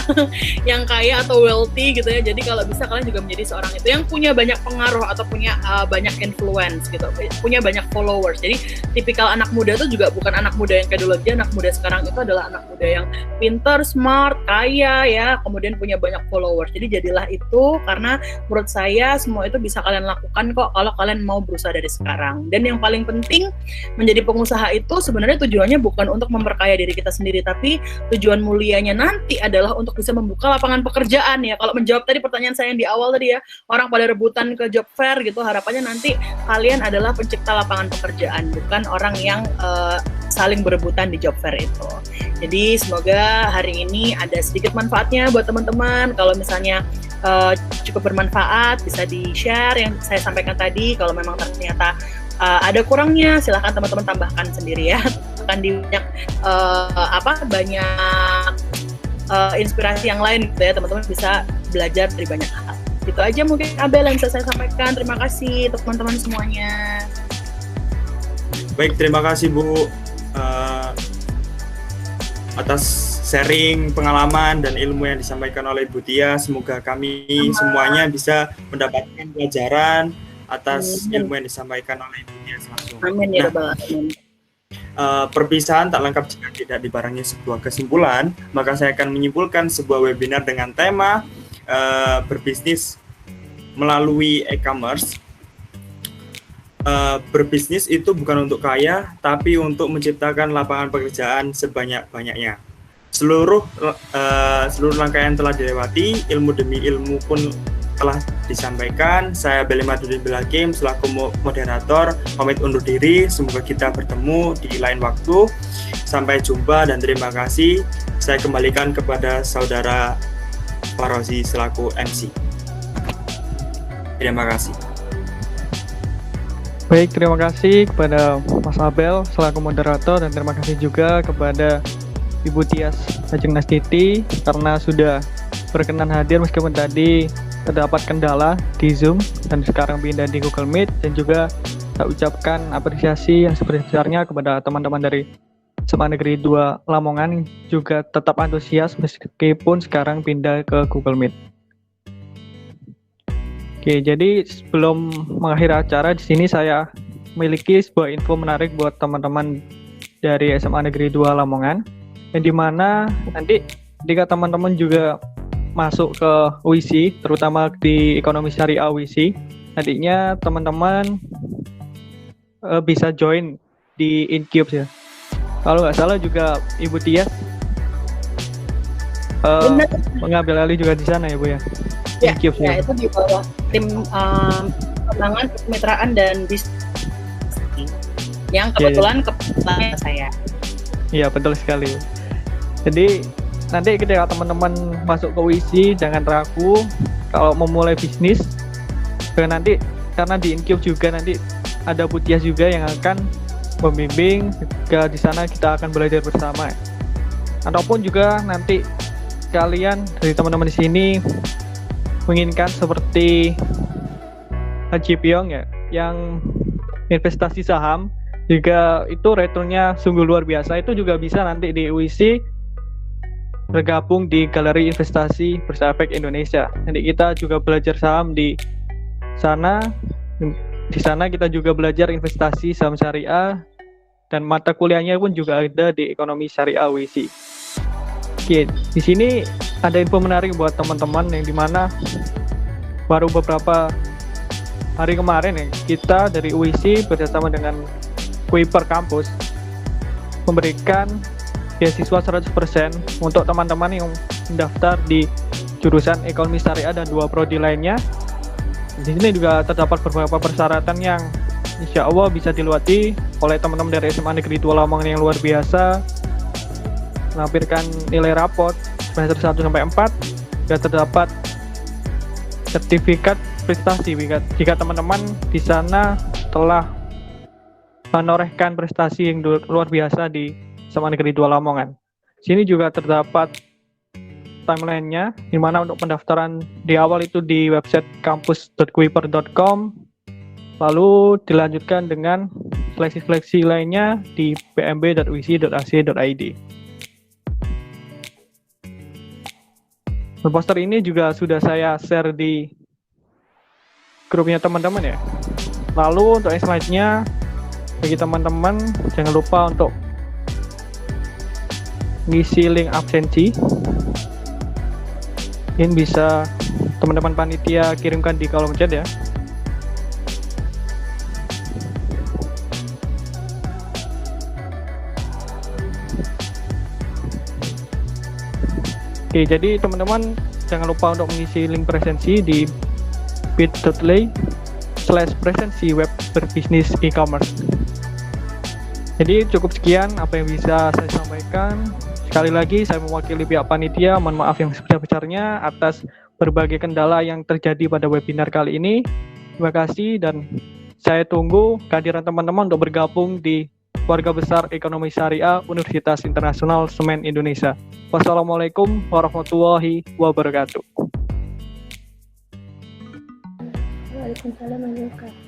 S7: yang kaya atau wealthy gitu ya. Jadi kalau bisa kalian juga menjadi seorang itu yang punya banyak pengaruh atau punya banyak influence gitu, punya banyak followers. Jadi tipikal anak muda itu juga bukan anak muda yang kayak dulu aja. Anak muda sekarang itu adalah anak muda yang pinter, smart, kaya ya, kemudian punya banyak followers. Jadi jadilah itu, karena menurut saya semua itu bisa kalian lakukan kok kalau kalian mau berusaha dari sekarang. Dan yang paling penting, menjadi pengusaha itu sebenarnya tujuannya bukan untuk memperkaya diri kita sendiri, tapi tujuan mulianya nanti adalah untuk bisa membuka lapangan pekerjaan ya. Kalau menjawab tadi pertanyaan saya yang di awal tadi ya, orang pada rebutan ke job fair gitu, harapannya nanti kalian adalah pencipta lapangan pekerjaan, bukan orang yang saling berebutan di job fair itu. Jadi semoga hari ini ada sedikit manfaatnya buat teman-teman. Kalau misalnya cukup bermanfaat, bisa di-share yang saya sampaikan tadi. Kalau memang ternyata ada kurangnya, silahkan teman-teman tambahkan sendiri ya. Akan banyak inspirasi yang lain gitu ya, teman-teman bisa belajar dari banyak hal. Itu aja mungkin Abel yang bisa saya sampaikan. Terima kasih untuk teman-teman semuanya.
S6: Baik, terima kasih Bu atas sharing pengalaman dan ilmu yang disampaikan oleh Ibu Tia. Semoga kami semuanya bisa mendapatkan pelajaran atas ilmu yang disampaikan oleh Ibu Tia langsung.
S7: Amin ya Rabbal Alamin.
S6: Perpisahan tak lengkap jika tidak dibarengi sebuah kesimpulan, maka saya akan menyimpulkan sebuah webinar dengan tema berbisnis melalui e-commerce. Berbisnis itu bukan untuk kaya, tapi untuk menciptakan lapangan pekerjaan sebanyak-banyaknya. Seluruh rangkaian telah dilewati, ilmu demi ilmu pun telah disampaikan. Saya Beli Madudin Bilhakim selaku moderator pamit undur diri. Semoga kita bertemu di lain waktu. Sampai jumpa dan terima kasih. Saya kembalikan kepada saudara Farozi selaku MC. Terima kasih.
S1: Baik, terima kasih kepada Mas Abel selaku moderator, dan terima kasih juga kepada Ibu Tias Ajeng Nastiti karena sudah berkenan hadir meskipun tadi terdapat kendala di Zoom dan sekarang pindah di Google Meet. Dan juga saya ucapkan apresiasi yang sebesar-besarnya kepada teman-teman dari SMA Negeri 2 Lamongan juga tetap antusias meskipun sekarang pindah ke Google Meet. Oke, jadi sebelum mengakhiri acara di sini saya memiliki sebuah info menarik buat teman-teman dari SMA Negeri 2 Lamongan, yang dimana nanti ketika teman-teman juga masuk ke UISI, terutama di ekonomi syariah UISI, nantinya teman-teman bisa join di Incubes ya. Kalau nggak salah juga Ibu Tias mengambil alih juga di sana ya Bu ya.
S7: Ya, ya, itu di bawah tim pengembangan kemitraan dan bisnis yang kebetulan kepalanya saya.
S1: Iya, betul sekali. Jadi nanti ketika teman-teman masuk ke WISI jangan ragu kalau memulai bisnis. Dan nanti karena di Incube juga nanti ada Bu Tias juga yang akan membimbing, juga di sana kita akan belajar bersama. Ataupun juga nanti kalian dari teman-teman di sini menginginkan seperti Haji Piong ya, yang investasi saham juga itu returnnya sungguh luar biasa, itu juga bisa nanti di UISI bergabung di Galeri Investasi Bursa Efek Indonesia. Nanti kita juga belajar saham di sana. Di sana kita juga belajar investasi saham syariah dan mata kuliahnya pun juga ada di Ekonomi Syariah UISI. Oke, di sini ada info menarik buat teman-teman yang dimana baru beberapa hari kemarin ya kita dari UISI bersama dengan Kuiper Kampus memberikan beasiswa 100% untuk teman-teman yang mendaftar di jurusan Ekonomi Syariah dan 2 prodi lainnya. Di sini juga terdapat beberapa persyaratan yang insya Allah bisa dilewati oleh teman-teman dari SMA Negeri 2 Lamongan yang luar biasa, melampirkan nilai raport semester 1 sampai 4, juga terdapat sertifikat prestasi jika teman-teman di sana telah menorehkan prestasi yang luar biasa di SMA Negeri 2 Lamongan. Sini juga terdapat timeline-nya, di mana untuk pendaftaran di awal itu di website kampus.kuiper.com, lalu dilanjutkan dengan seleksi-seleksi lainnya di pmb.uisi.ac.id. Poster ini juga sudah saya share di grupnya teman-teman ya. Lalu untuk slide-nya, bagi teman-teman jangan lupa untuk ngisi link absensi. Ini bisa teman-teman panitia kirimkan di kolom chat ya. Oke, jadi teman-teman jangan lupa untuk mengisi link presensi di bit.ly/presensi web berbisnis e-commerce. Jadi cukup sekian apa yang bisa saya sampaikan. Sekali lagi saya mewakili pihak panitia, mohon maaf yang sebesar-besarnya atas berbagai kendala yang terjadi pada webinar kali ini. Terima kasih dan saya tunggu kehadiran teman-teman untuk bergabung di Keluarga Besar Ekonomi Syariah Universitas Internasional Semen Indonesia. Wassalamualaikum warahmatullahi wabarakatuh.
S2: Waalaikumsalam warahmatullahi wabarakatuh.